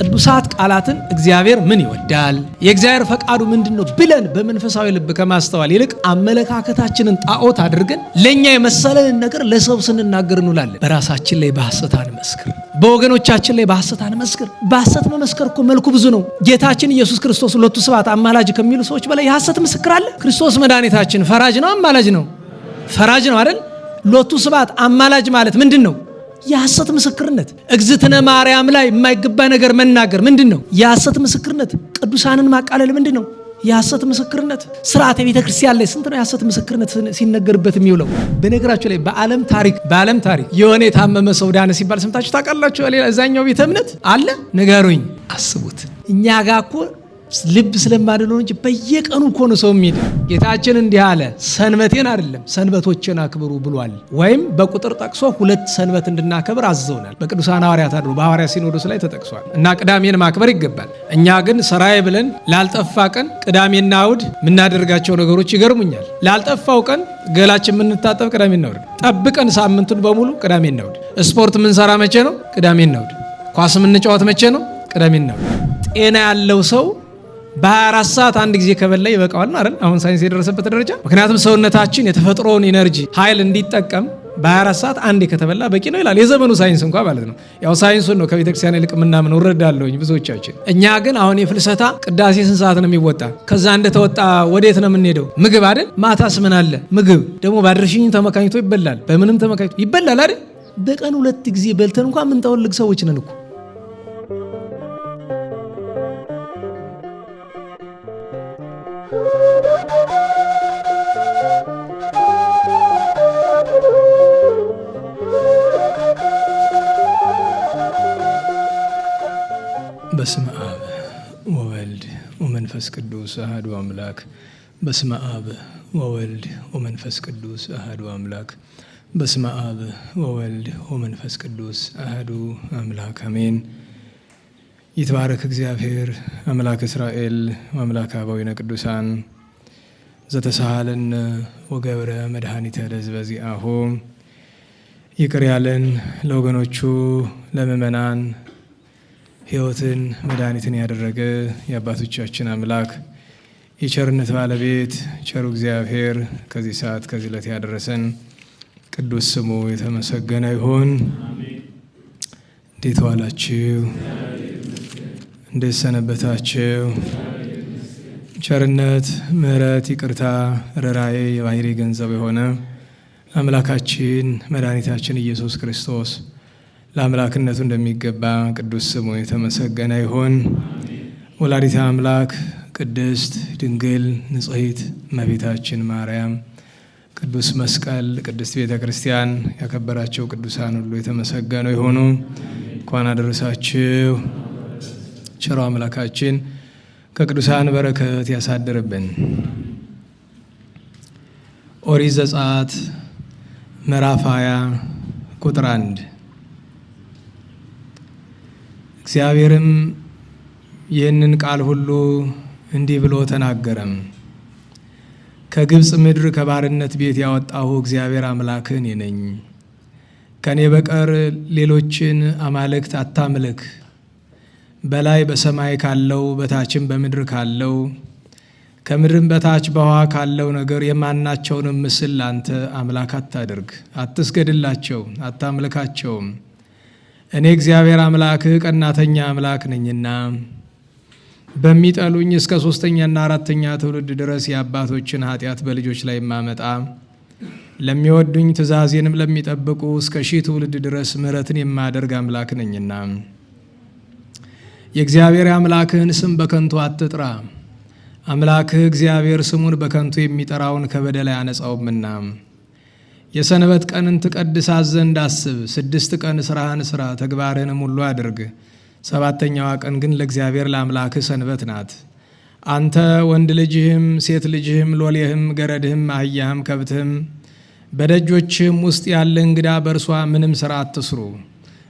ቅዱሳት ቃላትን እግዚአብሔር ምን ይወዳል፣ የእግዚአብሔር ፈቃዱ ምንድነው ብለን በመንፈሳዊ ልብ ከማስተዋል ይልቅ አመለካከታችንን ጣዖት አድርገን ለኛ የመሰለንን ነገር ለሰው ስንናገር እንውላለን። በራሳችን ላይ በሐሰት አንመስክር፣ በወገኖቻችን ላይ በሐሰት አንመስክር። በሐሰት መመስከር እኮ መልኩ ብዙ ነው። ጌታችን ኢየሱስ ክርስቶስ ሁለቱ ስብሐት አማላጅ ከሚሉ ሰዎች በላይ የሐሰት ምስክር አለ? ክርስቶስ መድኃኒታችን ፈራጅ ነው አማላጅ ነው? ፈራጅ ነው አይደል? ሎቱ ስብሐት አማላጅ ማለት ምንድነው? የሐሰት ምስክርነት። እግዝእትነ ማርያም ላይ የማይገባ ነገር መናገር ምንድነው? የሐሰት ምስክርነት። ቅዱሳንን ማቃለል ምንድነው? የሐሰት ምስክርነት። ስርዓተ ቤተ ክርስቲያን ላይ ስንት ነው የሐሰት ምስክርነት ሲነገርበት የሚውለው? በነገራችሁ ላይ በዓለም ታሪክ የሆነ የታመመ ሰው ዳነ ሲባል ሰምታችሁ ታውቃላችሁ? እዛኛው ቤተ እምነት አለ? ንገሩኝ። አስቡት። እኛ ጋር እኮ ልብ ስለማድነው እንጂ በየቀኑ እኮ ነው ሰው የሚል። ጌታችን እንዲህ አለ፣ ሰንበቴን አይደለም ሰንበቶችን አክብሩ ብሏል። ወይም በቁጥር ጠቅሶ 2 ሰንበት እንድናከብር አዘውናል። በቅዱሳን ሐዋርያት አድሮ በሐዋርያ ሲኖዶስ ላይ ተጠቅሷል። እና ቅዳሜን ማክበር ይገባል። እኛ ግን ስራዬ ብለን ላልጠፋ ቀን ቅዳሜና እሑድ የምናደርጋቸው ነገሮች ይገርሙኛል። ላልጠፋው ቀን ገላችን የምንታጠብ ቅዳሜና እሑድ፣ ጠብቀን ሳምንቱን በሙሉ ቅዳሜና እሑድ። ስፖርት የምንሰራ መቼ ነው? ቅዳሜና እሑድ። ኳስ የምንጫወት መቼ ነው? ቅዳሜና እሑድ። ጤና ያለው ሰው በ24 ሰዓት አንድ ጊዜ ከበላ ይበቃዋል አይደል? አሁን ሳይንስ የደረሰበት ደረጃ። ምክንያቱም ሰውነታችን የተፈጥሮውን ኢነርጂ ኃይል እንዲጠቀም በ24 ሰዓት አንዴ ከተበላ በቂ ነው ይላል የዘመኑ ሳይንስ እንኳን ማለት ነው። ያው ሳይንሱን ነው ከቤተክርስቲያን ይልቅ ምናምን እረዳለሁኝ ብዙዎቻችን። እኛ ግን አሁን የፍልሰታ ቅዳሴ ስንት ሰዓት ነው የሚወጣ? ከዛ እንደተወጣ ወዴት ነው የምንሄደው? ምግብ አይደል? ማታስ ምን አለ? ምግብ ደግሞ ባድርሽኝ ተመካኝቶ ይበላል። በምንም ተመካኝቶ ይበላል አይደል? በቀን 2 ጊዜ በልተን እንኳን ምንጠወልግ ሰዎች ነን እኮ። በስመ አብ ወወልድ ወመንፈስ ቅዱስ አሐዱ አምላክ። በስመ አብ ወወልድ ወመንፈስ ቅዱስ አሐዱ አምላክ። በስመ አብ ወወልድ ወመንፈስ ቅዱስ አሐዱ አምላክ አሜን። ይትባረክ እግዚአብሔር አምላክ እስራኤል ወአምላክ አበዊነ ቅዱሳን ዘተሳሃለን ወገብረ መድኃኒተ ለሕዝበ ዚአሁ። ይቅር ያለን ለወገኖቹ ለምእመናን ሕይወትን መድኃኒትን ያደረገ የአባቶቻችን አምላክ የቸርነት ባለቤት ቸሩ እግዚአብሔር ከዚህ ሰዓት ከዚህ ዕለት ያደረሰን ቅዱስ ስሙ የተመሰገነ ይሁን። እንዴት ዋላችሁ? እንዴት ሰነበታችሁ? ቸርነት፣ ምሕረት፣ ይቅርታ፣ ርኅራኄ የባሕሪ ገንዘብ የሆነ አምላካችን መድኃኒታችን ኢየሱስ ክርስቶስ ለአምላክነቱ እንደሚገባ ቅዱስ ስሙ የተመሰገነ ይሁን። ወላዲተ አምላክ ቅድስት ድንግል ንጽሕት እመቤታችን ማርያም፣ ቅዱስ መስቀል፣ ቅድስት ቤተ ክርስቲያን ያከበራቸው ቅዱሳን ሁሉ የተመሰገኑ ይሁኑ። እንኳን አደረሳችሁ። ቸሮ አምላካችን ከቅዱሳን በረከት ያሳድርብን። ኦሪት ዘጸአት ምዕራፍ 20 ቁጥር 1 እግዚአብሔርም ይህንን ቃል ሁሉ እንዲህ ብሎ ተናገረም። ከግብፅ ምድር ከባርነት ቤት ያወጣሁ እግዚአብሔር አምላክህ እኔ ነኝ። ከእኔ በቀር ሌሎችን አማልክት አታምልክ። በላይ በሰማይ ካለው በታችም በምድር ካለው ከምድርም በታች በውኃ ካለው ነገር የማናቸውንም ምስል አንተ አምላክ አታድርግ። አትስገድላቸው፣ አታምልካቸውም። እኔ እግዚአብሔር አምላክህ ቀናተኛ አምላክ ነኝና በሚጠሉኝ እስከ 3ኛና 4ኛ ትውልድ ድረስ የአባቶችን ኃጢአት በልጆች ላይ የማመጣ ለሚወዱኝ ትእዛዜንም ለሚጠብቁ እስከ 1000 ትውልድ ድረስ ምሕረትን የማደርግ አምላክ ነኝና የእግዚአብሔር አምላክህን ስም በከንቱ አትጥራ። አምላክህ እግዚአብሔር ስሙን በከንቱ የሚጠራውን ከበደል አያነጻውምና። የሰንበት ቀንን ትቀድሳት ዘንድ አስብ። 6 ቀን ስራህን ስራ፣ ተግባርህንም ሁሉ አድርግ። 7ኛዋ ቀን ግን ለእግዚአብሔር ለአምላክህ ሰንበት ናት። አንተ ወንድ ልጅህም ሴት ልጅህም ሎሌህም ገረድህም አህያህም ከብትህም በደጆችህም ውስጥ ያለ እንግዳ በእርሷ ምንም ስራ አትስሩ።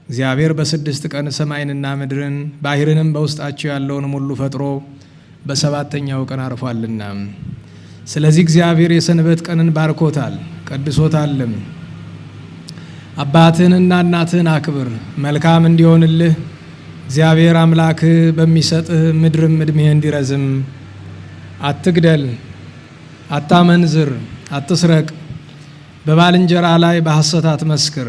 እግዚአብሔር በ6 ቀን ሰማይንና ምድርን ባሕርንም በውስጣቸው ያለውን ሁሉ ፈጥሮ በ7ኛው ቀን አርፏልና። ስለዚህ እግዚአብሔር የሰንበት ቀንን ባርኮታል ቀድሶታልም። አባትህንና እናትህን አክብር፣ መልካም እንዲሆንልህ እግዚአብሔር አምላክ በሚሰጥህ ምድርም ዕድሜህ እንዲረዝም አትግደል፣ አታመንዝር፣ አትስረቅ፣ በባልንጀራ ላይ በሐሰት አትመስክር፣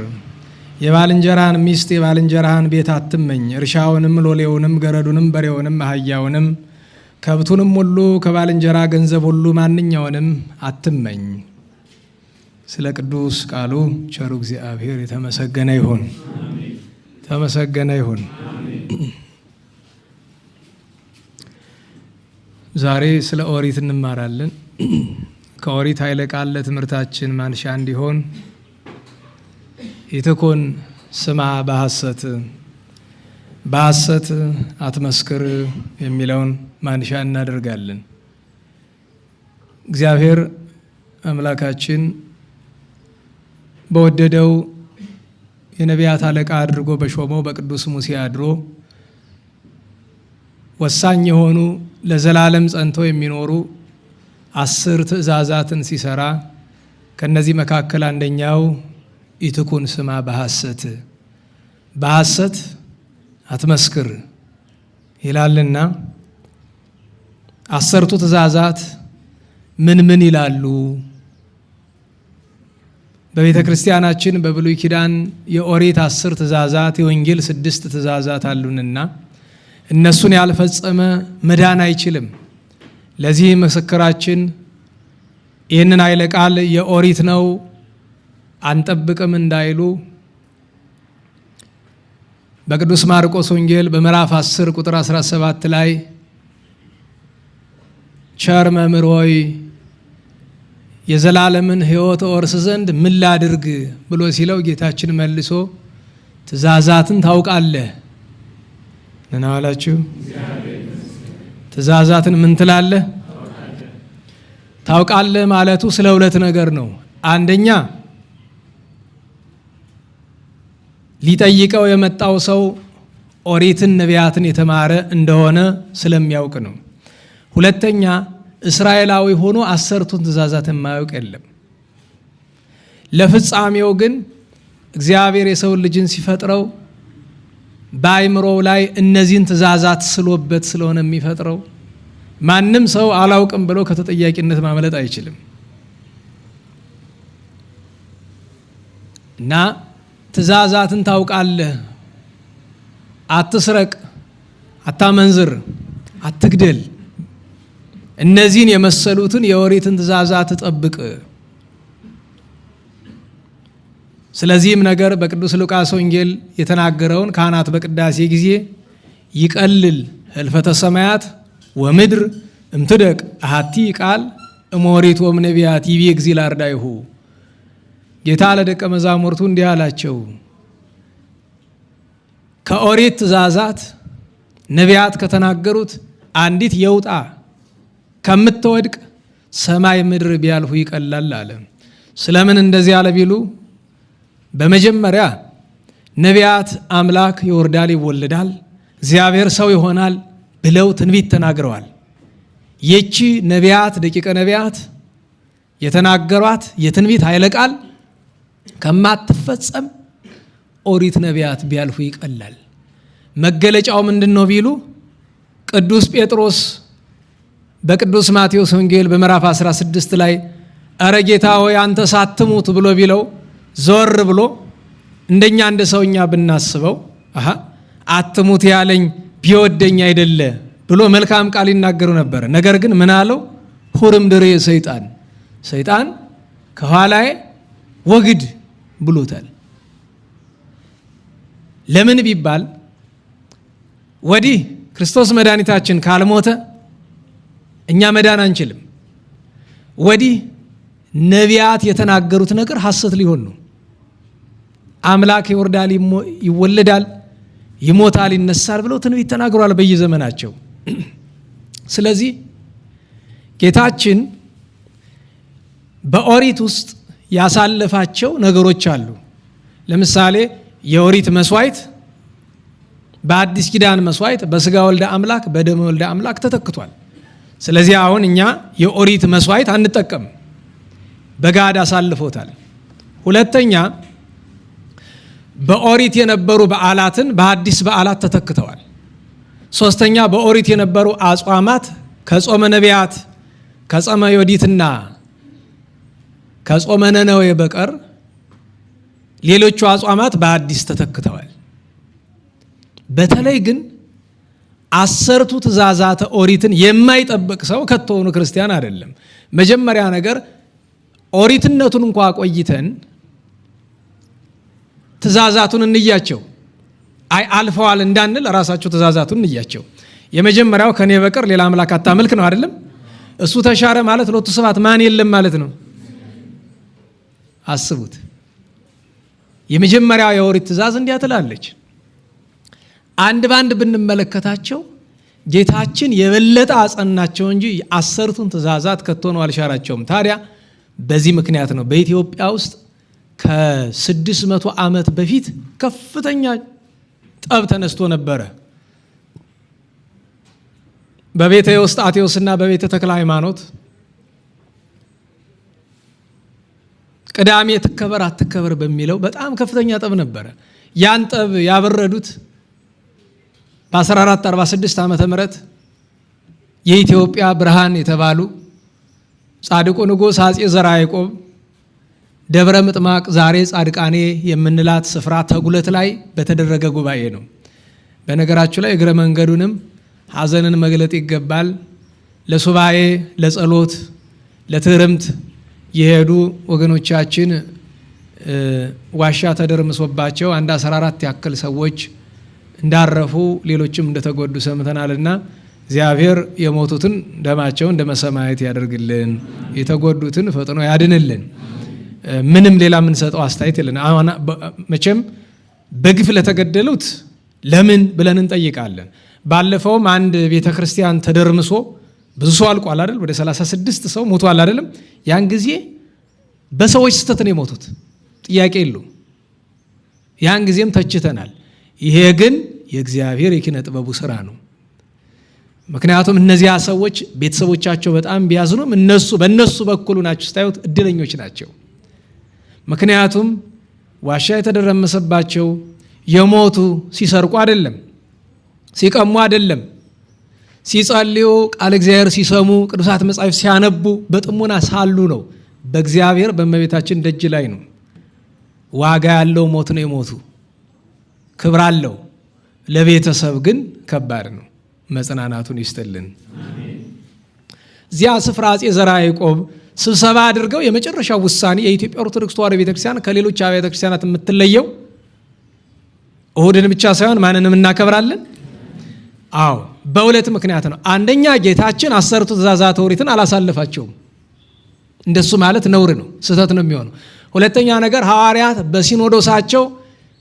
የባልንጀራህን ሚስት የባልንጀራህን ቤት አትመኝ፣ እርሻውንም ሎሌውንም ገረዱንም በሬውንም አህያውንም ከብቱንም ሁሉ ከባልንጀራ ገንዘብ ሁሉ ማንኛውንም አትመኝ። ስለ ቅዱስ ቃሉ ቸሩ እግዚአብሔር የተመሰገነ ይሁን። ተመሰገነ ይሁን። ዛሬ ስለ ኦሪት እንማራለን። ከኦሪት ኃይለ ቃል ለትምህርታችን ማንሻ እንዲሆን ኢትኩን ስማ በሐሰት አትመስክር የሚለውን ማንሻ እናደርጋለን። እግዚአብሔር አምላካችን በወደደው የነቢያት አለቃ አድርጎ በሾመው በቅዱስ ሙሴ አድሮ ወሳኝ የሆኑ ለዘላለም ጸንተው የሚኖሩ 10 ትእዛዛትን ሲሰራ ከነዚህ መካከል አንደኛው ኢትኩን ስማ በሐሰት አትመስክር ይላልና 10ቱ ትእዛዛት ምን ይላሉ? በቤተ ክርስቲያናችን በብሉይ ኪዳን የኦሪት 10 ትእዛዛት የወንጌል 6 ትእዛዛት አሉንና እነሱን ያልፈጸመ መዳን አይችልም። ለዚህ ምስክራችን ይህንን ኃይለ ቃል የኦሪት ነው አንጠብቅም እንዳይሉ በቅዱስ ማርቆስ ወንጌል በምዕራፍ 10 ቁጥር 17 ላይ ቸር መምህር ሆይ የዘላለምን ሕይወት ወርስ ዘንድ ምን ላድርግ ብሎ ሲለው ጌታችን መልሶ ትእዛዛትን ታውቃለህ ነና አላችሁ። ትእዛዛትን ምን ትላለህ? ታውቃለህ ማለቱ ስለ 2 ነገር ነው። አንደኛ ሊጠይቀው የመጣው ሰው ኦሪትን ነቢያትን የተማረ እንደሆነ ስለሚያውቅ ነው። ሁለተኛ እስራኤላዊ ሆኖ 10ቱን ትእዛዛት የማያውቅ የለም። ለፍጻሜው ግን እግዚአብሔር የሰው ልጅን ሲፈጥረው በአእምሮው ላይ እነዚህን ትእዛዛት ስሎበት ስለሆነ የሚፈጥረው ማንም ሰው አላውቅም ብሎ ከተጠያቂነት ማምለጥ አይችልም እና ትእዛዛትን ታውቃለህ፣ አትስረቅ፣ አታመንዝር፣ አትግደል፣ እነዚህን የመሰሉትን የኦሪትን ትእዛዛት ጠብቅ። ስለዚህም ነገር በቅዱስ ሉቃስ ወንጌል የተናገረውን ካህናት በቅዳሴ ጊዜ ይቀልል ህልፈተ ሰማያት ወምድር እምትደቅ አሐቲ ቃል እሞሪት ወምነቢያት ይቤ እግዚእ ላርዳይሁ። ጌታ ለደቀ መዛሙርቱ እንዲህ አላቸው፣ ከኦሪት ትእዛዛት ነቢያት ከተናገሩት አንዲት የውጣ ከምትወድቅ ሰማይ ምድር ቢያልፉ ይቀላል አለ። ስለምን እንደዚህ አለ ቢሉ በመጀመሪያ ነቢያት አምላክ ይወርዳል ይወለዳል፣ እግዚአብሔር ሰው ይሆናል ብለው ትንቢት ተናግረዋል። የቺ ነቢያት ደቂቀ ነቢያት የተናገሯት የትንቢት ኃይለ ቃል ከማትፈጸም ኦሪት ነቢያት ቢያልፉ ይቀላል። መገለጫው ምንድነው ቢሉ ቅዱስ ጴጥሮስ በቅዱስ ማቴዎስ ወንጌል በምዕራፍ 16 ላይ አረ ጌታ ሆይ አንተ ሳትሙት ብሎ ቢለው ዞር ብሎ እንደኛ እንደ ሰውኛ ብናስበው አትሙት ያለኝ ቢወደኝ አይደለ ብሎ መልካም ቃል ይናገሩ ነበር። ነገር ግን ምን አለው? ሁርም ድሬ ሰይጣን ከኋላዬ ወግድ ብሎታል። ለምን ቢባል ወዲህ ክርስቶስ መድኃኒታችን ካልሞተ እኛ መዳን አንችልም። ወዲህ ነቢያት የተናገሩት ነገር ሐሰት ሊሆን ነው። አምላክ ይወርዳል ይወለዳል ይሞታል ይነሳል ብለው ትንቢት ተናግሯል በየዘመናቸው። ስለዚህ ጌታችን በኦሪት ውስጥ ያሳለፋቸው ነገሮች አሉ። ለምሳሌ የኦሪት መስዋዕት በአዲስ ኪዳን መስዋዕት በስጋ ወልደ አምላክ በደም ወልደ አምላክ ተተክቷል። ስለዚህ አሁን እኛ የኦሪት መስዋዕት አንጠቀም፣ በጋድ አሳልፎታል። ሁለተኛ በኦሪት የነበሩ በዓላትን በአዲስ በዓላት ተተክተዋል። ሶስተኛ በኦሪት የነበሩ አጽዋማት ከጾመ ነቢያት ከጾመ ዮዲትና ከጾመ ነነዌ በቀር ሌሎቹ አጽዋማት በአዲስ ተተክተዋል። በተለይ ግን 10ቱ ትእዛዛተ ኦሪትን የማይጠብቅ ሰው ከቶውኑ ክርስቲያን አይደለም። መጀመሪያ ነገር ኦሪትነቱን እንኳን ቆይተን ትእዛዛቱን እንያቸው። አልፈዋል እንዳንል ራሳቸው ትእዛዛቱን እንያቸው። የመጀመሪያው ከኔ በቀር ሌላ አምላክ አታምልክ ነው አይደለም? እሱ ተሻረ ማለት ሎቱ ስብሐት ማን የለም ማለት ነው። አስቡት። የመጀመሪያው የኦሪት ትእዛዝ እንዲያ ትላለች። አንድ ባንድ ብንመለከታቸው ጌታችን የበለጠ አጸናቸው እንጂ 10ቱን ትእዛዛት ከቶ ነው አልሻራቸውም። ታዲያ በዚህ ምክንያት ነው በኢትዮጵያ ውስጥ ከ600 ዓመት በፊት ከፍተኛ ጠብ ተነስቶ ነበረ። በቤተ ዮስጣቴዎስና በቤተ ተክለ ሃይማኖት ቅዳሜ ትከበር አትከበር በሚለው በጣም ከፍተኛ ጠብ ነበረ። ያን ጠብ ያበረዱት በ1446 ዓመተ ምህረት የኢትዮጵያ ብርሃን የተባሉ ጻድቁ ንጉሥ አጼ ዘርዓ ያዕቆብ ደብረ ምጥማቅ ዛሬ ጻድቃኔ የምንላት ስፍራ ተጉለት ላይ በተደረገ ጉባኤ ነው። በነገራችሁ ላይ እግረ መንገዱንም ሐዘንን መግለጥ ይገባል። ለሱባኤ፣ ለጸሎት፣ ለትርምት የሄዱ ወገኖቻችን ዋሻ ተደርምሶባቸው አንድ 14 ያክል ሰዎች እንዳረፉ ሌሎችም እንደተጎዱ ሰምተናልና እግዚአብሔር የሞቱትን ደማቸውን እንደ መሰማየት ያደርግልን፣ የተጎዱትን ፈጥኖ ያድንልን። ምንም ሌላ የምንሰጠው አስተያየት የለን። መቼም በግፍ ለተገደሉት ለምን ብለን እንጠይቃለን። ባለፈውም አንድ ቤተ ክርስቲያን ተደርምሶ ብዙ ሰው አልቋል አይደል? ወደ 36 ሰው ሞቷል አይደለም? ያን ጊዜ በሰዎች ስህተት ነው የሞቱት፣ ጥያቄ የለውም። ያን ጊዜም ተችተናል። ይሄ ግን የእግዚአብሔር የኪነ ጥበቡ ስራ ነው። ምክንያቱም እነዚያ ሰዎች ቤተሰቦቻቸው በጣም ቢያዝኑም በእነሱ በኩል ናቸው ስታዩት እድለኞች ናቸው። ምክንያቱም ዋሻ የተደረመሰባቸው የሞቱ ሲሰርቁ አይደለም፣ ሲቀሙ አይደለም፣ ሲጸልዩ ቃል እግዚአብሔር ሲሰሙ ቅዱሳት መጻሕፍት ሲያነቡ በጥሞና ሳሉ ነው። በእግዚአብሔር በእመቤታችን ደጅ ላይ ነው። ዋጋ ያለው ሞት ነው የሞቱ፣ ክብር አለው። ለቤተሰብ ግን ከባድ ነው። መጽናናቱን ይስጥልን። እዚያ ስፍራ አጼ ዘርዓ ያዕቆብ ስብሰባ አድርገው የመጨረሻው ውሳኔ የኢትዮጵያ ኦርቶዶክስ ተዋሕዶ ቤተክርስቲያን ከሌሎች አብያተ ክርስቲያናት የምትለየው እሁድን ብቻ ሳይሆን ማንንም እናከብራለን። አዎ በሁለት ምክንያት ነው። አንደኛ ጌታችን 10ቱ ትእዛዛተ ኦሪትን አላሳለፋቸውም። እንደሱ ማለት ነውር ነው፣ ስህተት ነው የሚሆነው። ሁለተኛ ነገር ሐዋርያት በሲኖዶሳቸው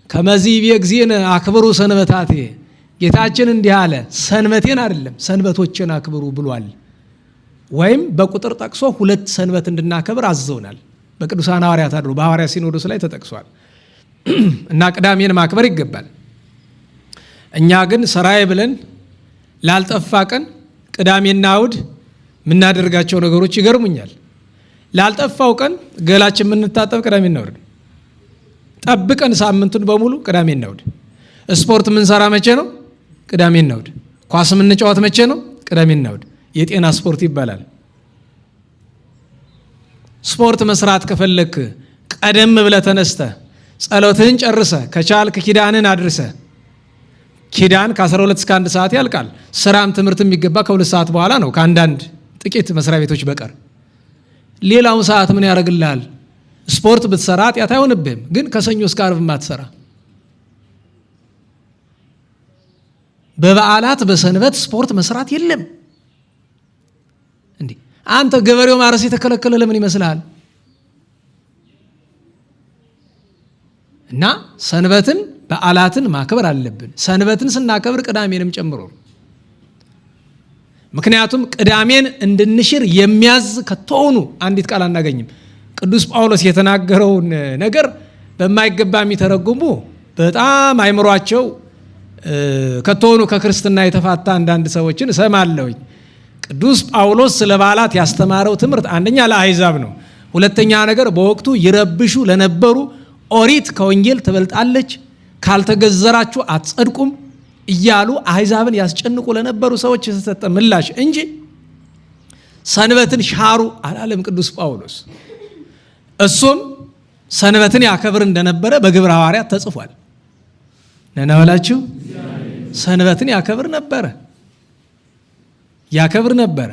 ከመዚህ ቢግዚን አክብሩ ሰንበታቴ፣ ጌታችን እንዲህ አለ፣ ሰንበቴን አይደለም ሰንበቶችን አክብሩ ብሏል። ወይም በቁጥር ጠቅሶ 2 ሰንበት እንድናከብር አዘውናል። በቅዱሳን ሐዋርያት አድሮ በሐዋርያ ሲኖዶስ ላይ ተጠቅሷል። እና ቅዳሜን ማክበር ይገባል። እኛ ግን ሰራዬ ብለን ላልጠፋ ቀን ቅዳሜና እሁድ የምናደርጋቸው ነገሮች ይገርሙኛል። ላልጠፋው ቀን ገላችን የምንታጠብ ቅዳሜና እሁድ፣ ጠብቀን ሳምንቱን በሙሉ ቅዳሜና እሁድ። ስፖርት የምንሰራ መቼ ነው? ቅዳሜና እሁድ። ኳስ የምንጫወት መቼ ነው? ቅዳሜና እሁድ። የጤና ስፖርት ይባላል። ስፖርት መስራት ከፈለክ ቀደም ብለህ ተነስተህ ጸሎትህን ጨርሰህ ከቻልክ ኪዳንን አድርሰህ፣ ኪዳን ከ12 እስከ 1 ሰዓት ያልቃል። ስራም ትምህርት የሚገባ ከ2 ሰዓት በኋላ ነው፣ ከአንዳንድ ጥቂት መስሪያ ቤቶች በቀር። ሌላውን ሰዓት ምን ያደርግልሃል? ስፖርት ብትሰራ ኃጢአት አይሆንብህም። ግን ከሰኞ እስከ ዓርብ ማትሰራ በበዓላት በሰንበት ስፖርት መስራት የለም እንዴ? አንተ ገበሬው ማረስ የተከለከለ ለምን ይመስልሃል? እና ሰንበትን በዓላትን ማክበር አለብን። ሰንበትን ስናከብር ቅዳሜንም ጨምሮ። ምክንያቱም ቅዳሜን እንድንሽር የሚያዝ ከቶውኑ አንዲት ቃል አናገኝም። ቅዱስ ጳውሎስ የተናገረውን ነገር በማይገባ የሚተረጉሙ በጣም አይምሯቸው ከቶውኑ ከክርስትና የተፋታ አንዳንድ ሰዎችን እሰማለሁኝ። ቅዱስ ጳውሎስ ስለ በዓላት ያስተማረው ትምህርት አንደኛ ለአሕዛብ ነው። ሁለተኛ ነገር በወቅቱ ይረብሹ ለነበሩ ኦሪት ከወንጌል ትበልጣለች፣ ካልተገዘራችሁ አትጸድቁም፣ እያሉ አሕዛብን ያስጨንቁ ለነበሩ ሰዎች የተሰጠ ምላሽ እንጂ ሰንበትን ሻሩ አላለም ቅዱስ ጳውሎስ። እሱም ሰንበትን ያከብር እንደነበረ በግብረ ሐዋርያት ተጽፏል። ነናወላችሁ ሰንበትን ያከብር ነበረ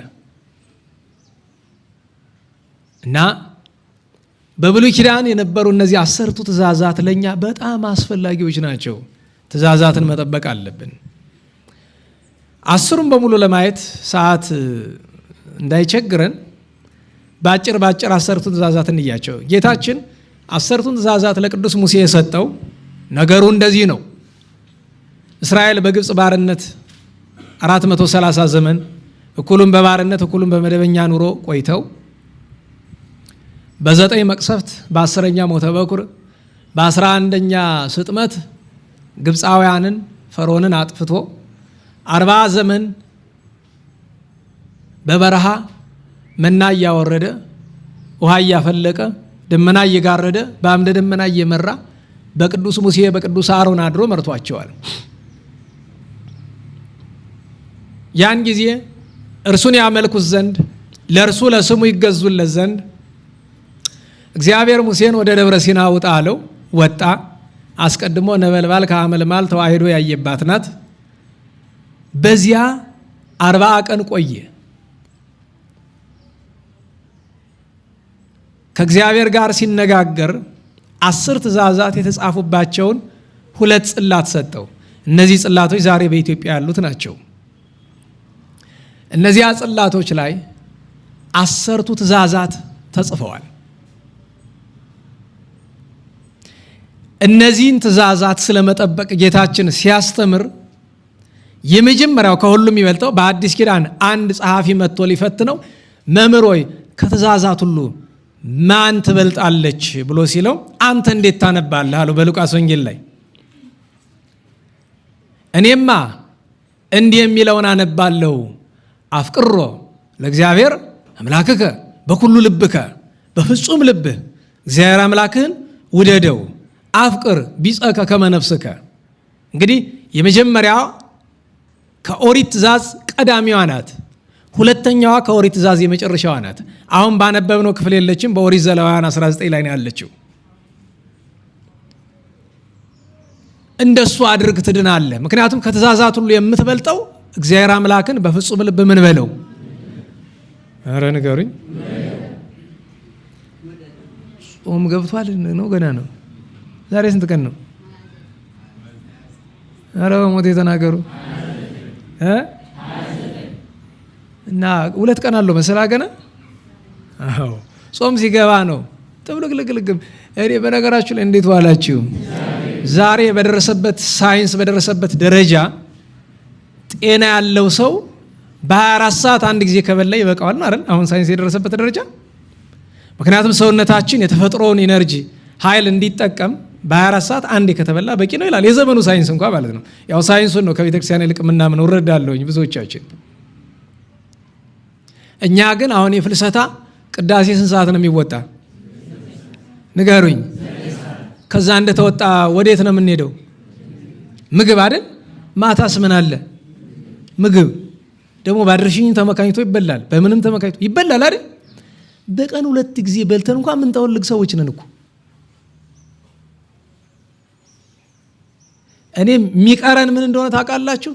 እና በብሉይ ኪዳን የነበሩ እነዚህ 10ቱ ትእዛዛት ለኛ በጣም አስፈላጊዎች ናቸው። ትእዛዛትን መጠበቅ አለብን። 10ሩን በሙሉ ለማየት ሰዓት እንዳይቸግረን ባጭር 10ቱን ትእዛዛት እንያቸው። ጌታችን 10ቱን ትእዛዛት ለቅዱስ ሙሴ የሰጠው ነገሩ እንደዚህ ነው። እስራኤል በግብፅ ባርነት 430 ዘመን እኩሉም በባርነት እኩሉም በመደበኛ ኑሮ ቆይተው በ9 መቅሰፍት በ10ኛ ሞተ በኩር በ11ኛ ስጥመት ግብፃውያንን ፈርዖንን አጥፍቶ 40 ዘመን በበረሃ መና እያወረደ ውሃ እያፈለቀ ደመና እየጋረደ በአምደ ደመና እየመራ በቅዱስ ሙሴ በቅዱስ አሮን አድሮ መርቷቸዋል። ያን ጊዜ እርሱን ያመልኩት ዘንድ ለእርሱ ለስሙ ይገዙለት ዘንድ እግዚአብሔር ሙሴን ወደ ደብረ ሲና ውጣ አለው። ወጣ። አስቀድሞ ነበልባል ከሐመልማል ተዋህዶ ያየባት ናት። በዚያ 40 ቀን ቆየ። ከእግዚአብሔር ጋር ሲነጋገር 10 ትእዛዛት የተጻፉባቸውን 2 ጽላት ሰጠው። እነዚህ ጽላቶች ዛሬ በኢትዮጵያ ያሉት ናቸው። እነዚያ ጽላቶች ላይ 10ቱ ትእዛዛት ተጽፈዋል። እነዚህን ትእዛዛት ስለመጠበቅ ጌታችን ሲያስተምር የመጀመሪያው ከሁሉም የሚበልጠው በአዲስ ኪዳን አንድ ጸሐፊ መጥቶ ሊፈትነው መምህር ሆይ ከትእዛዛት ሁሉ ማን ትበልጣለች ብሎ ሲለው አንተ እንዴት ታነባለህ አለው። በሉቃስ ወንጌል ላይ እኔማ እንዲህ የሚለውን አነባለሁ፣ አፍቅሮ ለእግዚአብሔር አምላክከ በኩሉ ልብከ፣ በፍጹም ልብህ እግዚአብሔር አምላክህን ውደደው፣ አፍቅር ቢጸከ ከመ ነፍስከ። እንግዲህ የመጀመሪያዋ ከኦሪት ትእዛዝ ቀዳሚዋ ናት። ሁለተኛዋ ከኦሪት ትእዛዝ የመጨረሻዋ ናት። አሁን ባነበብነው ክፍል የለችም። በኦሪት ዘሌዋውያን 19 ላይ ነው ያለችው። እንደሱ አድርግ ትድናለህ። ምክንያቱም ከትእዛዛት ሁሉ የምትበልጠው እግዚአብሔር አምላክን በፍጹም ልብ ምን በለው። ኧረ ንገሩኝ። ጾም ገብቷል ነው ገና ነው? ዛሬ ስንት ቀን ነው? ኧረ በሞት የተናገሩ እና 2 ቀን አለው መሰላ ገና። አዎ ጾም ሲገባ ነው ጥብልቅልቅልቅም። እኔ በነገራችሁ ላይ እንዴት ዋላችሁ? ዛሬ በደረሰበት ሳይንስ በደረሰበት ደረጃ ጤና ያለው ሰው በ24 ሰዓት አንድ ጊዜ ከበላ ይበቃዋል አይደል? አሁን ሳይንስ የደረሰበት ደረጃ። ምክንያቱም ሰውነታችን የተፈጥሮውን ኢነርጂ ኃይል እንዲጠቀም በ24 ሰዓት አንዴ ከተበላ በቂ ነው ይላል የዘመኑ ሳይንስ እንኳን ማለት ነው። ያው ሳይንሱን ነው ከቤተክርስቲያን ይልቅ ምናምን እረዳለሁኝ ብዙዎቻችን። እኛ ግን አሁን የፍልሰታ ቅዳሴ ስንት ሰዓት ነው የሚወጣ? ንገሩኝ። ከዛ እንደተወጣ ወዴት ነው የምንሄደው? ምግብ አይደል? ማታስ ምን አለ? ምግብ ደግሞ ባድርሽኝ ተመካኝቶ ይበላል። በምንም ተመካኝቶ ይበላል አይደል? በቀን 2 ጊዜ በልተን እንኳን ምን ተወልግ ሰዎች ነን እኮ። እኔ የሚቀረን ምን እንደሆነ ታውቃላችሁ?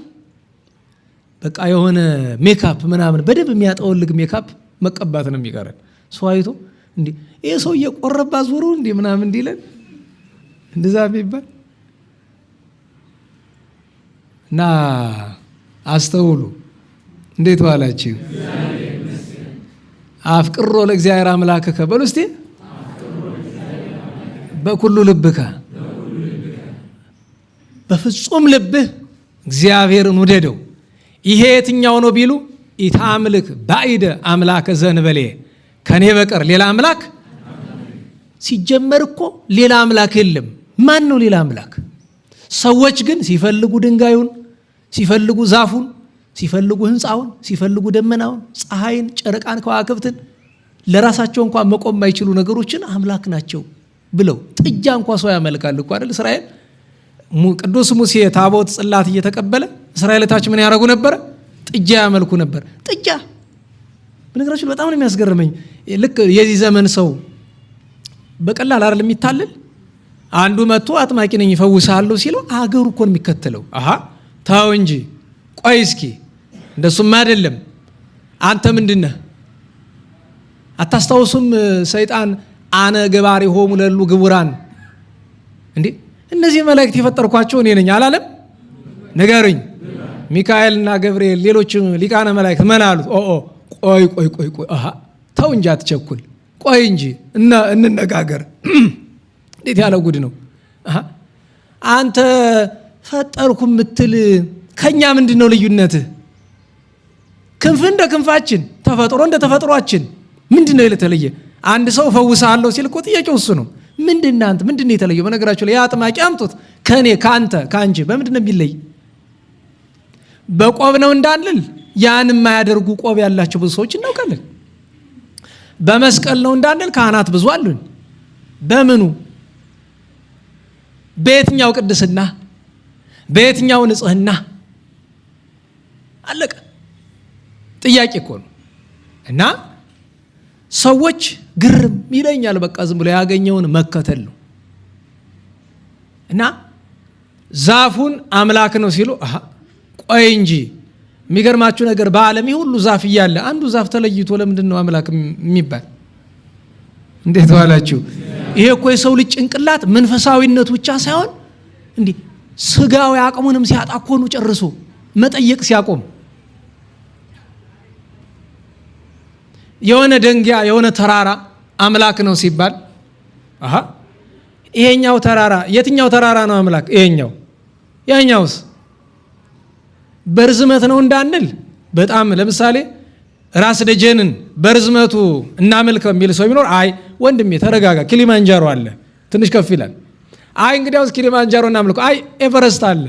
በቃ የሆነ ሜካፕ ምናምን በደንብ የሚያጠወልግ ሜካፕ መቀባት ነው የሚቀረን። ሰው አይቶ እንዴ ይሄ ሰው እየቆረባ ዞሮ እንዴ ምናምን እንዲለን እንደዛ የሚባል እና አስተውሉ። እንዴት ዋላችሁ? አፍቅሮ ለእግዚአብሔር አምላክከ በሉ እስቲ። በኩሉ ልብከ በፍጹም ልብህ እግዚአብሔርን ውደደው። ይሄ የትኛው ነው ቢሉ ኢታምልክ ባዕደ አምላከ ዘእንበሌ፣ ከኔ በቀር ሌላ አምላክ። ሲጀመር እኮ ሌላ አምላክ የለም። ማን ነው ሌላ አምላክ? ሰዎች ግን ሲፈልጉ ድንጋዩን፣ ሲፈልጉ ዛፉን፣ ሲፈልጉ ህንፃውን፣ ሲፈልጉ ደመናውን፣ ፀሐይን፣ ጨረቃን፣ ከዋክብትን ለራሳቸው እንኳን መቆም የማይችሉ ነገሮችን አምላክ ናቸው ብለው ጥጃ እንኳን ሰው ያመልካል እኮ አይደል? እስራኤል ቅዱስ ሙሴ ታቦት ጽላት እየተቀበለ እስራኤላታች ምን ያደርጉ ነበር? ጥጃ ያመልኩ ነበር። ጥጃ በነገራችን በጣም ነው የሚያስገርመኝ። ልክ የዚህ ዘመን ሰው በቀላል አይደል የሚታለል። አንዱ መጥቶ አጥማቂ ነኝ ይፈውሳለሁ ሲለው አገሩ እኮ ነው የሚከተለው። ታው እንጂ ቆይ እስኪ እንደሱም አይደለም። አንተ ምንድነህ? አታስታውሱም? ሰይጣን አነ ገባሪ ሆሙ ለሉ ግቡራን እንዴ እነዚህ መላእክት የፈጠርኳቸው እኔ ነኝ አላለም? ንገሩኝ። ሚካኤልና ገብርኤል ሌሎችም ሊቃነ መላእክት ምን አሉት? ቆይ ተው እንጂ አትቸኩል፣ ቆይ እንጂ እንነጋገር። እንዴት ያለ ጉድ ነው! አንተ ፈጠርኩ ምትል ከኛ ምንድነው ልዩነትህ? ክንፍ እንደ ክንፋችን፣ ተፈጥሮ እንደ ተፈጥሯችን ምንድነው የተለየ? አንድ ሰው ፈውሳለሁ ሲል እኮ ጥያቄው እሱ ነው። ምንድናንተ ምንድነው የተለየው? በነገራችሁ ላይ ያጥማቂ አምጡት ከኔ ካንተ ካንቺ በምንድነው የሚለይ? በቆብ ነው እንዳንል ያን የማያደርጉ ቆብ ያላቸው ብዙ ሰዎች እናውቃለን። በመስቀል ነው እንዳንል ካህናት ብዙ አሉን። በምኑ በየትኛው ቅድስና በየትኛው ንጽህና? አለቀ። ጥያቄ እኮ ነው። እና ሰዎች ግርም ይለኛል። በቃ ዝም ብሎ ያገኘውን መከተል ነው። እና ዛፉን አምላክ ነው ሲሉ ቆይ እንጂ የሚገርማችሁ ነገር በዓለም ሁሉ ዛፍ እያለ አንዱ ዛፍ ተለይቶ ለምንድን ነው አምላክ የሚባል? እንዴት ዋላችሁ? ይሄ እኮ የሰው ልጅ ጭንቅላት መንፈሳዊነቱ ብቻ ሳይሆን እንዴ ስጋዊ አቅሙንም ሲያጣ እኮ ነው ጨርሶ መጠየቅ ሲያቆም። የሆነ ደንጊያ የሆነ ተራራ አምላክ ነው ሲባል ይሄኛው ተራራ የትኛው ተራራ ነው አምላክ? ይሄኛው። ያኛውስ በርዝመት ነው እንዳንል በጣም ለምሳሌ ራስ ደጀንን በርዝመቱ እናመልከው የሚል ሰው ቢኖር አይ ወንድሜ ተረጋጋ፣ ኪሊማንጃሮ አለ ትንሽ ከፍ ይላል። አይ እንግዲያውስ ኪሊማንጃሮ እናመልከው። አይ ኤቨረስት አለ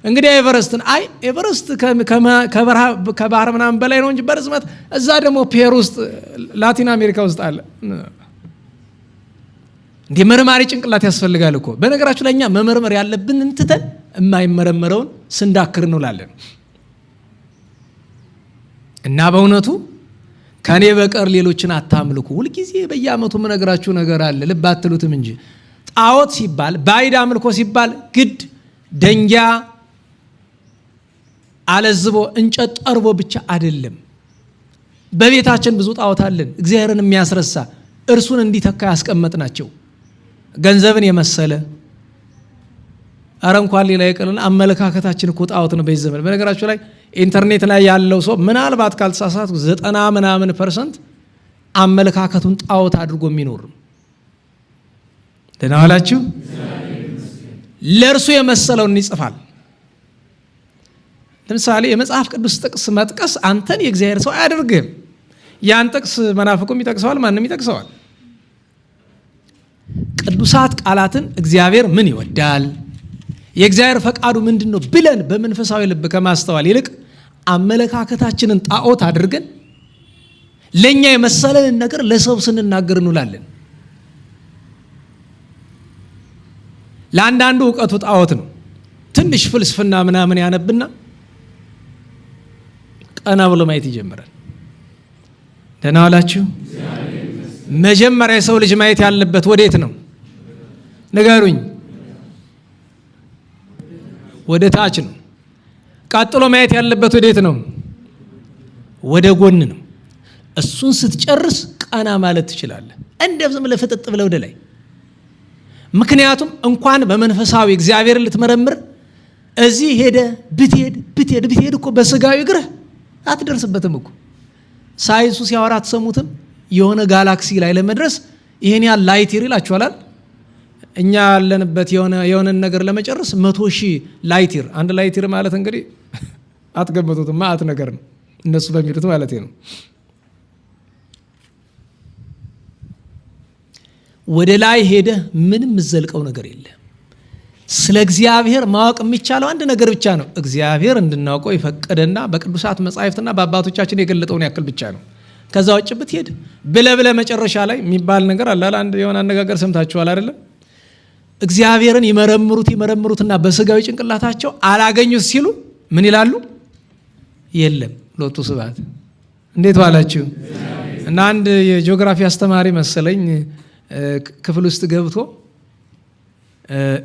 እንግዲህ ኤቨረስትን አይ ኤቨረስት ከባህር ምናምን በላይ ነው እንጂ በርዝመት እዛ ደግሞ ፔሩ ውስጥ ላቲን አሜሪካ ውስጥ አለ። እንዴ መርማሪ ጭንቅላት ያስፈልጋል እኮ። በነገራችሁ ላይ እኛ መመርመር ያለብን እንትተን የማይመረመረውን ስንዳክር እንውላለን። እና በእውነቱ ከኔ በቀር ሌሎችን አታምልኩ። ሁልጊዜ በየዓመቱ የምነግራችሁ ነገር አለ፣ ልብ አትሉትም እንጂ ጣዖት ሲባል ባዕድ አምልኮ ሲባል ግድ ደንጊያ አለዝቦ እንጨት ጠርቦ ብቻ አይደለም። በቤታችን ብዙ ጣዖት አለን፣ እግዚአብሔርን የሚያስረሳ እርሱን እንዲተካ ያስቀመጥናቸው ገንዘብን የመሰለ አረ እንኳን ሌላ ይቀርና አመለካከታችን እኮ ጣዖት ነው በዚህ ዘመን። በነገራችሁ ላይ ኢንተርኔት ላይ ያለው ሰው ምናልባት ካልተሳሳቱ 90% አመለካከቱን ጣዖት አድርጎ የሚኖር ነው። ደህና ዋላችሁ። ለእርሱ የመሰለውን ይጽፋል። ለምሳሌ የመጽሐፍ ቅዱስ ጥቅስ መጥቀስ አንተን የእግዚአብሔር ሰው አያደርግም። ያን ጥቅስ መናፍቁም ይጠቅሰዋል፣ ማንም ይጠቅሰዋል። ቅዱሳት ቃላትን እግዚአብሔር ምን ይወዳል፣ የእግዚአብሔር ፈቃዱ ምንድን ነው ብለን በመንፈሳዊ ልብ ከማስተዋል ይልቅ አመለካከታችንን ጣዖት አድርገን ለኛ የመሰለንን ነገር ለሰው ስንናገር እንውላለን። ለአንዳንዱ እውቀቱ ጣዖት ነው። ትንሽ ፍልስፍና ምናምን ያነብና ቀና ብሎ ማየት ይጀምራል። ደህና ዋላችሁ። መጀመሪያ የሰው ልጅ ማየት ያለበት ወዴት ነው ንገሩኝ? ወደ ታች ነው። ቀጥሎ ማየት ያለበት ወዴት ነው? ወደ ጎን ነው። እሱን ስትጨርስ ቀና ማለት ትችላለህ። እንደው ዝም ብለህ ፍጥጥ ብለህ ወደ ላይ። ምክንያቱም እንኳን በመንፈሳዊ እግዚአብሔር ልትመረምር እዚህ ሄደ ብትሄድ እኮ በስጋዊ እግርህ አትደርስበትም እኮ። ሳይንሱ ሲያወራ አትሰሙትም? የሆነ ጋላክሲ ላይ ለመድረስ ይሄን ያህል ላይት ይር ይላችኋል። እኛ ያለንበት የሆነ ነገር ለመጨረስ 100,000 ላይት ይር። አንድ ላይት ይር ማለት እንግዲህ አትገምቱትም፣ ማአት ነገር ነው እነሱ በሚሉት ማለት ነው። ወደ ላይ ሄደ ምንም የምትዘልቀው ነገር የለም። ስለ እግዚአብሔር ማወቅ የሚቻለው አንድ ነገር ብቻ ነው። እግዚአብሔር እንድናውቀው የፈቀደና በቅዱሳት መጻሕፍትና በአባቶቻችን የገለጠውን ያክል ብቻ ነው። ከዛ ውጭ ብትሄድ ብለህ መጨረሻ ላይ የሚባል ነገር አለ። አንድ የሆነ አነጋገር ሰምታችኋል አይደለም? እግዚአብሔርን ይመረምሩትና በስጋዊ ጭንቅላታቸው አላገኙት ሲሉ ምን ይላሉ? የለም ሎቱ ስብሐት። እንዴት ዋላችሁ? እና አንድ የጂኦግራፊ አስተማሪ መሰለኝ ክፍል ውስጥ ገብቶ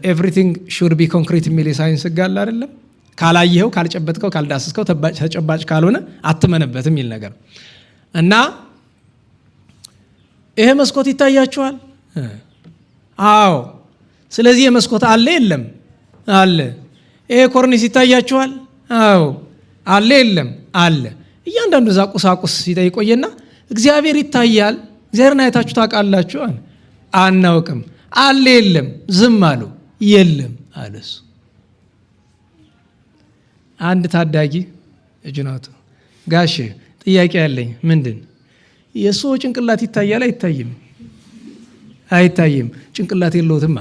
ኤቭሪቲንግ ሹድ ቢ ኮንክሪት የሚል የሳይንስ ሕግ አለ አይደለም? ካላየኸው፣ ካልጨበጥከው፣ ካልዳስስከው ተጨባጭ ካልሆነ አትመንበት የሚል ነገር እና ይሄ መስኮት ይታያችኋል? አዎ። ስለዚህ የመስኮት አለ የለም? አለ። ይሄ ኮርኒስ ይታያችኋል? አዎ። አለ የለም? አለ። እያንዳንዱ እዛ ቁሳቁስ ሲጠይቆየና እግዚአብሔር ይታያል፣ እግዚአብሔርን አይታችሁ ታውቃላችሁ? አናውቅም። አለ የለም? ዝም አሉ። የለም አለ እሱ። አንድ ታዳጊ እጅናቱ ጋሼ ጥያቄ ያለኝ ምንድን የሰው ጭንቅላት ይታያል? አይታይም? አይታይም። ጭንቅላት የለውትማ።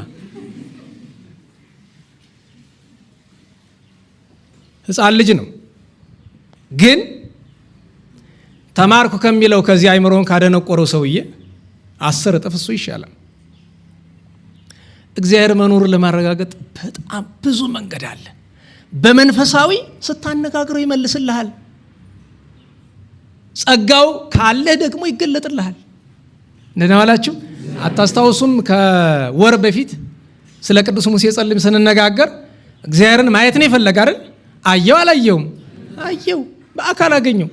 ሕፃን ልጅ ነው። ግን ተማርኩ ከሚለው ከዚህ አይምሮን ካደነቆረው ሰውዬ 10 እጥፍ እሱ ይሻላል። እግዚአብሔር መኖሩን ለማረጋገጥ በጣም ብዙ መንገድ አለ። በመንፈሳዊ ስታነጋግረው ይመልስልሃል። ጸጋው ካለ ደግሞ ይገለጥልሃል። እንደናላችሁ አታስታውሱም? ከወር በፊት ስለ ቅዱስ ሙሴ ጸልም ስንነጋገር እግዚአብሔርን ማየት ነው የፈለገ አይደል? አየው አላየውም? አየው። በአካል አገኘው።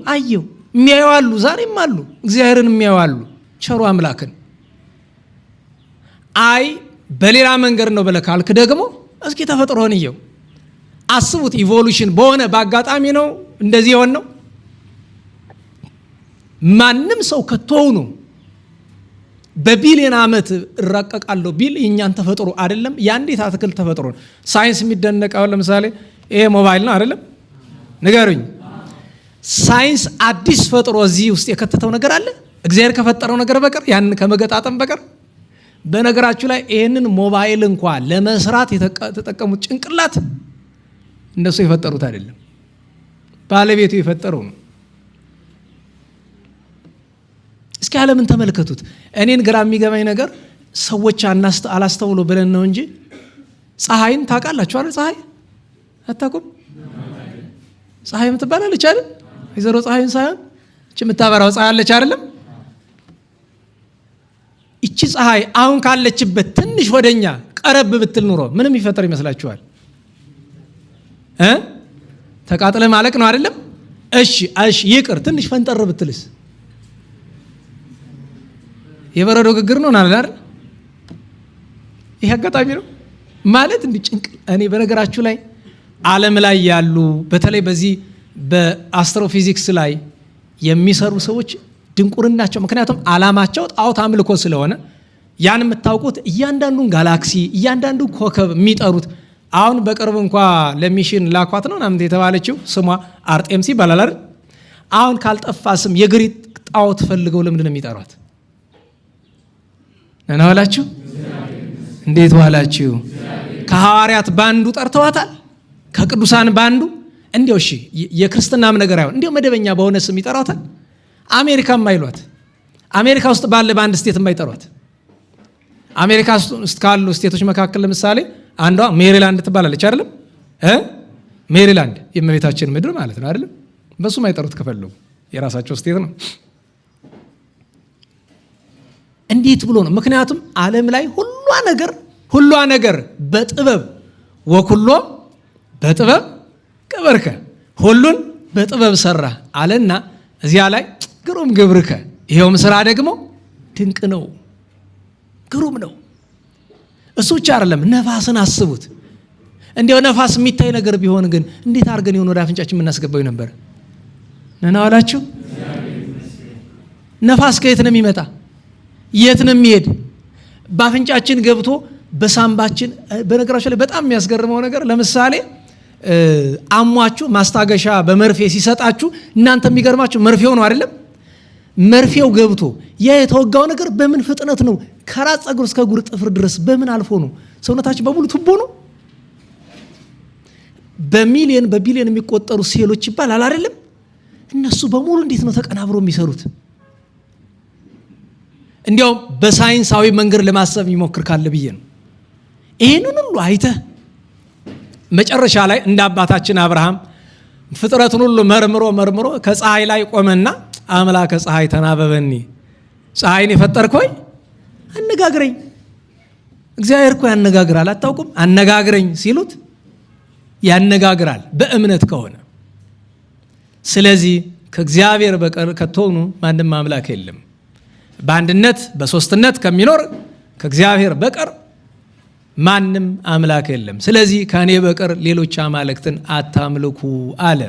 አየው። የሚያዩ አሉ፣ ዛሬም አሉ። እግዚአብሔርን የሚያዩ አሉ፣ ቸሩ አምላክን። አይ በሌላ መንገድ ነው ብለህ ካልክ ደግሞ እስኪ ተፈጥሮህን እየው። አስቡት። ኢቮሉሽን በሆነ በአጋጣሚ ነው እንደዚህ የሆን ነው። ማንም ሰው ከቶውኑ በቢሊዮን ዓመት እራቀቃለሁ ቢል የእኛን ተፈጥሮ አይደለም የአንዲት አትክልት ተፈጥሮ ነው። ሳይንስ የሚደነቀው ለምሳሌ ይሄ ሞባይል ነው አይደለም? ንገሩኝ። ሳይንስ አዲስ ፈጥሮ እዚህ ውስጥ የከተተው ነገር አለ እግዚአብሔር ከፈጠረው ነገር በቀር ያን ከመገጣጠም በቀር? በነገራችሁ ላይ ይህንን ሞባይል እንኳን ለመስራት የተጠቀሙት ጭንቅላት እነሱ የፈጠሩት አይደለም፣ ባለቤቱ የፈጠረው ነው። እስኪ ዓለምን ተመልከቱት። እኔን ግራ የሚገባኝ ነገር ሰዎች አላስተውሎ ብለን ነው እንጂ ፀሐይን ታውቃላችሁ አይደል? ፀሐይ አታውቁም? ፀሐይ የምትባላለች አይደል? ወይዘሮ ፀሐይን ሳይሆን እቺ የምታበራው ፀሐይ አለች አይደለም? እቺ ፀሐይ አሁን ካለችበት ትንሽ ወደኛ ቀረብ ብትል ኑሮ ምንም ይፈጠር ይመስላችኋል? ተቃጥለ ማለቅ ነው አይደለም? እሺ ይቅር፣ ትንሽ ፈንጠር ብትልስ? የበረዶ ግግር ነው አይደል? ይሄ አጋጣሚ ነው ማለት እንዲህ ጭንቅ። እኔ በነገራችሁ ላይ ዓለም ላይ ያሉ በተለይ በዚህ በአስትሮፊዚክስ ላይ የሚሰሩ ሰዎች ድንቁርናቸው፣ ምክንያቱም ዓላማቸው ጣዖት አምልኮ ስለሆነ ያን የምታውቁት እያንዳንዱን ጋላክሲ እያንዳንዱን ኮከብ የሚጠሩት አሁን በቅርብ እንኳ ለሚሽን ላኳት ነው ምናምን የተባለችው ስሟ አርጤምስ ይባላል አይደል? አሁን ካልጠፋ ስም የግሪክ ጣዖት ፈልገው ለምንድን ነው የሚጠሯት? እና ዋላችሁ? እንዴት ዋላችሁ? ከሐዋርያት ባንዱ ጠርተዋታል፣ ከቅዱሳን ባንዱ። እንዲያው እሺ የክርስትናም ነገር አይሆን እንዲያው መደበኛ በሆነ ስም ይጠራታል። አሜሪካም አይሏት፣ አሜሪካ ውስጥ ባለ በአንድ ስቴት የማይጠሯት። አሜሪካ ውስጥ ካሉ ስቴቶች መካከል ለምሳሌ አንዷ ሜሪላንድ ትባላለች አይደለም? ሜሪላንድ የእመቤታችን ምድር ማለት ነው አይደለም? በሱም አይጠሩት ከፈለጉ የራሳቸው ስቴት ነው። እንዴት ብሎ ነው? ምክንያቱም ዓለም ላይ ሁሏ ነገር በጥበብ ወኩሎ በጥበብ ቅበርከ ሁሉን በጥበብ ሰራ አለና እዚያ ላይ ግሩም ግብርከ ይሄውም ስራ ደግሞ ድንቅ ነው፣ ግሩም ነው። እሱ ብቻ አይደለም፣ ነፋስን አስቡት። እንዲያው ነፋስ የሚታይ ነገር ቢሆን ግን እንዴት አድርገን ይሆን ወደ አፍንጫችን የምናስገባው ነበር? ነና ዋላችሁ? ነፋስ ከየት ነው የሚመጣ? የት ነው የሚሄድ? በአፍንጫችን ገብቶ በሳምባችን። በነገራችን ላይ በጣም የሚያስገርመው ነገር ለምሳሌ አሟችሁ ማስታገሻ በመርፌ ሲሰጣችሁ እናንተ የሚገርማችሁ መርፌው ነው አይደለም? መርፌው ገብቶ ያ የተወጋው ነገር በምን ፍጥነት ነው ከራስ ፀጉር እስከ እግር ጥፍር ድረስ በምን አልፎ ነው? ሰውነታችን በሙሉ ቱቦ ነው። በቢሊየን የሚቆጠሩ ሴሎች ይባላል አይደለም? እነሱ በሙሉ እንዴት ነው ተቀናብረው የሚሰሩት? እንዲያውም በሳይንሳዊ መንገድ ለማሰብ ይሞክር ካለ ብዬ ነው። ይሄንን ሁሉ አይተህ መጨረሻ ላይ እንደ አባታችን አብርሃም ፍጥረቱን ሁሉ መርምሮ ከፀሐይ ላይ ቆመና አምላከ ፀሐይ ተናበበኒ፣ ፀሐይን የፈጠርክ ሆይ አነጋግረኝ። እግዚአብሔር እኮ ያነጋግራል፣ አታውቁም? አነጋግረኝ ሲሉት ያነጋግራል በእምነት ከሆነ። ስለዚህ ከእግዚአብሔር በቀር ከቶኑ ማንም አምላክ የለም። በአንድነት በሶስትነት ከሚኖር ከእግዚአብሔር በቀር ማንም አምላክ የለም። ስለዚህ ከእኔ በቀር ሌሎች አማልክትን አታምልኩ አለ።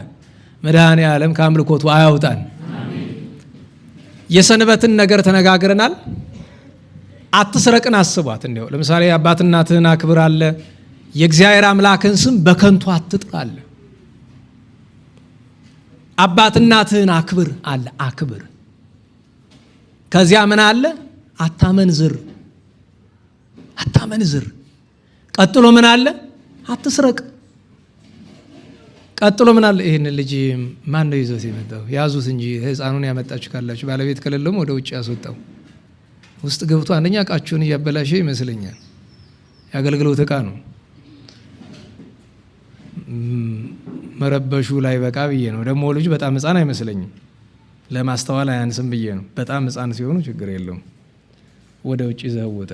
መድኃኔ ዓለም ከአምልኮቱ አያውጣን። የሰንበትን ነገር ተነጋግረናል። አትስረቅን አስቧት። እንዲያው ለምሳሌ አባት እናትህን አክብር አለ። የእግዚአብሔር አምላክን ስም በከንቱ አትጥራ አለ። አባት እናትህን አክብር አለ። አክብር። ከዚያ ምን አለ? አታመንዝር። ቀጥሎ ምን አለ? አትስረቅ። ቀጥሎ ምን አለ? ይህን ልጅ ማን ነው ይዞት የመጣው? ያዙት እንጂ ሕፃኑን ያመጣችሁ ካላችሁ፣ ባለቤት ከሌለም ወደ ውጭ ያስወጣው። ውስጥ ገብቶ አንደኛ ዕቃችሁን እያበላሸ ይመስለኛል። የአገልግሎት ዕቃ ነው። መረበሹ ላይ በቃ ብዬ ነው። ደግሞ ልጁ በጣም ሕፃን አይመስለኝም። ለማስተዋል አያንስም ብዬ ነው። በጣም ሕፃን ሲሆኑ ችግር የለውም። ወደ ውጭ ዘውጠ።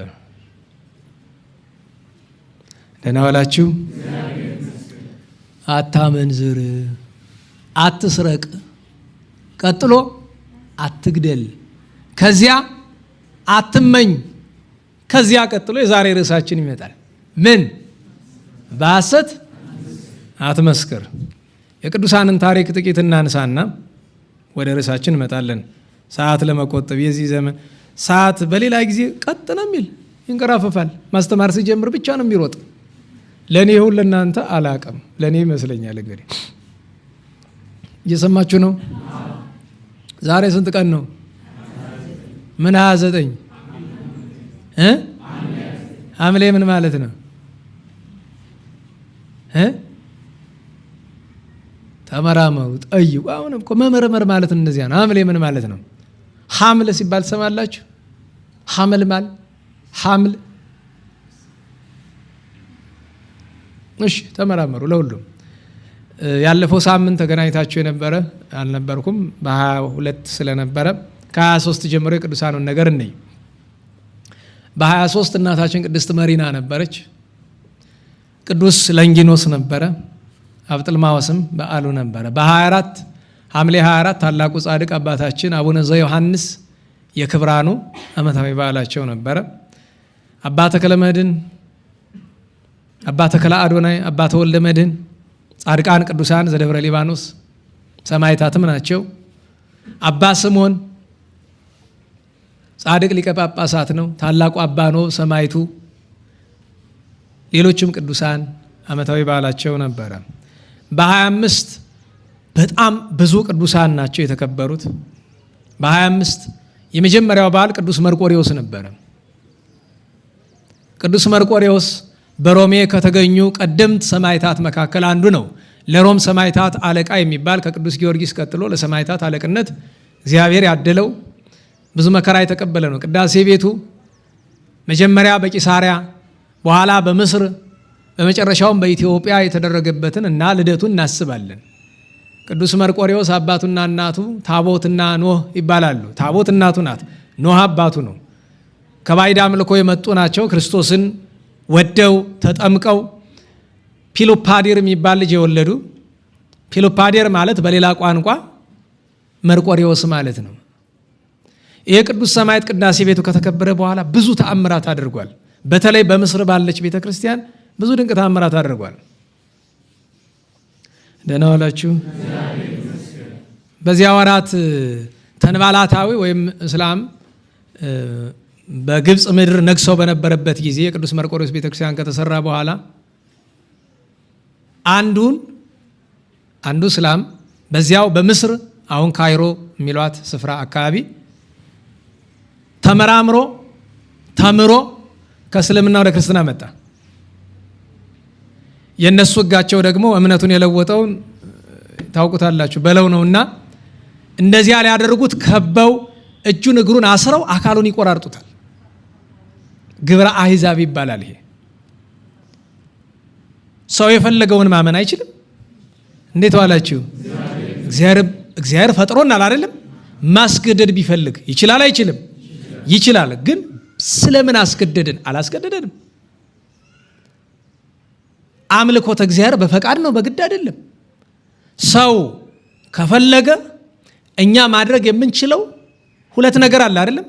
ደህና ዋላችሁ። አታመንዝር፣ አትስረቅ፣ ቀጥሎ አትግደል፣ ከዚያ አትመኝ፣ ከዚያ ቀጥሎ የዛሬ ርዕሳችን ይመጣል። ምን? በሐሰት አትመስክር። የቅዱሳንን ታሪክ ጥቂት እናንሳና ወደ ርዕሳችን እንመጣለን። ሰዓት ለመቆጠብ የዚህ ዘመን ሰዓት በሌላ ጊዜ ቀጥ ነው የሚል ይንቀራፈፋል። ማስተማር ሲጀምር ብቻ ነው የሚሮጥ። ለእኔ ይሁን ለእናንተ አላቅም፣ ለእኔ ይመስለኛል። እንግዲህ እየሰማችሁ ነው። ዛሬ ስንት ቀን ነው? ምን 29 ሐምሌ ምን ማለት ነው? ተመራመሩ፣ ጠይቁ። አሁንም እኮ መመርመር ማለት እንደዚያ ነው። ሐምሌ ምን ማለት ነው? ሐምል ሲባል ሰማላችሁ? ሐመልማል፣ ሐምል። እሺ ተመራመሩ። ለሁሉም ያለፈው ሳምንት ተገናኝታችሁ የነበረ አልነበርኩም፣ በ22 ስለነበረ ከ23 ጀምሮ የቅዱሳኑን ነገር እንይ። በ23 እናታችን ቅድስት መሪና ነበረች። ቅዱስ ለንጊኖስ ነበረ። አብጥልማዎስም በዓሉ ነበረ። በ24 ሐምሌ 24 ታላቁ ጻድቅ አባታችን አቡነ ዘዮሐንስ የክብራኑ ዓመታዊ በዓላቸው ነበረ። አባ ተክለ መድኅን፣ አባ ተክለ አዶናይ፣ አባ ተወልደ መድኅን ጻድቃን ቅዱሳን ዘደብረ ሊባኖስ ሰማዕታትም ናቸው። አባ ስምዖን ጻድቅ ሊቀ ጳጳሳት ነው። ታላቁ አባ ኖብ ሰማዕቱ፣ ሌሎችም ቅዱሳን ዓመታዊ በዓላቸው ነበረ። በ25 በጣም ብዙ ቅዱሳን ናቸው የተከበሩት። በ25 የመጀመሪያው በዓል ቅዱስ መርቆሬዎስ ነበረ። ቅዱስ መርቆሬዎስ በሮሜ ከተገኙ ቀደምት ሰማዕታት መካከል አንዱ ነው። ለሮም ሰማዕታት አለቃ የሚባል ከቅዱስ ጊዮርጊስ ቀጥሎ ለሰማዕታት አለቅነት እግዚአብሔር ያደለው ብዙ መከራ የተቀበለ ነው። ቅዳሴ ቤቱ መጀመሪያ በቂሳሪያ በኋላ በምስር በመጨረሻውም በኢትዮጵያ የተደረገበትን እና ልደቱን እናስባለን። ቅዱስ መርቆሬዎስ አባቱና እናቱ ታቦትና ኖህ ይባላሉ። ታቦት እናቱ ናት፣ ኖህ አባቱ ነው። ከባዕድ አምልኮ የመጡ ናቸው። ክርስቶስን ወደው ተጠምቀው ፒሉፓዲር የሚባል ልጅ የወለዱ። ፒሉፓዲር ማለት በሌላ ቋንቋ መርቆሬዎስ ማለት ነው። ይህ ቅዱስ ሰማዕት ቅዳሴ ቤቱ ከተከበረ በኋላ ብዙ ተአምራት አድርጓል። በተለይ በምስር ባለች ቤተ ክርስቲያን ብዙ ድንቅ ተአምራት አድርጓል። ደህና ዋላችሁ። በዚያ ወራት ተንባላታዊ ወይም እስላም በግብፅ ምድር ነግሰው በነበረበት ጊዜ የቅዱስ መርቆሬዎስ ቤተክርስቲያን ከተሰራ በኋላ አንዱ እስላም በዚያው በምስር አሁን ካይሮ የሚሏት ስፍራ አካባቢ ተመራምሮ ተምሮ ከእስልምና ወደ ክርስትና መጣ። የነሱ ሕጋቸው ደግሞ እምነቱን የለወጠውን ታውቁታላችሁ በለው ነውና እንደዚያ ሊያደርጉት ከበው እጁን እግሩን አስረው አካሉን ይቆራርጡታል። ግብረ አሕዛብ ይባላል። ይሄ ሰው የፈለገውን ማመን አይችልም። እንዴት ዋላችሁ? እግዚአብሔር ፈጥሮናል አይደለም? ማስገደድ ቢፈልግ ይችላል አይችልም? ይችላል። ግን ስለምን አስገደድን? አላስገደደንም። አምልኮተ እግዚአብሔር በፈቃድ ነው፣ በግድ አይደለም። ሰው ከፈለገ እኛ ማድረግ የምንችለው ሁለት ነገር አለ አይደለም?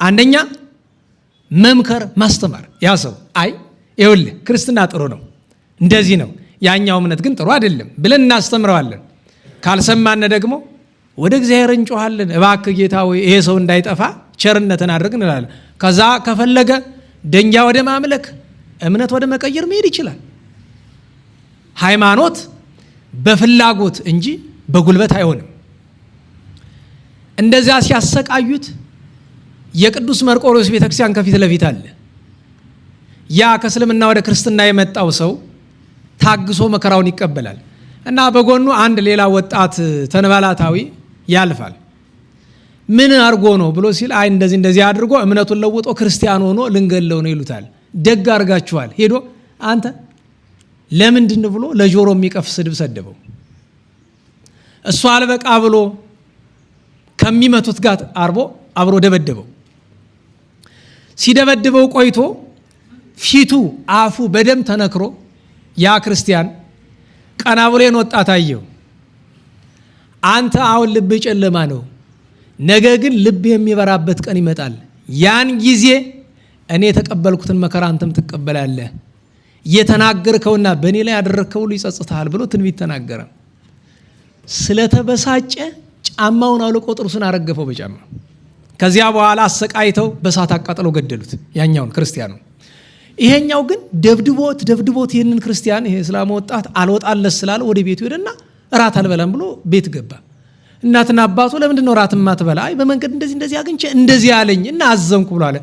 አንደኛ መምከር፣ ማስተማር። ያ ሰው አይ ይኸውልህ ክርስትና ጥሩ ነው፣ እንደዚህ ነው፣ ያኛው እምነት ግን ጥሩ አይደለም ብለን እናስተምረዋለን። ካልሰማን ደግሞ ወደ እግዚአብሔር እንጮሃለን። እባክህ ጌታ ሆይ ይሄ ሰው እንዳይጠፋ ቸርነትን አድርግ እንላለን። ከዛ ከፈለገ ደንጃ ወደ ማምለክ፣ እምነት ወደ መቀየር መሄድ ይችላል። ሃይማኖት በፍላጎት እንጂ በጉልበት አይሆንም። እንደዚያ ሲያሰቃዩት የቅዱስ መርቆሬዎስ ቤተክርስቲያን ከፊት ለፊት አለ። ያ ከእስልምና ወደ ክርስትና የመጣው ሰው ታግሶ መከራውን ይቀበላል እና በጎኑ አንድ ሌላ ወጣት ተንባላታዊ ያልፋል። ምን አድርጎ ነው ብሎ ሲል አይ እንደዚህ አድርጎ እምነቱን ለውጦ ክርስቲያን ሆኖ ልንገለው ነው ይሉታል። ደግ አድርጋችኋል። ሄዶ አንተ ለምንድን ብሎ ለጆሮ የሚቀፍ ስድብ ሰደበው። እሱ አልበቃ ብሎ ከሚመቱት ጋር አብሮ ደበደበው። ሲደበድበው ቆይቶ ፊቱ አፉ በደም ተነክሮ ያ ክርስቲያን ቀና ብሎን ወጣት አየው። አንተ አሁን ልብ ጨለማ ነው፣ ነገ ግን ልብ የሚበራበት ቀን ይመጣል። ያን ጊዜ እኔ የተቀበልኩትን መከራ አንተም ትቀበላለህ። የተናገርከውና በእኔ ላይ ያደረግከው ሁሉ ይጸጽታል ብሎ ትንቢት ተናገረ። ስለተበሳጨ ጫማውን አውልቆ ጥርሱን አረገፈው በጫማ። ከዚያ በኋላ አሰቃይተው በሳት አቃጥለው ገደሉት ያኛውን ክርስቲያኑ። ይሄኛው ግን ደብድቦት ይህንን ክርስቲያን ይሄ እስላም ወጣት አልወጣለስ ስላለ ወደ ቤቱ ሄደና እራት አልበላም ብሎ ቤት ገባ። እናትና አባቱ ለምንድን ነው እራት የማትበላ? አይ በመንገድ እንደዚህ አግኝቼ እንደዚህ አለኝ እና አዘንኩ ብሎ አለ።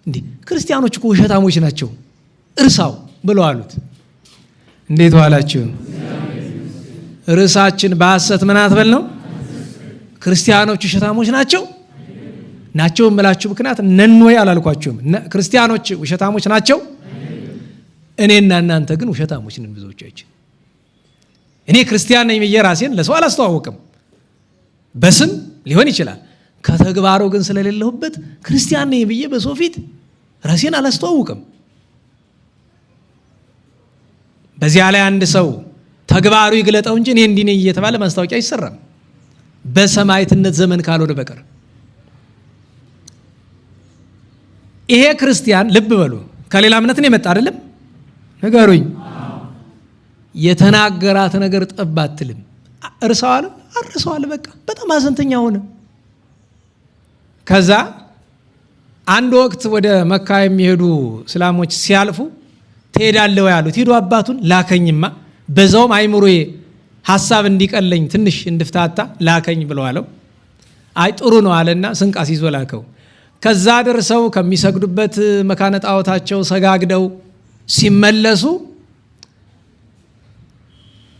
እንዴ ክርስቲያኖች እኮ ውሸታሞች ናቸው እርሳው ብሎ አሉት። እንዴት ዋላችሁ? ርዕሳችን በሐሰት ምን አትበል ነው። ክርስቲያኖች ውሸታሞች ናቸው የምላችሁ ምክንያት ነን ወይ አላልኳችሁም? ክርስቲያኖች ውሸታሞች ናቸው። እኔና እናንተ ግን ውሸታሞች ነን ብዙዎቻችን። እኔ ክርስቲያን ነኝ ብዬ ራሴን ለሰው አላስተዋወቅም። በስም ሊሆን ይችላል፣ ከተግባሩ ግን ስለሌለሁበት ክርስቲያን ነኝ ብዬ በሰው ፊት ራሴን አላስተዋወቅም። በዚያ ላይ አንድ ሰው ተግባሩ ይግለጠው እንጂ እኔ እንዲህ ነኝ እየተባለ ማስታወቂያ አይሰራም፣ በሰማዕትነት ዘመን ካልሆነ በቀር። ይሄ ክርስቲያን ልብ በሉ ከሌላ እምነት ነው የመጣ አይደለም? ንገሩኝ። የተናገራት ነገር ጠብ አትልም። እርሰዋል አርሰዋል። በቃ በጣም አዘንተኛ ሆነ። ከዛ አንድ ወቅት ወደ መካ የሚሄዱ እስላሞች ሲያልፉ ትሄዳለህ ያሉት። ሄዶ አባቱን ላከኝማ በዛውም አይምሮዬ ሐሳብ እንዲቀለኝ ትንሽ እንድፍታታ ላከኝ ብለዋለው። አይ ጥሩ ነው አለና ስንቅ አስይዞ ላከው። ከዛ ደርሰው ከሚሰግዱበት መካነ ጣዖታቸው ሰጋግደው ሲመለሱ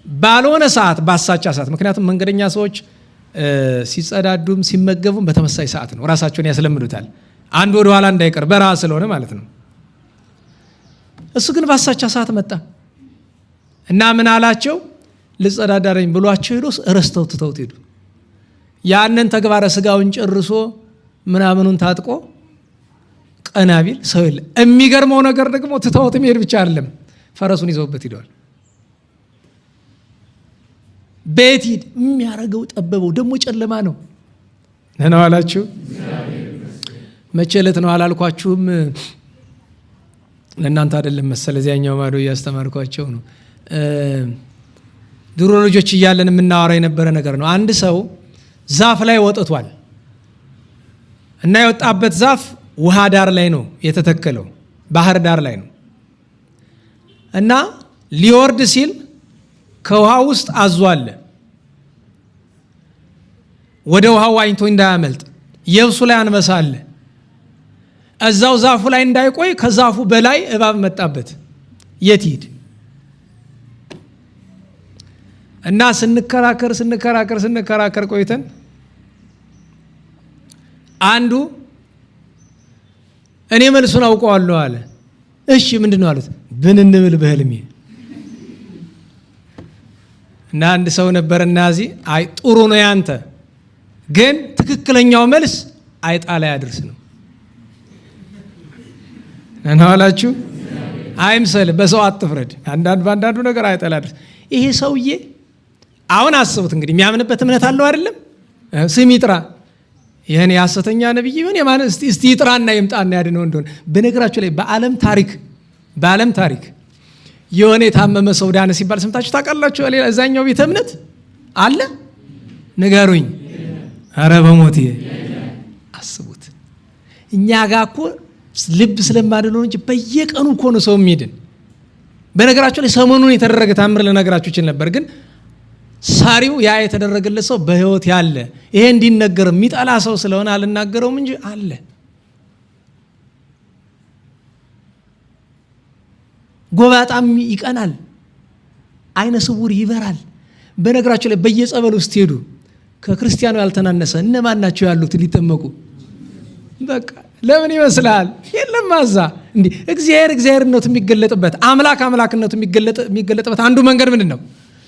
ባልሆነ ሰዓት ባሳቻ ሰዓት፣ ምክንያቱም መንገደኛ ሰዎች ሲጸዳዱም ሲመገቡም በተመሳሳይ ሰዓት ነው፣ ራሳቸውን ያስለምዱታል። አንድ ወደ ኋላ እንዳይቀር በረሃ ስለሆነ ማለት ነው። እሱ ግን ባሳቻ ሰዓት መጣ እና ምን አላቸው? ልጸዳዳረኝ ብሏቸው ሄዶ ረስተው ትተውት ሄዱ። ያንን ተግባረ ስጋውን ጨርሶ ምናምኑን ታጥቆ ቀና ቢል ሰው የለ። የሚገርመው ነገር ደግሞ ትተውት መሄድ ብቻ አይደለም፣ ፈረሱን ይዘውበት ሄደዋል። ቤት ሂድ የሚያረገው ጠበበው፣ ደግሞ ጨለማ ነው። ነው አላችሁ? መቼ ዕለት ነው አላልኳችሁም? ለእናንተ አይደለም መሰለ እዚያኛው ማዶ እያስተማርኳቸው ነው። ድሮ ልጆች እያለን የምናወራ የነበረ ነገር ነው። አንድ ሰው ዛፍ ላይ ወጥቷል እና የወጣበት ዛፍ ውሃ ዳር ላይ ነው የተተከለው፣ ባህር ዳር ላይ ነው እና ሊወርድ ሲል ከውሃ ውስጥ አዞ አለ። ወደ ውሃው ዋኝቶ እንዳያመልጥ የብሱ ላይ አንበሳ አለ። እዛው ዛፉ ላይ እንዳይቆይ ከዛፉ በላይ እባብ መጣበት። የት ሂድ እና ስንከራከር ቆይተን አንዱ እኔ መልሱን አውቀዋለሁ አለ። እሺ ምንድነው አሉት። ብንንብል በህልሜ እና አንድ ሰው ነበርና እዚህ አይ ጥሩ ነው ያንተ፣ ግን ትክክለኛው መልስ አይጣ ላይ ያድርስ ነው እና አላችሁ። አይምሰል፣ በሰው አትፍረድ። አንዳንዱ ነገር አይጣ ላይ ያድርስ። ይሄ ሰውዬ አሁን አስቡት እንግዲህ የሚያምንበት እምነት አለው አይደለም? ስም ይጥራ ይሄን የሐሰተኛ ነብይ ይሁን የማን እስቲ ይጥራና ይምጣና ያድነው እንደሆነ። በነገራችሁ ላይ በዓለም ታሪክ የሆነ የታመመ ሰው ዳነ ሲባል ሰምታችሁ ታውቃላችሁ? እዛኛው ቤተ እምነት አለ? ንገሩኝ። ኧረ በሞት አስቡት። እኛ ጋር እኮ ልብ ስለማድነው እንጂ በየቀኑ እኮ ነው ሰው የሚድን። በነገራችሁ ላይ ሰሞኑን የተደረገ ታምር ለነገራችሁ ይችል ነበር፣ ግን ሳሪው ያ የተደረገለት ሰው በህይወት ያለ ይሄ እንዲነገር የሚጠላ ሰው ስለሆነ አልናገረውም እንጂ አለ። ጎባጣም ይቀናል፣ አይነ ስውር ይበራል። በነገራችሁ ላይ በየጸበል ውስጥ ሄዱ ከክርስቲያኑ ያልተናነሰ እነማን ናቸው ያሉት ሊጠመቁ? በቃ ለምን ይመስላል? የለም ማዛ እንዴ እግዚአብሔርነቱ የሚገለጥበት አምላክነቱ የሚገለጥበት አንዱ መንገድ ምንድን ነው?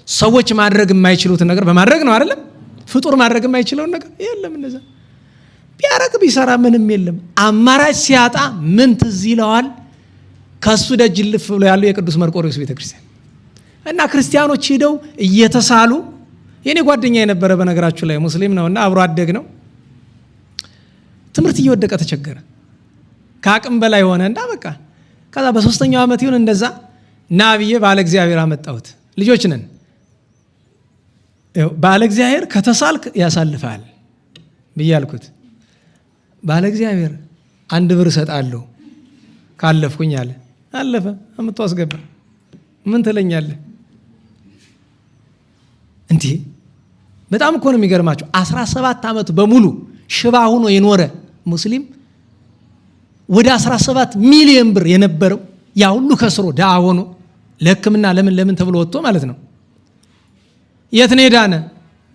ሰዎች ማድረግ የማይችሉትን ነገር በማድረግ ነው አይደለም? ፍጡር ማድረግ የማይችለውን ነገር የለም። እንደዛ ቢያረግ ቢሰራ ምንም የለም። አማራጭ ሲያጣ ምን ትዝ ይለዋል? ከሱ ደጅ ልፍ ብሎ ያለው የቅዱስ መርቆሬዎስ ቤተክርስቲያን እና ክርስቲያኖች ሄደው እየተሳሉ የኔ ጓደኛ የነበረ በነገራችሁ ላይ ሙስሊም ነውና አብሮ አደግ ነው። ትምህርት እየወደቀ ተቸገረ፣ ከአቅም በላይ ሆነ እና በቃ ከዛ በ3ኛው ዓመት ይሁን እንደዛ ና ብዬ ባለ እግዚአብሔር አመጣሁት። ልጆች ነን። ባለ እግዚአብሔር ከተሳልክ ያሳልፋል ብያልኩት። ባለ እግዚአብሔር 1 ብር እሰጣለሁ ካለፍኩኝ አለ። አለፈ። አምጥቶ አስገባ። ምን ትለኛለህ እንዴ? በጣም እኮ ነው የሚገርማቸው። 17 ዓመት በሙሉ ሽባ ሆኖ የኖረ ሙስሊም ወደ 17 ሚሊዮን ብር የነበረው ያ ሁሉ ከስሮ ዳ ሆኖ ለሕክምና ለምን ተብሎ ወጥቶ ማለት ነው። የት ነው ዳነ?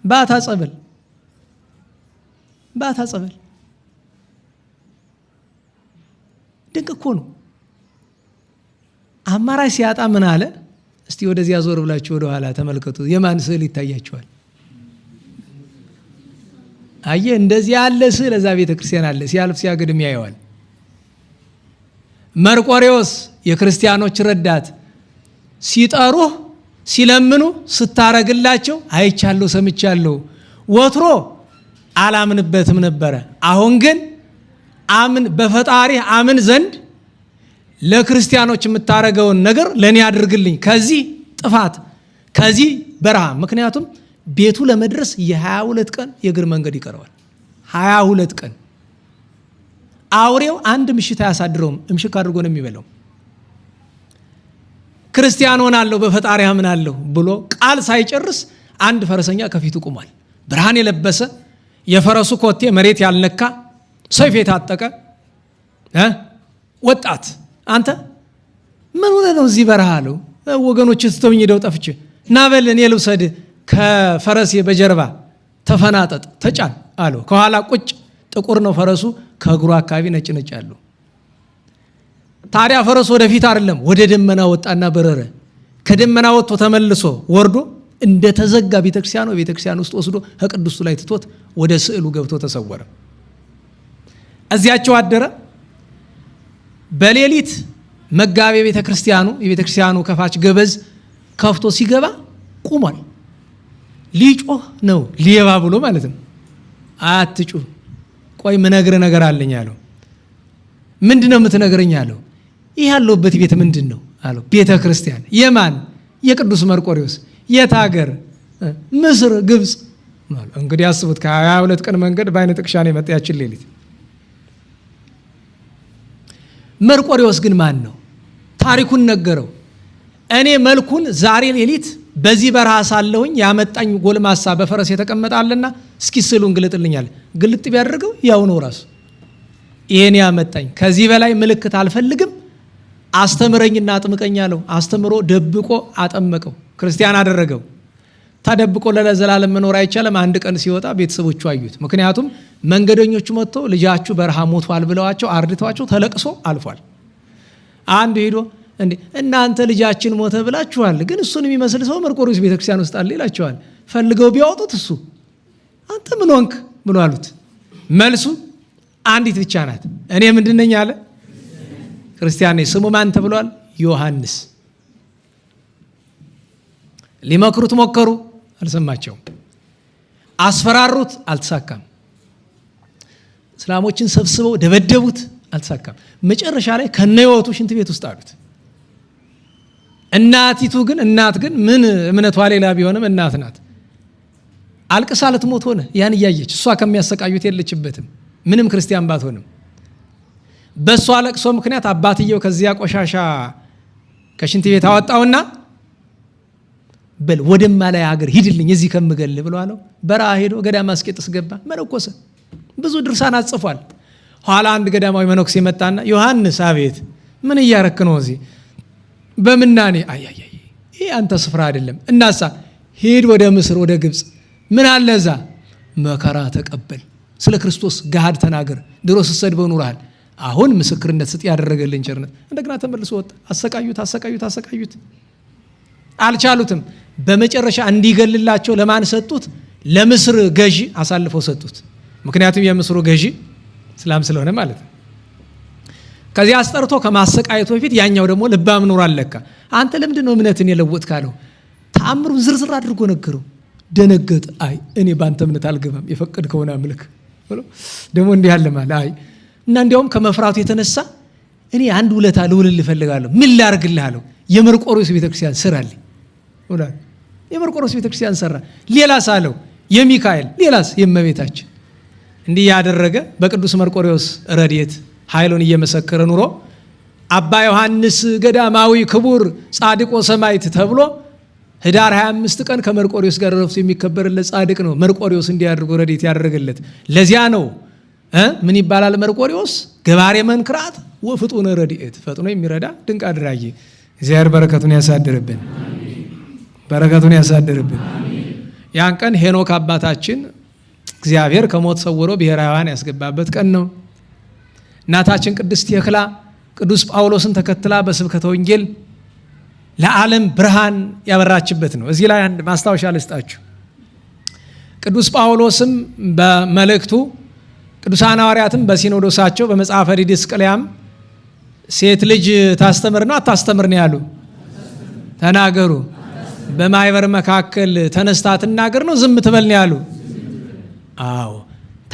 ባታ ጸበል። ድንቅ እኮ ነው። አማራጭ ሲያጣ ምን አለ? እስቲ ወደዚያ ዞር ብላችሁ ወደ ኋላ ተመልከቱ። የማን ስዕል ይታያችኋል? አየ እንደዚህ ያለ ስዕል እዛ ቤተ ክርስቲያን አለ። ሲያልፍ ሲያገድም ያየዋል። መርቆሬዎስ የክርስቲያኖች ረዳት ሲጠሩህ ሲለምኑ ስታረግላቸው አይቻለሁ ሰምቻለሁ። ወትሮ አላምንበትም ነበረ፣ አሁን ግን በፈጣሪ አምን ዘንድ ለክርስቲያኖች የምታረገውን ነገር ለኔ አድርግልኝ፣ ከዚህ ጥፋት ከዚህ በረሃ። ምክንያቱም ቤቱ ለመድረስ የ22 ቀን የእግር መንገድ ይቀረዋል። 22 ቀን አውሬው አንድ ምሽት አያሳድረውም፣ እምሽክ አድርጎ ነው የሚበላው። ክርስቲያን ሆናለሁ በፈጣሪ አምናለሁ ብሎ ቃል ሳይጨርስ አንድ ፈረሰኛ ከፊቱ ቆሟል። ብርሃን የለበሰ የፈረሱ ኮቴ መሬት ያልነካ ሰይፍ የታጠቀ ወጣት። አንተ ምን ሆነ ነው እዚህ በረሃ አለው። ወገኖች ስተውኝ ሄደው ጠፍቼ ና በል እኔ ልውሰድ፣ ከፈረሴ በጀርባ ተፈናጠጥ ተጫን አለው። ከኋላ ቁጭ፣ ጥቁር ነው ፈረሱ፣ ከእግሩ አካባቢ ነጭ አለው። ታዲያ ፈረሱ ወደፊት አይደለም ወደ ደመና ወጣና በረረ። ከደመና ወጥቶ ተመልሶ ወርዶ እንደተዘጋ ቤተክርስቲያን ውስጥ ወስዶ ከቅዱሱ ላይ ትቶት ወደ ስዕሉ ገብቶ ተሰወረ። እዚያቸው አደረ። በሌሊት መጋቤ የቤተክርስቲያኑ ከፋች ገበዝ ከፍቶ ሲገባ ቁሟል። ሊጮህ ነው ሌባ ብሎ ማለት ነው። አትጩህ፣ ቆይ ምነግርህ ነገር አለኝ አለው። ምንድነው የምትነግረኝ አለው። ይህ ያለውበት ቤት ምንድን ነው አለው። ቤተ ክርስቲያን። የማን? የቅዱስ መርቆሬዎስ። የት ሀገር? ምስር፣ ግብፅ። እንግዲህ አስቡት፣ ከ22 ቀን መንገድ በአይነ ጥቅሻ ነው የመጣያችን ሌሊት። መርቆሬዎስ ግን ማን ነው? ታሪኩን ነገረው። እኔ መልኩን ዛሬ ሌሊት በዚህ በረሃ ሳለሁኝ ያመጣኝ ጎልማሳ በፈረስ የተቀመጣለና እስኪ ስዕሉን ግልጥልኛል። ግልጥ ቢያደርገው ያው ነው ራሱ። ይሄን ያመጣኝ፣ ከዚህ በላይ ምልክት አልፈልግም፣ አስተምረኝና አጥምቀኝ አለው። አስተምሮ ደብቆ አጠመቀው፣ ክርስቲያን አደረገው። ተደብቆ ለዘላለም መኖር አይቻልም። አንድ ቀን ሲወጣ ቤተሰቦቹ አዩት። ምክንያቱም መንገደኞቹ መጥተው ልጃችሁ በረሃ ሞቷል ብለዋቸው አርድተዋቸው ተለቅሶ አልፏል። አንዱ ሄዶ እንዴ እናንተ ልጃችን ሞተ ብላችኋል፣ ግን እሱን የሚመስል ሰው መርቆሬዎስ ቤተክርስቲያን ውስጥ አለ ይላቸዋል። ፈልገው ቢያወጡት እሱ አንተ ምን ሆንክ ብሎ አሉት። መልሱ አንዲት ብቻ ናት። እኔ ምንድን ነኝ አለ? ክርስቲያን ነኝ። ስሙ ማን ተብሏል? ዮሐንስ። ሊመክሩት ሞከሩ፣ አልሰማቸውም። አስፈራሩት፣ አልተሳካም። እስላሞችን ሰብስበው ደበደቡት፣ አልተሳካም። መጨረሻ ላይ ከነህይወቱ ሽንት ቤት ውስጥ አሉት። እናቲቱ ግን እናት ግን ምን እምነቷ ሌላ ቢሆንም እናት ናት። አልቅሳ ልትሞት ሆነ። ያን እያየች እሷ ከሚያሰቃዩት የለችበትም፣ ምንም ክርስቲያን ባትሆንም። በእሷ ለቅሶ ምክንያት አባትየው ከዚያ ቆሻሻ ከሽንት ቤት አወጣውና በል ወደማ ላይ ሀገር ሂድልኝ እዚህ ከምገል ብሎ አለው። በረሃ ሄዶ ገዳም አስቄጥስ ገባ፣ መነኮሰ። ብዙ ድርሳን አጽፏል። ኋላ አንድ ገዳማዊ መነኩሴ መጣና ዮሐንስ አቤት፣ ምን እያረክ ነው እዚህ በምናኔ? አያያይ ይሄ አንተ ስፍራ አይደለም። እናሳ ሂድ ወደ ምስር ወደ ግብፅ፣ ምን አለ እዛ መከራ ተቀበል፣ ስለ ክርስቶስ ገሃድ ተናገር፣ ድሮ ስትሰድበው ኑረሃል፣ አሁን ምስክርነት ስጥ ያደረገልን ቸርነት። እንደገና ተመልሶ ወጣ። አሰቃዩት፣ አልቻሉትም። በመጨረሻ እንዲገልላቸው ለማን ሰጡት? ለምስር ገዢ አሳልፈው ሰጡት። ምክንያቱም የምስሩ ገዢ እስላም ስለሆነ ማለት ነው። ከዚያ አስጠርቶ ከማሰቃየቱ በፊት ያኛው ደግሞ ልባም ኑሮ አለካ። አንተ ለምንድን ነው እምነትን የለወጥ ካለው ተአምሩን ዝርዝር አድርጎ ነገረው። ደነገጠ። አይ እኔ ባንተ እምነት አልገባም፣ የፈቀድ ከሆነ አምልክ ብሎ ደግሞ እንዲህ አለ ማለት አይ እና እንዲያውም ከመፍራቱ የተነሳ እኔ አንድ ውለታ ልውልልህ እፈልጋለሁ። ምን ላርግልህ አለው። የመርቆሬዎስ ቤተክርስቲያን ስራልኝ ብሎ የመርቆሬዎስ ቤተክርስቲያን ሰራ። ሌላስ አለው የሚካኤል፣ ሌላስ የእመቤታችን። እንዲህ ያደረገ በቅዱስ መርቆሬዎስ ረድኤት ኃይሉን እየመሰከረ ኑሮ አባ ዮሐንስ ገዳማዊ ክቡር ጻድቆ ሰማዕት ተብሎ ህዳር 25 ቀን ከመርቆሬዎስ ጋር ረፍቶ የሚከበርለት ጻድቅ ነው። መርቆሬዎስ እንዲያደርጉ ረድኤት ያደረገለት ለዚያ ነው። ምን ይባላል? መርቆሬዎስ ገባሬ መንክራት ወፍጡነ ረድኤት፣ ፈጥኖ የሚረዳ ድንቅ አድራጊ። እግዚአብሔር በረከቱን ያሳድርብን፣ በረከቱን ያሳድርብን። ያን ቀን ሄኖክ አባታችን እግዚአብሔር ከሞት ሰውሮ ብሔረ ሕያዋን ያስገባበት ቀን ነው። እናታችን ቅድስት ቴክላ ቅዱስ ጳውሎስን ተከትላ በስብከተ ወንጌል ለዓለም ብርሃን ያበራችበት ነው። እዚህ ላይ አንድ ማስታወሻ ልስጣችሁ። ቅዱስ ጳውሎስም በመልእክቱ ቅዱሳን ሐዋርያትም በሲኖዶሳቸው በመጽሐፈ ዲድስቅልያም ሴት ልጅ ታስተምር ነው አታስተምር ነው ያሉ? ተናገሩ። በማይበር መካከል ተነስታ ትናገር ነው ዝም ትበል ነው ያሉ? አዎ።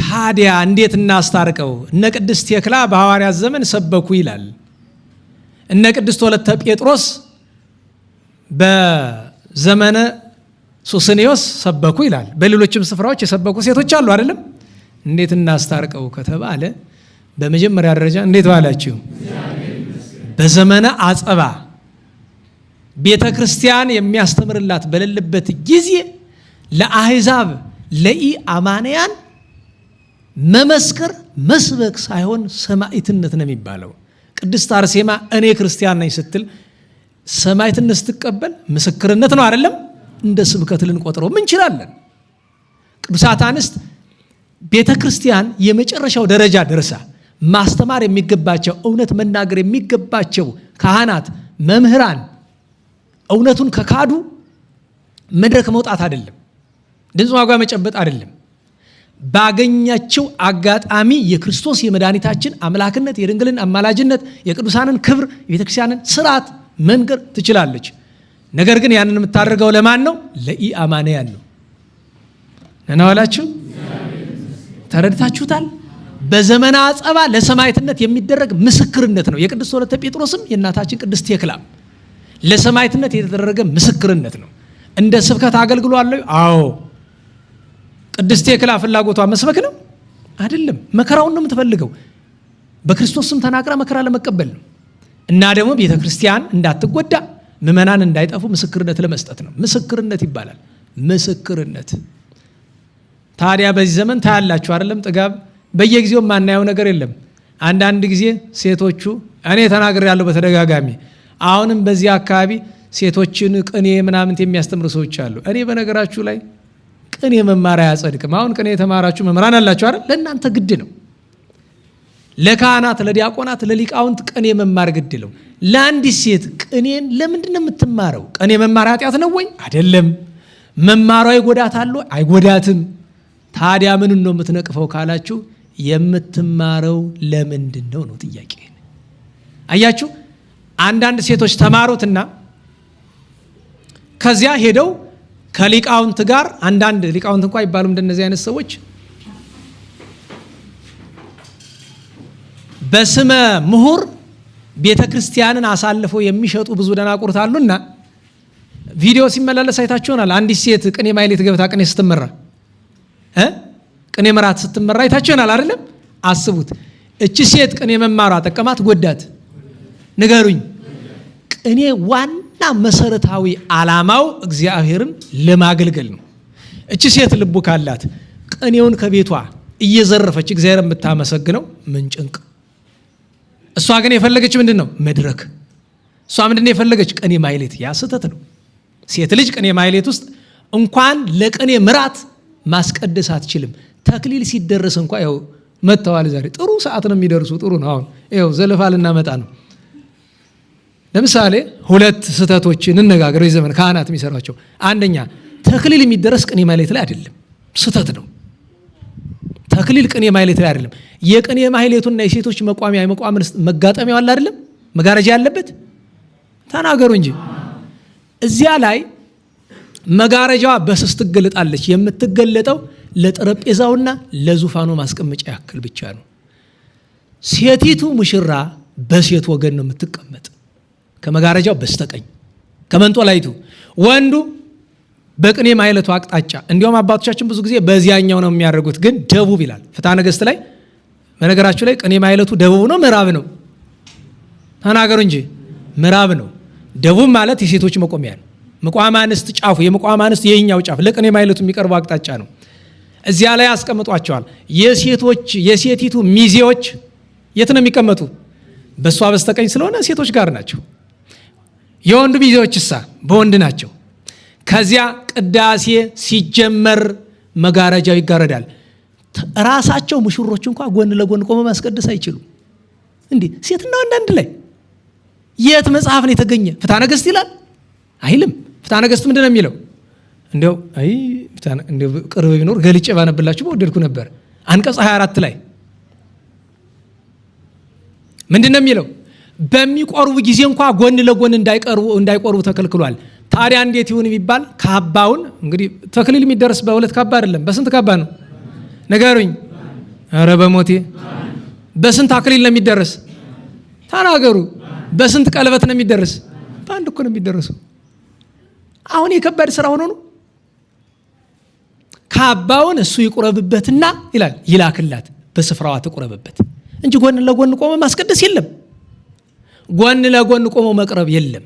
ታዲያ እንዴት እናስታርቀው? እነ ቅድስት ቴክላ በሐዋርያት ዘመን ሰበኩ ይላል። እነ ቅድስት ወለተ ጴጥሮስ በዘመነ ሱስንዮስ ሰበኩ ይላል። በሌሎችም ስፍራዎች የሰበኩ ሴቶች አሉ አይደለም? እንዴት እናስታርቀው ከተባለ በመጀመሪያ ደረጃ እንዴት ዋላችሁ? በዘመነ አጸባ ቤተ ክርስቲያን የሚያስተምርላት በሌለበት ጊዜ ለአሕዛብ ለኢአማንያን መመስከር መስበክ ሳይሆን ሰማዕትነት ነው የሚባለው። ቅድስት አርሴማ እኔ ክርስቲያን ነኝ ስትል ሰማዕትነት ስትቀበል ምስክርነት ነው አይደለም? እንደ ስብከት ልንቆጥረው ምን እንችላለን? ቅዱሳት አንስት ቤተ ክርስቲያን የመጨረሻው ደረጃ ደርሳ ማስተማር የሚገባቸው እውነት መናገር የሚገባቸው ካህናት፣ መምህራን እውነቱን ከካዱ መድረክ መውጣት አይደለም፣ ድምፅ ማጓ መጨበጥ አይደለም። ባገኛቸው አጋጣሚ የክርስቶስ የመድኃኒታችን አምላክነት፣ የድንግልን አማላጅነት፣ የቅዱሳንን ክብር፣ የቤተክርስቲያንን ስርዓት መንገር ትችላለች። ነገር ግን ያንን የምታደርገው ለማን ነው? ለኢአማንያን ነው። ነናዋላችሁ ተረድታችሁታል? በዘመነ አጸባ ለሰማዕትነት የሚደረግ ምስክርነት ነው። የቅድስት ወለተ ጴጥሮስም የእናታችን ቅድስት ቴክላም ለሰማዕትነት የተደረገ ምስክርነት ነው። እንደ ስብከት አገልግሏል። አዎ። ቅድስት ቴክላ ፍላጎቷ መስበክ ነው አይደለም፣ መከራውን ነው የምትፈልገው። በክርስቶስ ስም ተናግራ መከራ ለመቀበል ነው። እና ደግሞ ቤተ ክርስቲያን እንዳትጎዳ ምእመናን እንዳይጠፉ ምስክርነት ለመስጠት ነው። ምስክርነት ይባላል። ምስክርነት ታዲያ በዚህ ዘመን ታያላችሁ አይደለም? ጥጋብ በየጊዜው ማናየው ነገር የለም። አንዳንድ ጊዜ ሴቶቹ እኔ ተናግሬያለሁ በተደጋጋሚ አሁንም በዚህ አካባቢ ሴቶችን ቅኔ ምናምን የሚያስተምሩ ሰዎች አሉ። እኔ በነገራችሁ ላይ ቅኔ መማር አያጸድቅም። አሁን ቅኔ የተማራችሁ መምህራን አላችሁ አይደል? ለእናንተ ግድ ነው። ለካህናት፣ ለዲያቆናት፣ ለሊቃውንት ቅኔ መማር ግድ ነው። ለአንዲት ሴት ቅኔን ለምንድን ነው የምትማረው? ቅኔ መማር ኃጢአት ነው ወይ? አይደለም። መማሯ ይጎዳታል? አይጎዳትም። ታዲያ ምን ነው የምትነቅፈው ካላችሁ የምትማረው ለምንድን ነው ነው ጥያቄ። አያችሁ፣ አንዳንድ ሴቶች ተማሩትና ከዚያ ሄደው ከሊቃውንት ጋር አንዳንድ ሊቃውንት እንኳን አይባሉም እንደነዚህ አይነት ሰዎች በስመ ምሁር ቤተክርስቲያንን አሳልፈው የሚሸጡ ብዙ ደናቁርት አሉና ቪዲዮ ሲመላለስ አይታችሁናል። አንዲት ሴት ቅኔ ማህሌት ገብታ ቅኔ ስትመራ ቅኔ መራት ስትመራ አይታችሁናል አይደለም? አስቡት፣ እቺ ሴት ቅኔ መማሯ ጠቀማት ጎዳት? ንገሩኝ። ቅኔ ዋና መሰረታዊ ዓላማው እግዚአብሔርን ለማገልገል ነው። እቺ ሴት ልቡ ካላት ቅኔውን ከቤቷ እየዘረፈች እግዚአብሔርን የምታመሰግነው ምን ጭንቅ። እሷ ግን የፈለገች ምንድን ነው? መድረክ። እሷ ምንድን ነው የፈለገች? ቅኔ ማህሌት። ያ ስህተት ነው። ሴት ልጅ ቅኔ ማህሌት ውስጥ እንኳን ለቅኔ ምራት ማስቀደስ አትችልም። ተክሊል ሲደረስ እንኳ ያው መጥተዋል። ዛሬ ጥሩ ሰዓት ነው የሚደርሱ። ጥሩ ነው። አሁን ያው ዘለፋ ልናመጣ ነው። ለምሳሌ ሁለት ስህተቶችን እንነጋገር። የዘመን ካህናት የሚሰሯቸው፣ አንደኛ ተክሊል የሚደረስ ቅኔ ማህሌት ላይ አይደለም። ስህተት ነው። ተክሊል ቅኔ ማህሌት ላይ አይደለም። የቅኔ ማህሌቱና የሴቶች መቋሚያ መጋጠሚያው አለ አይደለም? መጋረጃ ያለበት ተናገሩ እንጂ እዚያ ላይ መጋረጃዋ በስስ ትገለጣለች። የምትገለጠው ለጠረጴዛውና ለዙፋኑ ማስቀመጫ ያክል ብቻ ነው። ሴቲቱ ሙሽራ በሴት ወገን ነው የምትቀመጥ፣ ከመጋረጃው በስተቀኝ ከመንጦላይቱ። ወንዱ በቅኔ ማህሌቱ አቅጣጫ። እንዲሁም አባቶቻችን ብዙ ጊዜ በዚያኛው ነው የሚያደርጉት፣ ግን ደቡብ ይላል ፍትሐ ነገሥት ላይ። በነገራችሁ ላይ ቅኔ ማህሌቱ ደቡብ ነው ምዕራብ ነው? ተናገሩ እንጂ ምዕራብ ነው። ደቡብ ማለት የሴቶች መቆሚያ ነው። መቋማ አንስት ጫፉ፣ የመቋማ አንስት የኛው ጫፍ ለቅኔ ማህሌቱ የሚቀርበው አቅጣጫ ነው። እዚያ ላይ አስቀምጧቸዋል። የሴቲቱ ሚዜዎች የት ነው የሚቀመጡ? በእሷ በስተቀኝ ስለሆነ ሴቶች ጋር ናቸው። የወንዱ ሚዜዎች እሳ በወንድ ናቸው። ከዚያ ቅዳሴ ሲጀመር መጋረጃው ይጋረዳል። ራሳቸው ሙሽሮች እንኳ ጎን ለጎን ቆመው ማስቀደስ አይችሉም። እንዲህ ሴትና ወንድ አንድ ላይ የት መጽሐፍ ነው የተገኘ? ፍትሐ ነገሥት ይላል አይልም? ፍትሐ ነገሥት ምንድን ነው የሚለው? እንዲያው ቅርብ ቢኖር ገልጬ ባነብላችሁ በወደድኩ ነበር። አንቀጽ 24 ላይ ምንድን ነው የሚለው? በሚቆርቡ ጊዜ እንኳ ጎን ለጎን እንዳይቆርቡ ተከልክሏል። ታዲያ እንዴት ይሁን ቢባል ካባውን እንግዲህ ተክሊል የሚደረስ በሁለት ካባ አይደለም። በስንት ካባ ነው ንገሩኝ? ኧረ በሞቴ በስንት አክሊል ነው የሚደረስ? ተናገሩ። በስንት ቀለበት ነው የሚደረስ? በአንድ እኮ ነው የሚደረሰው። አሁን የከባድ ስራ ሆኖ ነው። ካባውን እሱ ይቁረብበትና ይላል ይላክላት፣ በስፍራዋ ትቁረብበት እንጂ ጎን ለጎን ቆመ ማስቀደስ የለም። ጎን ለጎን ቆመ መቅረብ የለም።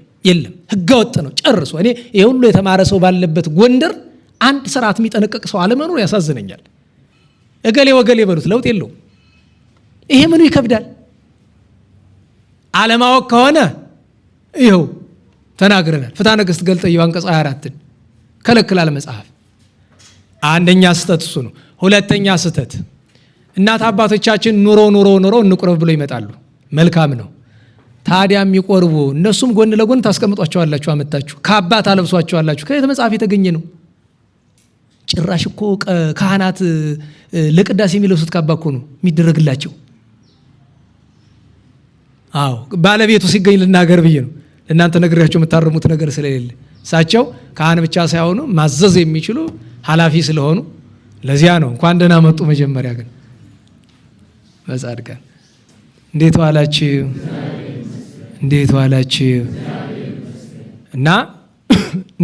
ህገ ወጥ ነው ጨርሶ። እኔ ይሄ ሁሉ የተማረ ሰው ባለበት ጎንደር አንድ ስርዓት የሚጠነቀቅ ሰው አለመኖር ያሳዝነኛል። እገሌ ወገሌ በሉት ለውጥ የለውም። ይሄ ምኑ ይከብዳል? አለማወቅ ከሆነ ይኸው ተናግረናል። ፍትሐ ነገሥት ገልጠየው አንቀጽ 24ን ከለክላል መጽሐፍ። አንደኛ ስህተት እሱ ነው። ሁለተኛ ስህተት እናት አባቶቻችን ኑሮ እንቁረብ ብሎ ይመጣሉ። መልካም ነው። ታዲያ የሚቆርቡ እነሱም ጎን ለጎን ታስቀምጧቸዋላችሁ፣ አመጣችሁ ካባት አለብሷቸዋላችሁ። ከየት መጽሐፍ የተገኘ ነው? ጭራሽ እኮ ካህናት ለቅዳሴ የሚለብሱት ካባ እኮ ነው የሚደረግላቸው። አዎ ባለቤቱ ሲገኝ ልናገር ብዬ ነው እናንተ ነግሬያቸው የምታረሙት ነገር ስለሌለ። እሳቸው ካህን ብቻ ሳይሆኑ ማዘዝ የሚችሉ ኃላፊ ስለሆኑ ለዚያ ነው። እንኳን ደህና መጡ። መጀመሪያ ግን መጻድቃን እንዴት ዋላችሁ? እንዴት ዋላችሁ? እና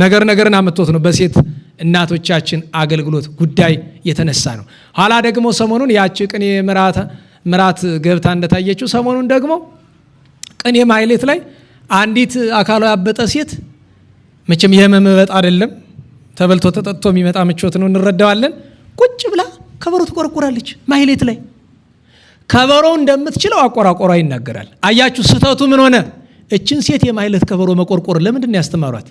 ነገርን አመጥቶት ነው በሴት እናቶቻችን አገልግሎት ጉዳይ የተነሳ ነው። ኋላ ደግሞ ሰሞኑን ያቺ ቅኔ ምራት ገብታ እንደታየችው ሰሞኑን ደግሞ ቅኔ ማህሌት ላይ አንዲት አካሏ ያበጠ ሴት፣ መቼም የህመም መበጥ አይደለም ተበልቶ ተጠጥቶ የሚመጣ ምቾት ነው እንረዳዋለን። ቁጭ ብላ ከበሮ ትቆረቁራለች ማህሌት ላይ። ከበሮው እንደምትችለው አቆራቆሯ ይናገራል። አያችሁ ስህተቱ ምን ሆነ? እችን ሴት የማይለት ከበሮ መቆርቆር ለምንድን ነው ያስተማሯት?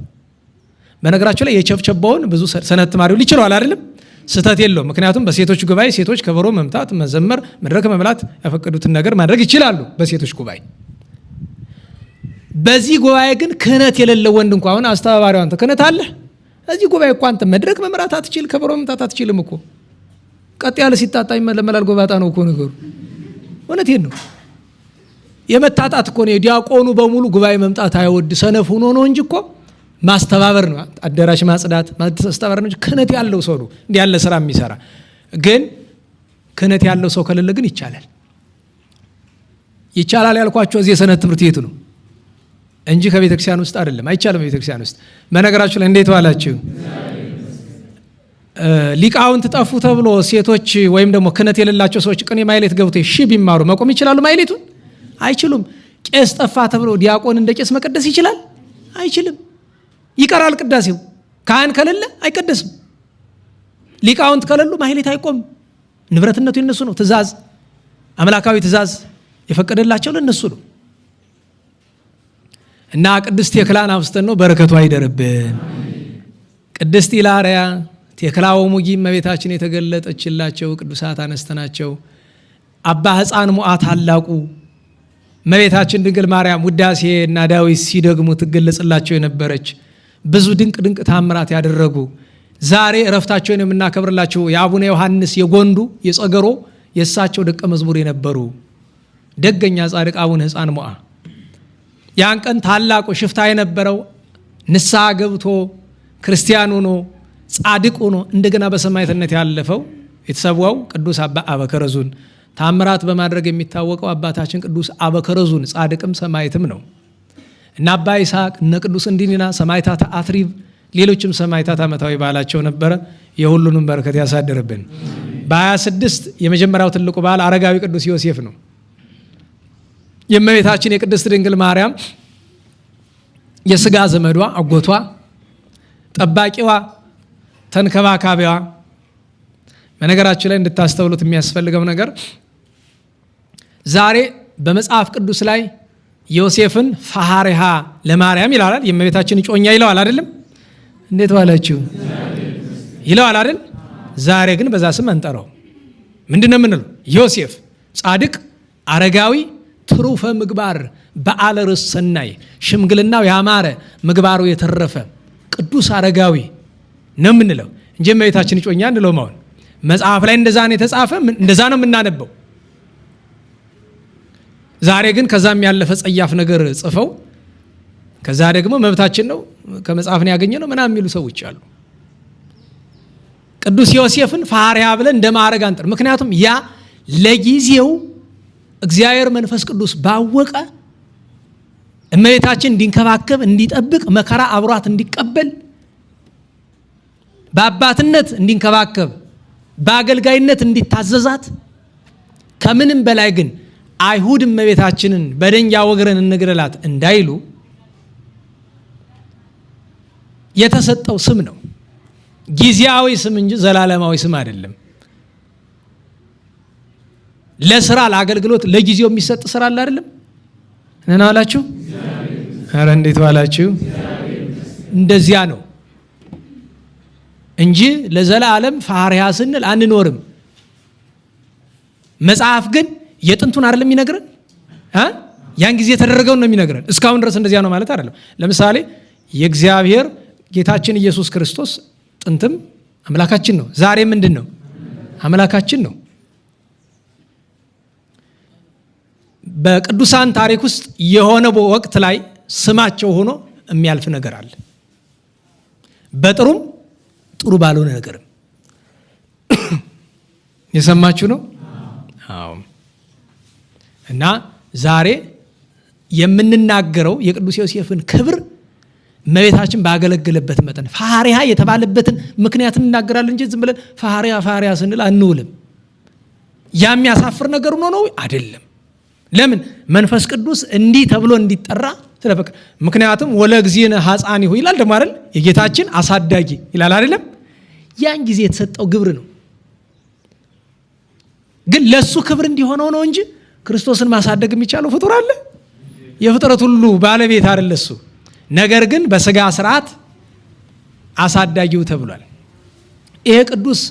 በነገራቸው ላይ የቸብቸባውን ብዙ ሰንበት ተማሪው ይችላል አይደለም? ስህተት የለውም። ምክንያቱም በሴቶች ጉባኤ ሴቶች ከበሮ መምታት፣ መዘመር፣ መድረክ መምላት ያፈቀዱትን ነገር ማድረግ ይችላሉ በሴቶች ጉባኤ። በዚህ ጉባኤ ግን ክህነት የሌለው ወንድ እንኳን አሁን አስተባባሪው አንተ ክህነት አለ እዚህ ጉባኤ እንኳን አንተ መድረክ መምራት አትችል፣ ከበሮ መምታት አትችልም እኮ ቀጥ ያለ ሲጣጣ ይመለመላል ጎባጣ ነው እኮ ነገሩ። እውነቴን ነው። የመታጣት እኮ ነው። ዲያቆኑ በሙሉ ጉባኤ መምጣት አይወድ ሰነፍ ሆኖ ነው እንጂ እኮ ማስተባበር ነው፣ አዳራሽ ማጽዳት ማስተባበር ነው። ክህነት ያለው ሰው ነው እንዲህ ያለ ስራ የሚሰራ። ግን ክህነት ያለው ሰው ከሌለ ግን ይቻላል። ይቻላል ያልኳቸው እዚህ የሰንበት ትምህርት ቤቱ ነው እንጂ ከቤተክርስቲያን ውስጥ አይደለም። አይቻልም ቤተክርስቲያን ውስጥ። በነገራችሁ ላይ እንዴት ዋላችሁ? ሊቃውንት ጠፉ ተብሎ ሴቶች ወይም ደግሞ ክህነት የሌላቸው ሰዎች ቅኔ ማይሌት ገብቶ ቢማሩ መቆም ይችላሉ? ማይሌቱን አይችሉም። ቄስ ጠፋ ተብሎ ዲያቆን እንደ ቄስ መቀደስ ይችላል? አይችልም። ይቀራል ቅዳሴው። ካህን ከሌለ አይቀደስም። ሊቃውንት ከሌሉ ማይሌት አይቆም። ንብረትነቱ የነሱ ነው። ትእዛዝ፣ አምላካዊ ትእዛዝ የፈቀደላቸው ለነሱ ነው። እና ቅድስት ቴክላን አብስተን ነው በረከቱ አይደርብን። ቅድስት ኢላርያ ቴክላ ወሙጊ እመቤታችን የተገለጠችላቸው ቅዱሳት አነስት ናቸው። አባ ሕፃን ሙዓ ታላቁ እመቤታችን ድንግል ማርያም ውዳሴ እና ዳዊት ሲደግሙ ትገለጽላቸው የነበረች ብዙ ድንቅ ድንቅ ታምራት ያደረጉ ዛሬ እረፍታቸውን የምናከብርላቸው የአቡነ ዮሐንስ የጎንዱ የጸገሮ የእሳቸው ደቀ መዝሙር የነበሩ ደገኛ ጻድቅ አቡነ ሕፃን ሙዓ ያን ቀን ታላቁ ሽፍታ የነበረው ንስሐ ገብቶ ክርስቲያን ሆኖ ጻድቅ ሆኖ እንደገና በሰማዕትነት ያለፈው የተሰዋው ቅዱስ አባ አበከረዙን ታምራት በማድረግ የሚታወቀው አባታችን ቅዱስ አበከረዙን ጻድቅም ሰማዕትም ነው። እና አባ ይስሐቅ እነ ቅዱስ እንዲኒና ሰማዕታት አትሪብ ሌሎችም ሰማዕታት ዓመታዊ በዓላቸው ነበረ። የሁሉንም በረከት ያሳድርብን። በ26 የመጀመሪያው ትልቁ በዓል አረጋዊ ቅዱስ ዮሴፍ ነው። የእመቤታችን የቅድስት ድንግል ማርያም የስጋ ዘመዷ፣ አጎቷ፣ ጠባቂዋ፣ ተንከባካቢዋ። በነገራችን ላይ እንድታስተውሉት የሚያስፈልገው ነገር ዛሬ በመጽሐፍ ቅዱስ ላይ ዮሴፍን ፈሃሪሃ ለማርያም ይላል። የእመቤታችን ጮኛ ይለዋል አይደለም? እንዴት ዋላችሁ ይለዋል አይደል? ዛሬ ግን በዛ ስም አንጠራው። ምንድነው የምንለው? ዮሴፍ ጻድቅ፣ አረጋዊ፣ ትሩፈ ምግባር፣ በዓለ ርዕስ ሰናይ፣ ሽምግልናው ያማረ፣ ምግባሩ የተረፈ ቅዱስ አረጋዊ ነው የምንለው እንጂ እመቤታችን ጮኛ እንለው ማውን መጽሐፍ ላይ እንደዛ ነው የተጻፈ፣ እንደዛ ነው የምናነበው። ዛሬ ግን ከዛም ያለፈ ጸያፍ ነገር ጽፈው ከዛ ደግሞ መብታችን ነው ከመጽሐፍ ነው ያገኘነው ምናምን የሚሉ ሰዎች አሉ። ቅዱስ ዮሴፍን ፈሃሪያ ብለን እንደማረግ አንጠር። ምክንያቱም ያ ለጊዜው እግዚአብሔር መንፈስ ቅዱስ ባወቀ እመቤታችን እንዲንከባከብ እንዲጠብቅ መከራ አብሯት እንዲቀበል በአባትነት እንዲንከባከብ በአገልጋይነት እንዲታዘዛት ከምንም በላይ ግን አይሁድ እመቤታችንን በደንጃ ወግረን እንግደላት እንዳይሉ የተሰጠው ስም ነው። ጊዜያዊ ስም እንጂ ዘላለማዊ ስም አይደለም። ለስራ ለአገልግሎት ለጊዜው የሚሰጥ ስራ አለ አይደለም? እነና ዋላችሁ? ኧረ እንዴት ዋላችሁ? እንደዚያ ነው እንጂ ለዘላለም ፈሃሪያ ስንል አንኖርም። መጽሐፍ ግን የጥንቱን አይደለም የሚነግረን፣ ያን ጊዜ የተደረገውን ነው የሚነግረን። እስካሁን ድረስ እንደዚያ ነው ማለት አይደለም። ለምሳሌ የእግዚአብሔር ጌታችን ኢየሱስ ክርስቶስ ጥንትም አምላካችን ነው፣ ዛሬ ምንድን ነው? አምላካችን ነው። በቅዱሳን ታሪክ ውስጥ የሆነ ወቅት ላይ ስማቸው ሆኖ የሚያልፍ ነገር አለ። በጥሩም ጥሩ ባልሆነ ነገርም የሰማችሁ ነው። አዎ። እና ዛሬ የምንናገረው የቅዱስ ዮሴፍን ክብር እመቤታችን ባገለገለበት መጠን ፈሃሪያ የተባለበትን ምክንያት እንናገራለን እንጂ ዝም ብለን ፈሃሪያ ስንል አንውልም። ያ የሚያሳፍር ነገር ነው አይደለም። ለምን? መንፈስ ቅዱስ እንዲህ ተብሎ እንዲጠራ ስለፈቀደ። ምክንያቱም ወለግዚእነ ሐፃኒሁ ይላል ደግሞ አይደል? የጌታችን አሳዳጊ ይላል አይደለም? ያን ጊዜ የተሰጠው ግብር ነው። ግን ለሱ ክብር እንዲሆነው ነው እንጂ ክርስቶስን ማሳደግ የሚቻለው ፍጡር አለ የፍጥረት ሁሉ ባለቤት አይደል እሱ። ነገር ግን በስጋ ስርዓት አሳዳጊው ተብሏል። ይሄ ቅዱስ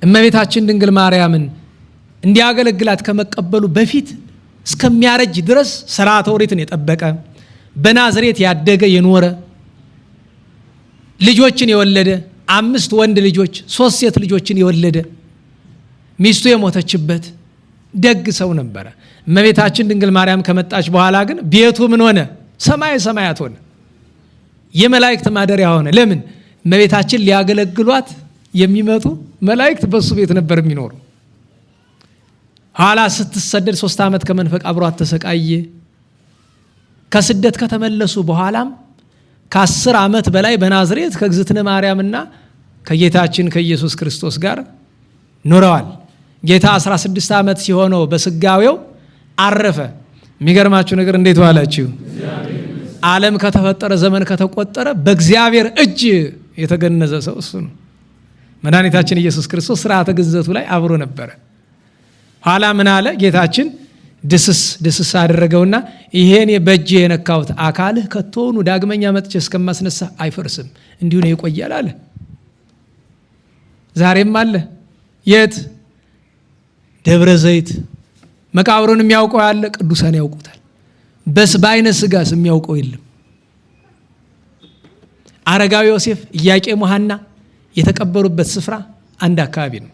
እመቤታችን ድንግል ማርያምን እንዲያገለግላት ከመቀበሉ በፊት እስከሚያረጅ ድረስ ስርዓተ ኦሪትን የጠበቀ በናዝሬት ያደገ የኖረ ልጆችን የወለደ 5 ወንድ ልጆች 3 ሴት ልጆችን የወለደ ሚስቱ የሞተችበት ደግ ሰው ነበረ። እመቤታችን ድንግል ማርያም ከመጣች በኋላ ግን ቤቱ ምን ሆነ? ሰማይ ሰማያት ሆነ። የመላእክት ማደሪያ ሆነ። ለምን? እመቤታችን ሊያገለግሏት የሚመጡ መላእክት በሱ ቤት ነበር የሚኖሩ። ኋላ ስትሰደድ 3 ዓመት ከመንፈቅ አብሯት ተሰቃየ። ከስደት ከተመለሱ በኋላም ከ10 ዓመት በላይ በናዝሬት ከእግዝእትነ ማርያምና ከጌታችን ከኢየሱስ ክርስቶስ ጋር ኖረዋል። ጌታ 16 ዓመት ሲሆነው በስጋዌው አረፈ። የሚገርማችሁ ነገር እንዴት ዋላችሁ? ዓለም ከተፈጠረ ዘመን ከተቆጠረ በእግዚአብሔር እጅ የተገነዘ ሰው እሱ ነው። መድኃኒታችን ኢየሱስ ክርስቶስ ሥርዓተ ግዝረቱ ላይ አብሮ ነበረ። ኋላ ምን አለ ጌታችን? ድስስ አደረገውና ይሄን በእጄ የነካሁት አካልህ ከቶውኑ ዳግመኛ መጥቼ እስከማስነሳ አይፈርስም፣ እንዲሁ ነው ይቆያል አለ። ዛሬም አለ። የት? ደብረ ዘይት። መቃብሩን የሚያውቀው ያለ ቅዱሳን ያውቁታል። በአይነ ሥጋስ የሚያውቀው የለም። አረጋዊ ዮሴፍ፣ ኢያቄም ወሐና የተቀበሩበት ስፍራ አንድ አካባቢ ነው።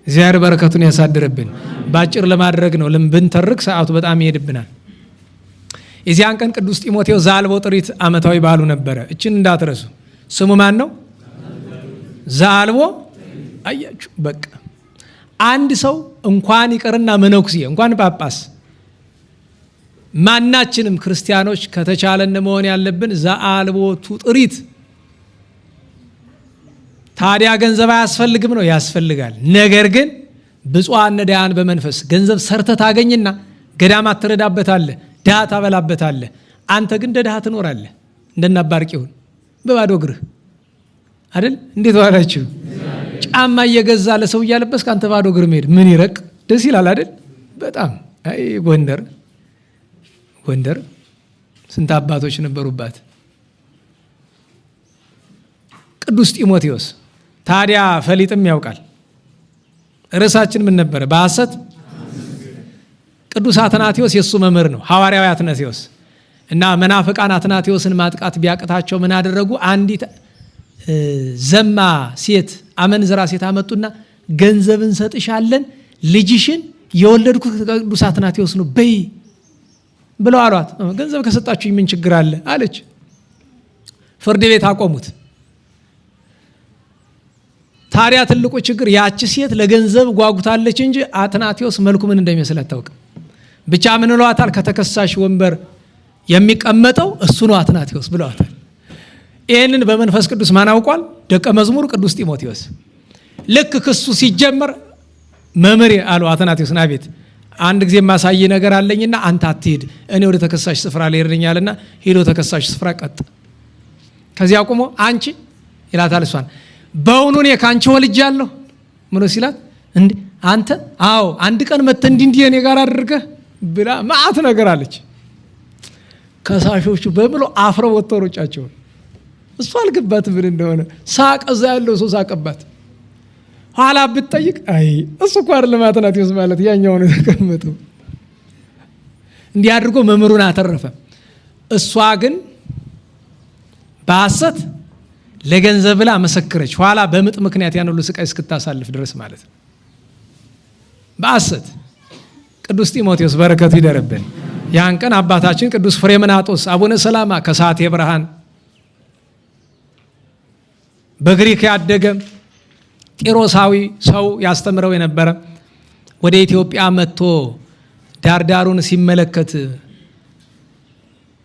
እግዚአብሔር በረከቱን ያሳድርብን። ባጭር ለማድረግ ነው ብንተርክ ሰዓቱ በጣም ይሄድብናል። የዚያን ቀን ቅዱስ ጢሞቴዎስ ዘአልቦ ጥሪት ዓመታዊ በዓሉ ነበረ። እችን እንዳትረሱ። ስሙ ማን ነው? ዘአልቦ። አያችሁ፣ በቃ አንድ ሰው እንኳን ይቀርና መነኩሴ እንኳን ጳጳስ ማናችንም ክርስቲያኖች ከተቻለን መሆን ያለብን ዘአልቦቱ ጥሪት። ታዲያ ገንዘብ አያስፈልግም ነው? ያስፈልጋል። ነገር ግን ብፁዓን ነዳያን በመንፈስ ገንዘብ ሰርተህ ታገኝና ገዳማት ትረዳበታለህ፣ ድሃ ታበላበታለህ። አንተ ግን እንደ ድሃ ትኖራለህ። እንደናባርቂውን በባዶ እግርህ አይደል? እንዴት ዋላችሁ? ጫማ እየገዛ ለሰው እያለበስክ አንተ ባዶ እግር መሄድ ምን ይረቅ? ደስ ይላል አይደል? በጣም አይ ጎንደር ስንት አባቶች ነበሩባት። ቅዱስ ጢሞቴዎስ ታዲያ ፈሊጥም ያውቃል። ርዕሳችን ምን ነበረ? በሐሰት ቅዱስ አትናቴዎስ የሱ መምህር ነው። ሐዋርያው አትናቴዎስ እና መናፍቃን አትናቴዎስን ማጥቃት ቢያቅታቸው ምን አደረጉ? አንዲት ዘማ ሴት አመንዝራ ሴት አመጡና ገንዘብ እንሰጥሻለን፣ ልጅሽን የወለድኩት ቅዱስ አትናቴዎስ ነው በይ ብለው አሏት። ገንዘብ ከሰጣችሁኝ ምን ችግር አለ አለች። ፍርድ ቤት አቆሙት። ታዲያ ትልቁ ችግር ያቺ ሴት ለገንዘብ ጓጉታለች እንጂ አትናቴዎስ መልኩ ምን እንደሚመስል አታውቅም። ብቻ ምን ብለዋታል? ከተከሳሽ ወንበር የሚቀመጠው እሱ ነው አትናቴዎስ ብለዋታል። ይህንን በመንፈስ ቅዱስ ማን አውቋል? ደቀ መዝሙር ቅዱስ ጢሞቴዎስ። ልክ ክሱ ሲጀመር መምህሬ አለው አትናቴዎስን፣ አቤት አንድ ጊዜ የማሳይ ነገር አለኝና አንተ አትሄድ፣ እኔ ወደ ተከሳሽ ስፍራ ልሄድ ነኛልና ሄዶ ተከሳሽ ስፍራ ቀጥ። ከዚያ አቁሞ አንቺ ይላታል እሷን፣ በእውኑ እኔ ከአንቺ ወልጃለሁ ምኖ ሲላት፣ እንዴ አንተ? አዎ አንድ ቀን መጥተህ እንዲህ እኔ ጋር አድርገህ ብላ ማአት ነገር አለች። ከሳሾቹ በምሎ አፍረው ወጥተው ሮጫቸውን። እሷ አልገባት ምን እንደሆነ ሳቀ። እዛ ያለው ሰው ሳቀባት። ኋላ ብትጠይቅ አይ እሱ እኮ አይደለም አትናቴዎስ ማለት ያኛው ነው የተቀመጠው። እንዲህ አድርጎ መምህሩን አተረፈ። እሷ ግን በሐሰት ለገንዘብ ብላ መሰከረች። ኋላ በምጥ ምክንያት ያን ሁሉ ስቃይ እስክታሳልፍ ድረስ ማለት ነው። በሐሰት ቅዱስ ጢሞቴዎስ በረከቱ ይደረብን። ያን ቀን አባታችን ቅዱስ ፍሬምናጦስ አቡነ ሰላማ ከሳቴ ብርሃን በግሪክ ያደገ ጢሮሳዊ ሰው ያስተምረው የነበረ ወደ ኢትዮጵያ መጥቶ ዳርዳሩን ሲመለከት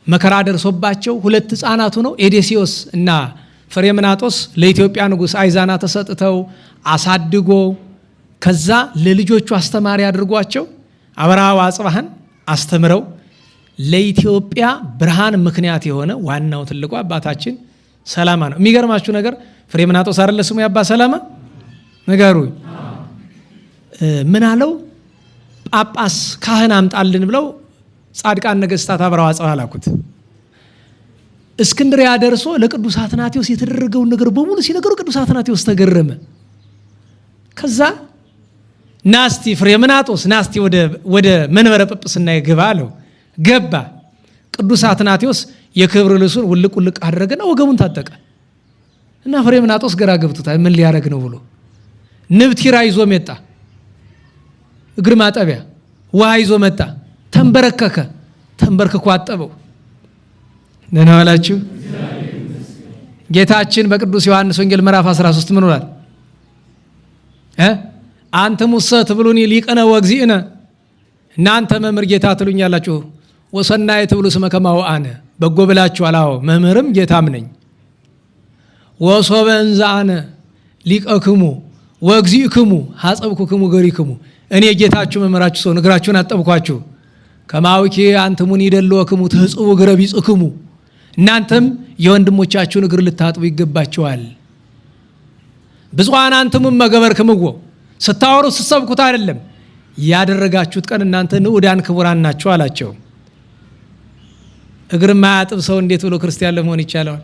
መከራ ደርሶባቸው 2 ሕፃናቱ ነው ኤዴሲዮስ እና ፍሬምናጦስ ለኢትዮጵያ ንጉሥ አይዛና ተሰጥተው አሳድጎ ከዛ ለልጆቹ አስተማሪ አድርጓቸው አብርሃው አጽባህን አስተምረው ለኢትዮጵያ ብርሃን ምክንያት የሆነ ዋናው ትልቁ አባታችን ሰላማ ነው። የሚገርማችሁ ነገር ፍሬምናጦስ አይደለ ስሙ ያባ ሰላማ? ነገሩ ምን አለው? ጳጳስ ካህን አምጣልን ብለው ጻድቃን ነገሥታት አብረው አጽዋ ላኩት። እስክንድርያ ደርሶ ለቅዱስ አትናቴዎስ የተደረገውን ነገር በሙሉ ሲነገሩ ቅዱስ አትናቴዎስ ተገረመ። ከዛ ናስቲ ፍሬምናጦስ ናስቲ ወደ መንበረ ጵጵስና ይግባ አለው። ገባ። ቅዱስ አትናቴዎስ የክብር ልብሱን ውልቅ ውልቅ አደረገና ወገቡን ታጠቀ እና ፍሬምናጦስ ግራ ገብቶታል። ምን ሊያደርግ ነው ብሎ ንብቲራ ይዞ መጣ። እግር ማጠቢያ ውሃ ይዞ መጣ። ተንበረከከ። ተንበርክኮ አጠበው። ደህና ዋላችሁ። ጌታችን በቅዱስ ዮሐንስ ወንጌል ምዕራፍ 13 ምን ይላል? አንተ ሙሰ ትብሉኒ ሊቀነ ወእግዚእነ፣ እናንተ መምህር ጌታ ትሉኛላችሁ። ወሰናይ ትብሉ ስመ ከማሁ አነ፣ በጎ ብላችኋል። አዎ መምህርም ጌታም ነኝ። ወሶበ እንዘ አነ ሊቀክሙ ወእግዚእክሙ ሐጸብኩክሙ ገሪክሙ፣ እኔ ጌታችሁ መምህራችሁ ሰው እግራችሁን አጠብኳችሁ። ከማውኪ አንትሙኒ ይደልወክሙ ትሕጽቡ እግረ ቢጽክሙ፣ እናንተም የወንድሞቻችሁን እግር ልታጥቡ ይገባችኋል። ብፁዓን አንትሙም መገበርክምዎ፣ ስታወሩ ስትሰብኩት አይደለም ያደረጋችሁት ቀን እናንተ ንዑዳን ክቡራን ናችሁ አላቸው። እግር ማያጥብ ሰው እንዴት ብሎ ክርስቲያን ለመሆን ይቻላል?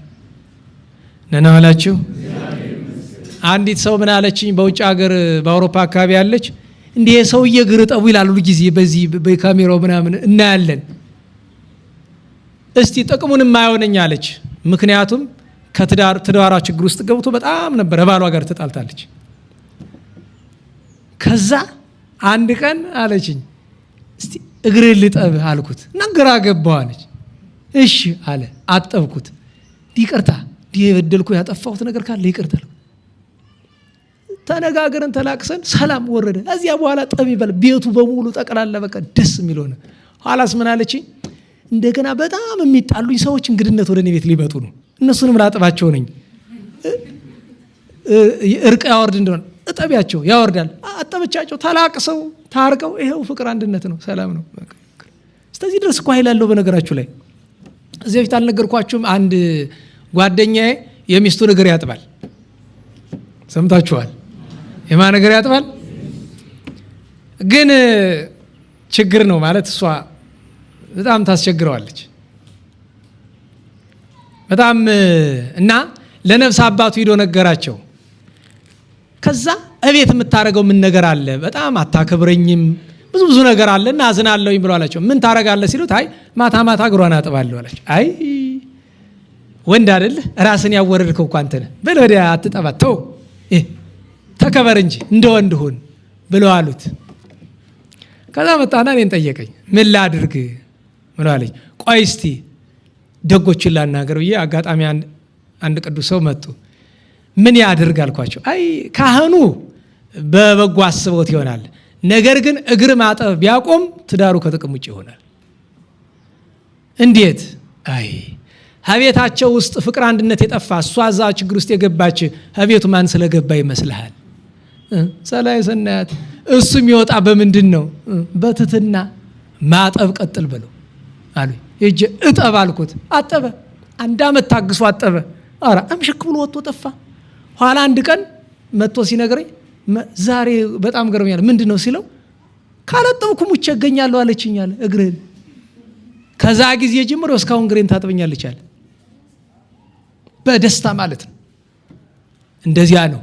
ነና አላችሁ። አንዲት ሰው ምን አለችኝ? በውጭ ሀገር በአውሮፓ አካባቢ ያለች እንዲህ ሰውዬ እግር ጠቡ ይላሉ ጊዜ በዚህ በካሜራው ምናምን እናያለን። እስቲ ጥቅሙን የማይሆነኝ አለች። ምክንያቱም ከትዳሯ ችግር ውስጥ ገብቶ በጣም ነበር ባሏ ጋር ተጣልታለች። ከዛ አንድ ቀን አለችኝ እስቲ እግር ልጠብ አልኩት እና ግራ ገባው አለች። እሺ አለ። አጠብኩት። ይቅርታ የበደልኩ ያጠፋሁት ነገር ካለ ይቅርታ አልኩት። ተነጋገርን፣ ተላቅሰን ሰላም ወረደ። እዚያ በኋላ ጠብ ይበል ቤቱ በሙሉ ጠቅላላ በቃ ደስ የሚል ሆነ። ኋላስ ምን አለችኝ? እንደገና በጣም የሚጣሉኝ ሰዎች እንግድነት ወደ እኔ ቤት ሊመጡ ነው፣ እነሱንም ላጥባቸው ነኝ። እርቅ ያወርድ እንደሆነ እጠቢያቸው ያወርዳል። አጠበቻቸው፣ ተላቅሰው ታርቀው፣ ይሄው ፍቅር አንድነት ነው፣ ሰላም ነው። እስከዚህ ድረስ እኮ ኃይል አለው። በነገራችሁ ላይ እዚህ በፊት አልነገርኳችሁም? አንድ ጓደኛዬ የሚስቱን እግር ያጥባል። ሰምታችኋል? የማን እግር ያጥባል? ግን ችግር ነው ማለት እሷ በጣም ታስቸግረዋለች በጣም እና ለነፍስ አባቱ ሂዶ ነገራቸው። ከዛ እቤት የምታረገው ምን ነገር አለ? በጣም አታከብረኝም፣ ብዙ ነገር አለ እና አዝናለሁኝ ብሎ አላቸው። ምን ታረጋለህ ሲሉት አይ ማታ ማታ እግሯን አጥባለሁ አላቸው። አይ ወንድ አይደል ራስን ያወረድከው እኮ አንተ ነህ፣ በል ወዲያ አትጠባት፣ ተው ተከበር እንጂ እንደ ወንድ ሁን ብለው አሉት። ከዛ መጣና እኔን ጠየቀኝ። ምን ላድርግ ብሎ አለኝ። ቆይ እስቲ ደጎችን ላናገር ብዬ አጋጣሚ አንድ ቅዱስ ሰው መጡ። ምን ያድርግ አልኳቸው። አይ ካህኑ በበጎ አስበውት ይሆናል፣ ነገር ግን እግር ማጠብ ቢያቆም ትዳሩ ከጥቅም ውጭ ይሆናል። እንዴት? አይ ሀቤታቸው ውስጥ ፍቅር አንድነት የጠፋ እሷ እዛ ችግር ውስጥ የገባች ሀቤቱ ማን ስለገባ ይመስልሃል? ሰላይ ሰናያት እሱ የሚወጣ በምንድን ነው? በትትና ማጠብ ቀጥል ብለው አሉ። እጄ እጠብ አልኩት። አጠበ። 1 ዓመት ታግሶ አጠበ። ኧረ አምሽክ ብሎ ወጥቶ ጠፋ። ኋላ አንድ ቀን መጥቶ ሲነግረኝ ዛሬ በጣም ገርሞኛል። ምንድን ነው ሲለው ካላጠብኩ ሙቼ እገኛለሁ አለችኝ አለ እግርህን። ከዛ ጊዜ ጀምሮ እስካሁን እግሬን ታጥበኛለች አለ። በደስታ ማለት ነው። እንደዚያ ነው።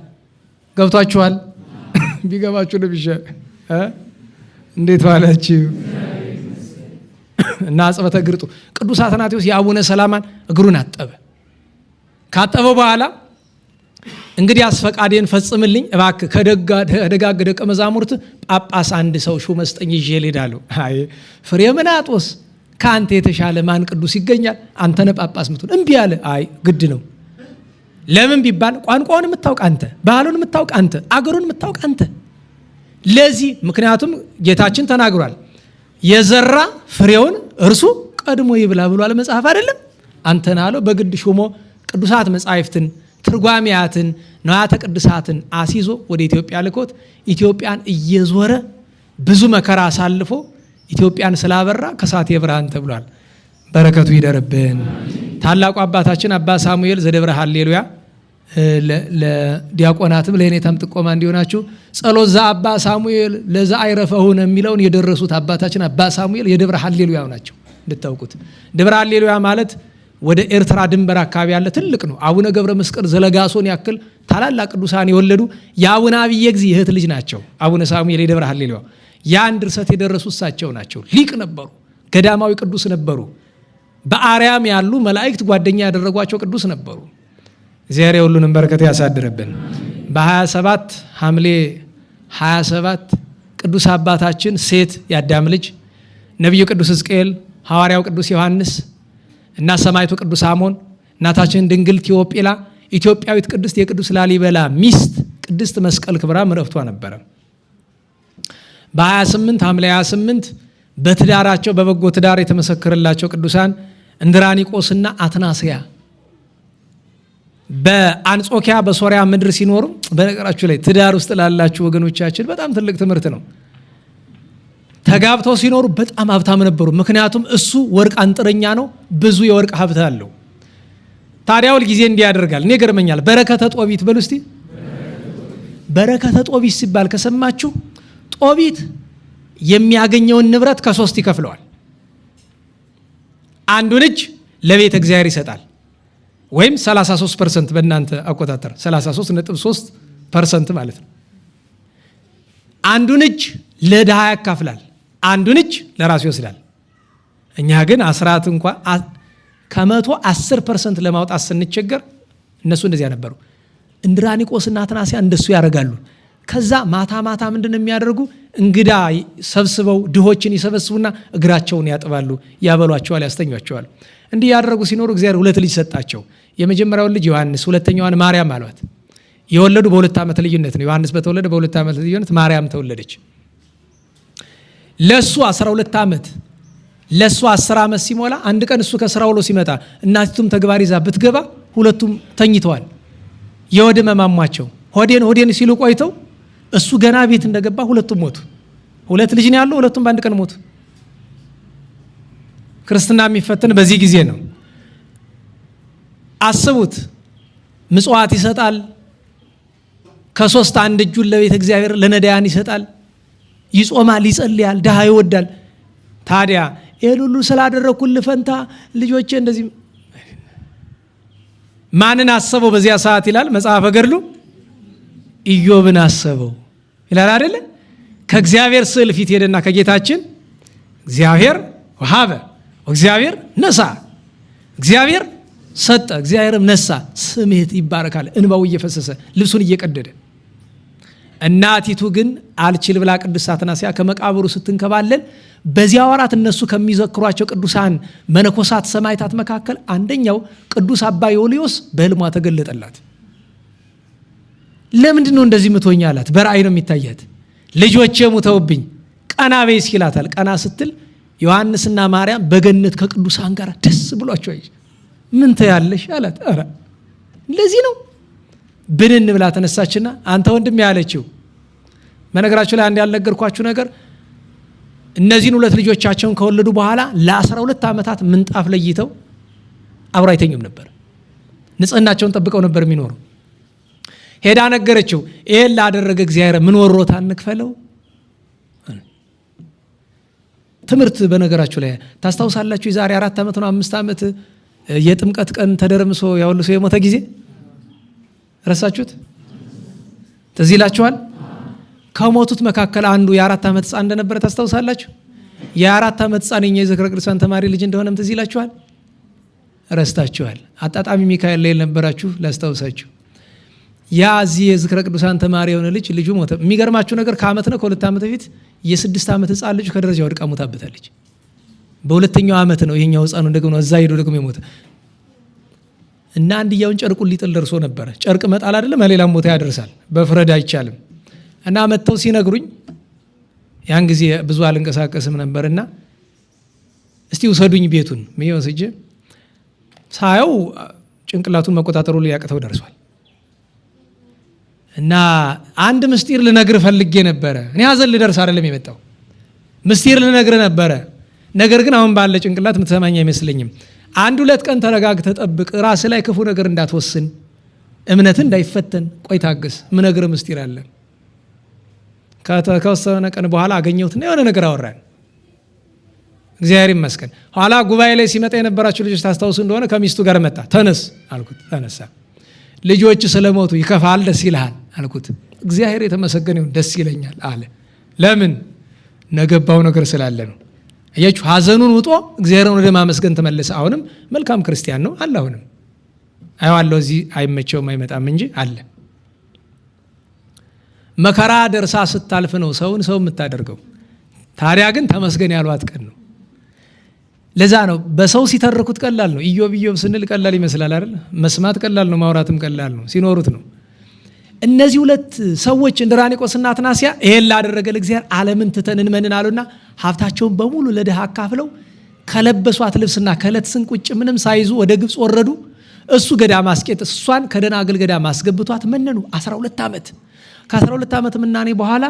ገብቷችኋል? ቢገባችሁ ለብቻ እንዴት ዋላችሁ? እና አጽበተ ግርጡ ቅዱስ አትናቴዎስ የአቡነ ሰላማን እግሩን አጠበ። ካጠበው በኋላ እንግዲህ አስፈቃዴን ፈጽምልኝ እባክህ ከደጋግ ደቀ መዛሙርት ጳጳስ አንድ ሰው ሹመ ስጠኝ ይዤ እሄዳለሁ። አይ ፍሬምናጦስ ከአንተ የተሻለ ማን ቅዱስ ይገኛል? አንተ ነህ ጳጳስ ምትሆን። እምቢ አለ። አይ ግድ ነው። ለምን ቢባል ቋንቋውን የምታውቅ አንተ፣ ባህሉን የምታውቅ አንተ፣ አገሩን የምታውቅ አንተ። ለዚህ ምክንያቱም ጌታችን ተናግሯል። የዘራ ፍሬውን እርሱ ቀድሞ ይብላ ብሏል መጽሐፍ አይደለም? አንተን አለው በግድ ሾሞ ቅዱሳት መጻሕፍትን ትርጓሜያትን ንዋያተ ቅዱሳትን አሲዞ ወደ ኢትዮጵያ ልኮት ኢትዮጵያን እየዞረ ብዙ መከራ አሳልፎ ኢትዮጵያን ስላበራ ከሳቴ ብርሃን ተብሏል። በረከቱ ይደርብን። ታላቁ አባታችን አባ ሳሙኤል ዘደብረ ሃሌሉያ ለዲያቆናትም ለኔታም ጥቆማ እንዲሆናችሁ ጸሎት ዘአባ ሳሙኤል ለዛ አይረፈውን የሚለውን የደረሱት አባታችን አባ ሳሙኤል የደብረ ሃሌሉያ ናቸው እንድታውቁት። ደብረ ሃሌሉያ ማለት ወደ ኤርትራ ድንበር አካባቢ ያለ ትልቅ ነው። አቡነ ገብረ መስቀል ዘለጋሶን ያክል ታላላቅ ቅዱሳን የወለዱ የአቡነ አብየ ጊዜ እህት ልጅ ናቸው። አቡነ ሳሙኤል የደብረ ሃሌሉያ ያን ድርሰት የደረሱ እሳቸው ናቸው። ሊቅ ነበሩ፣ ገዳማዊ ቅዱስ ነበሩ። በአርያም ያሉ መላእክት ጓደኛ ያደረጓቸው ቅዱስ ነበሩ። እግዚአብሔር ሁሉንም በረከት ያሳድርብን። በ27 ሐምሌ 27 ቅዱስ አባታችን ሴት የአዳም ልጅ ነቢዩ ቅዱስ ሕዝቅኤል፣ ሐዋርያው ቅዱስ ዮሐንስ እና ሰማዕቱ ቅዱስ አሞን፣ እናታችን ድንግል ቴዎጲላ፣ ኢትዮጵያዊት ቅድስት የቅዱስ ላሊበላ ሚስት ቅድስት መስቀል ክብራ ዕረፍቷ ነበረ። በ28 ሐምሌ 28 በትዳራቸው በበጎ ትዳር የተመሰከረላቸው ቅዱሳን እንድራኒቆስና አትናስያ በአንጾኪያ በሶሪያ ምድር ሲኖሩ፣ በነገራችሁ ላይ ትዳር ውስጥ ላላችሁ ወገኖቻችን በጣም ትልቅ ትምህርት ነው። ተጋብተው ሲኖሩ በጣም ሀብታም ነበሩ። ምክንያቱም እሱ ወርቅ አንጥረኛ ነው፣ ብዙ የወርቅ ሀብት አለው። ታዲያ ሁል ጊዜ እንዲህ ያደርጋል። እኔ ገርመኛል። በረከተ ጦቢት በሉ እስቲ። በረከተ ጦቢት ሲባል ከሰማችሁ ጦቢት የሚያገኘውን ንብረት ከ3 ይከፍለዋል። አንዱን እጅ ለቤተ እግዚአብሔር ይሰጣል፣ ወይም 33% በእናንተ አቆጣጠር 33.3% ማለት ነው። አንዱን እጅ ለድሃ ያካፍላል፣ አንዱን እጅ ለራሱ ይወስዳል። እኛ ግን አስራት እንኳን ከ110% ለማውጣት ስንቸገር እነሱ እንደዚያ ነበሩ። እንድራኒቆስና አትናስያ እንደሱ ያደርጋሉ። ከዛ ማታ ማታ ምንድን የሚያደርጉ እንግዳ ሰብስበው ድሆችን ይሰበስቡና እግራቸውን ያጥባሉ፣ ያበሏቸዋል፣ ያስተኟቸዋል። እንዲህ ያደረጉ ሲኖሩ እግዚአብሔር 2 ልጅ ሰጣቸው። የመጀመሪያውን ልጅ ዮሐንስ፣ ሁለተኛዋን ማርያም አሏት። የወለዱ በ2 ዓመት ልዩነት ነው። ዮሐንስ በተወለደ በ2 ዓመት ልዩነት ማርያም ተወለደች። ለሱ 12 ዓመት ለሱ 10 ዓመት ሲሞላ አንድ ቀን እሱ ከስራ ውሎ ሲመጣ እናቲቱም ተግባር ይዛ ብትገባ ሁለቱም ተኝተዋል። የሆድ መማሟቸው ሆዴን ሲሉ ቆይተው እሱ ገና ቤት እንደገባ ሁለቱም ሞቱ። 2 ልጅ ነው ያለው፣ ሁለቱም በአንድ ቀን ሞቱ። ክርስትና የሚፈትን በዚህ ጊዜ ነው። አስቡት። ምጽዋት ይሰጣል፣ ከ3 1 እጁን ለቤተ እግዚአብሔር ለነዳያን ይሰጣል፣ ይጾማል፣ ይጸልያል፣ ድሃ ይወዳል። ታዲያ ይሄን ሁሉ ስላደረኩልህ ፈንታ ልጆቼ እንደዚህ ማንን አሰበው በዚያ ሰዓት ይላል መጽሐፈ ገድሉ? ኢዮብን አሰበው ይላል አይደለ? ከእግዚአብሔር ስዕል ፊት ሄደና ከጌታችን እግዚአብሔር ወሀበ እግዚአብሔር ነሳ፣ እግዚአብሔር ሰጠ፣ እግዚአብሔርም ነሳ፣ ስምህ ይባረካል። እንባው እየፈሰሰ ልብሱን እየቀደደ፣ እናቲቱ ግን አልችል ብላ ቅድስት አትናስያ ከመቃብሩ ስትንከባለል በዚያ ወራት እነሱ ከሚዘክሯቸው ቅዱሳን መነኮሳት ሰማዕታት መካከል አንደኛው ቅዱስ አባ ዮልዮስ በሕልሟ ተገለጠላት። ለምንድን ነው እንደዚህ ምትሆኛ አላት። በራእይ ነው የሚታያት። ልጆቼ ሙተውብኝ ቀና በይ ይላታል። ቀና ስትል ዮሐንስና ማርያም በገነት ከቅዱሳን ጋር ደስ ብሏቸው አየች። ምን ትያለሽ አላት። ኧረ ለዚህ ነው። ብንን ብላ ተነሳችና አንተ ወንድም ያለችው በነገራችሁ ላይ አንድ ያልነገርኳችሁ ነገር፣ እነዚህን 2 ልጆቻቸውን ከወለዱ በኋላ ለ12 ዓመታት ምንጣፍ ለይተው አብረው አይተኙም ነበር። ንጽህናቸውን ጠብቀው ነበር የሚኖሩ። ሄዳ ነገረችው። ይሄን ላደረገ እግዚአብሔር ምን ወሮታ እንክፈለው? ትምህርት በነገራችሁ ላይ ታስታውሳላችሁ። የዛሬ 4 ዓመት ነው 5 ዓመት የጥምቀት ቀን ተደርምሶ ያወልሶ የሞተ ጊዜ ረሳችሁት? ትዝ ይላችኋል? ከሞቱት መካከል አንዱ የ4 ዓመት ሕፃን እንደነበረ ታስታውሳላችሁ። የ4 ዓመት ሕፃን የኛ የዝክረ ቅዱሳን ተማሪ ልጅ እንደሆነም ትዝ ይላችኋል? ረስታችኋል። አጣጣሚ ሚካኤል ላይ ነበራችሁ ላስታውሳችሁ። ያ እዚህ የዝክረ ቅዱሳን ተማሪ የሆነ ልጁ ሞተ። የሚገርማችሁ ነገር ከዓመት ነው ከ2 ዓመት በፊት የ6 ዓመት ሕፃን ልጅ ከደረጃ ወድቃ ሞታበታለች። በ2ኛው ዓመት ነው ይሄኛው ሕፃኑ ደግሞ እዛ ሄዶ ደግሞ የሞተ እና አንድያውን ጨርቁን ሊጥል ደርሶ ነበረ። ጨርቅ መጣል አይደለም ሌላም ቦታ ያደርሳል፣ በፍረድ አይቻልም። እና መጥተው ሲነግሩኝ ያን ጊዜ ብዙ አልንቀሳቀስም ነበርና እስቲ ውሰዱኝ ቤቱን ምን ወስጄ ሳየው ጭንቅላቱን መቆጣጠሩ ሊያቅተው ደርሷል። እና አንድ ምስጢር ልነግር ፈልጌ ነበረ። እኔ ሀዘን ልደርስ አይደለም የመጣው ምስጢር ልነግር ነበረ። ነገር ግን አሁን ባለ ጭንቅላት የምትሰማኝ አይመስለኝም። 1-2 ቀን ተረጋግተህ ጠብቅ፣ ራስ ላይ ክፉ ነገር እንዳትወስን እምነት እንዳይፈተን ቆይ ታገስ ምነግር ምስጢር አለ። ከተወሰነ ቀን በኋላ አገኘሁትና የሆነ ነገር አወራን። እግዚአብሔር ይመስገን። ኋላ ጉባኤ ላይ ሲመጣ የነበራችሁ ልጆች ታስታውሱ እንደሆነ ከሚስቱ ጋር መጣ። ተነስ አልኩት። ተነሳ። ልጆች ስለሞቱ ይከፋል ደስ ይልሃል አልኩት። እግዚአብሔር የተመሰገነ ይሁን ደስ ይለኛል አለ። ለምን? ነገባው ነገር ስላለ ነው። አያችሁ፣ ሐዘኑን ውጦ እግዚአብሔርን ወደ ማመስገን ተመለሰ። አሁንም መልካም ክርስቲያን ነው አለ። አሁንም አይዋለው እዚህ አይመቸውም አይመጣም እንጂ አለ። መከራ ደርሳ ስታልፍ ነው ሰውን ሰው የምታደርገው። ታዲያ ግን ተመስገን ያሏት ቀን ነው። ለዛ ነው በሰው ሲተርኩት ቀላል ነው። ኢዮብ ስንል ቀላል ይመስላል አይደል? መስማት ቀላል ነው፣ ማውራትም ቀላል ነው። ሲኖሩት ነው። እነዚህ ሁለት ሰዎች እንድራኒቆስና አትናስያ ይሄን ላደረገ ለእግዚአብሔር ዓለምን ትተን እንመንን አሉና ሀብታቸውን በሙሉ ለድሃ አካፍለው ከለበሷት ልብስና ከዕለት ስንቅ ውጭ ምንም ሳይዙ ወደ ግብፅ ወረዱ። እሱ ገዳም አስቄጥስ እሷን ከደናግል ገዳም አስገብቷት መነኑ 12 ዓመት። ከ12 ዓመት ምናኔ በኋላ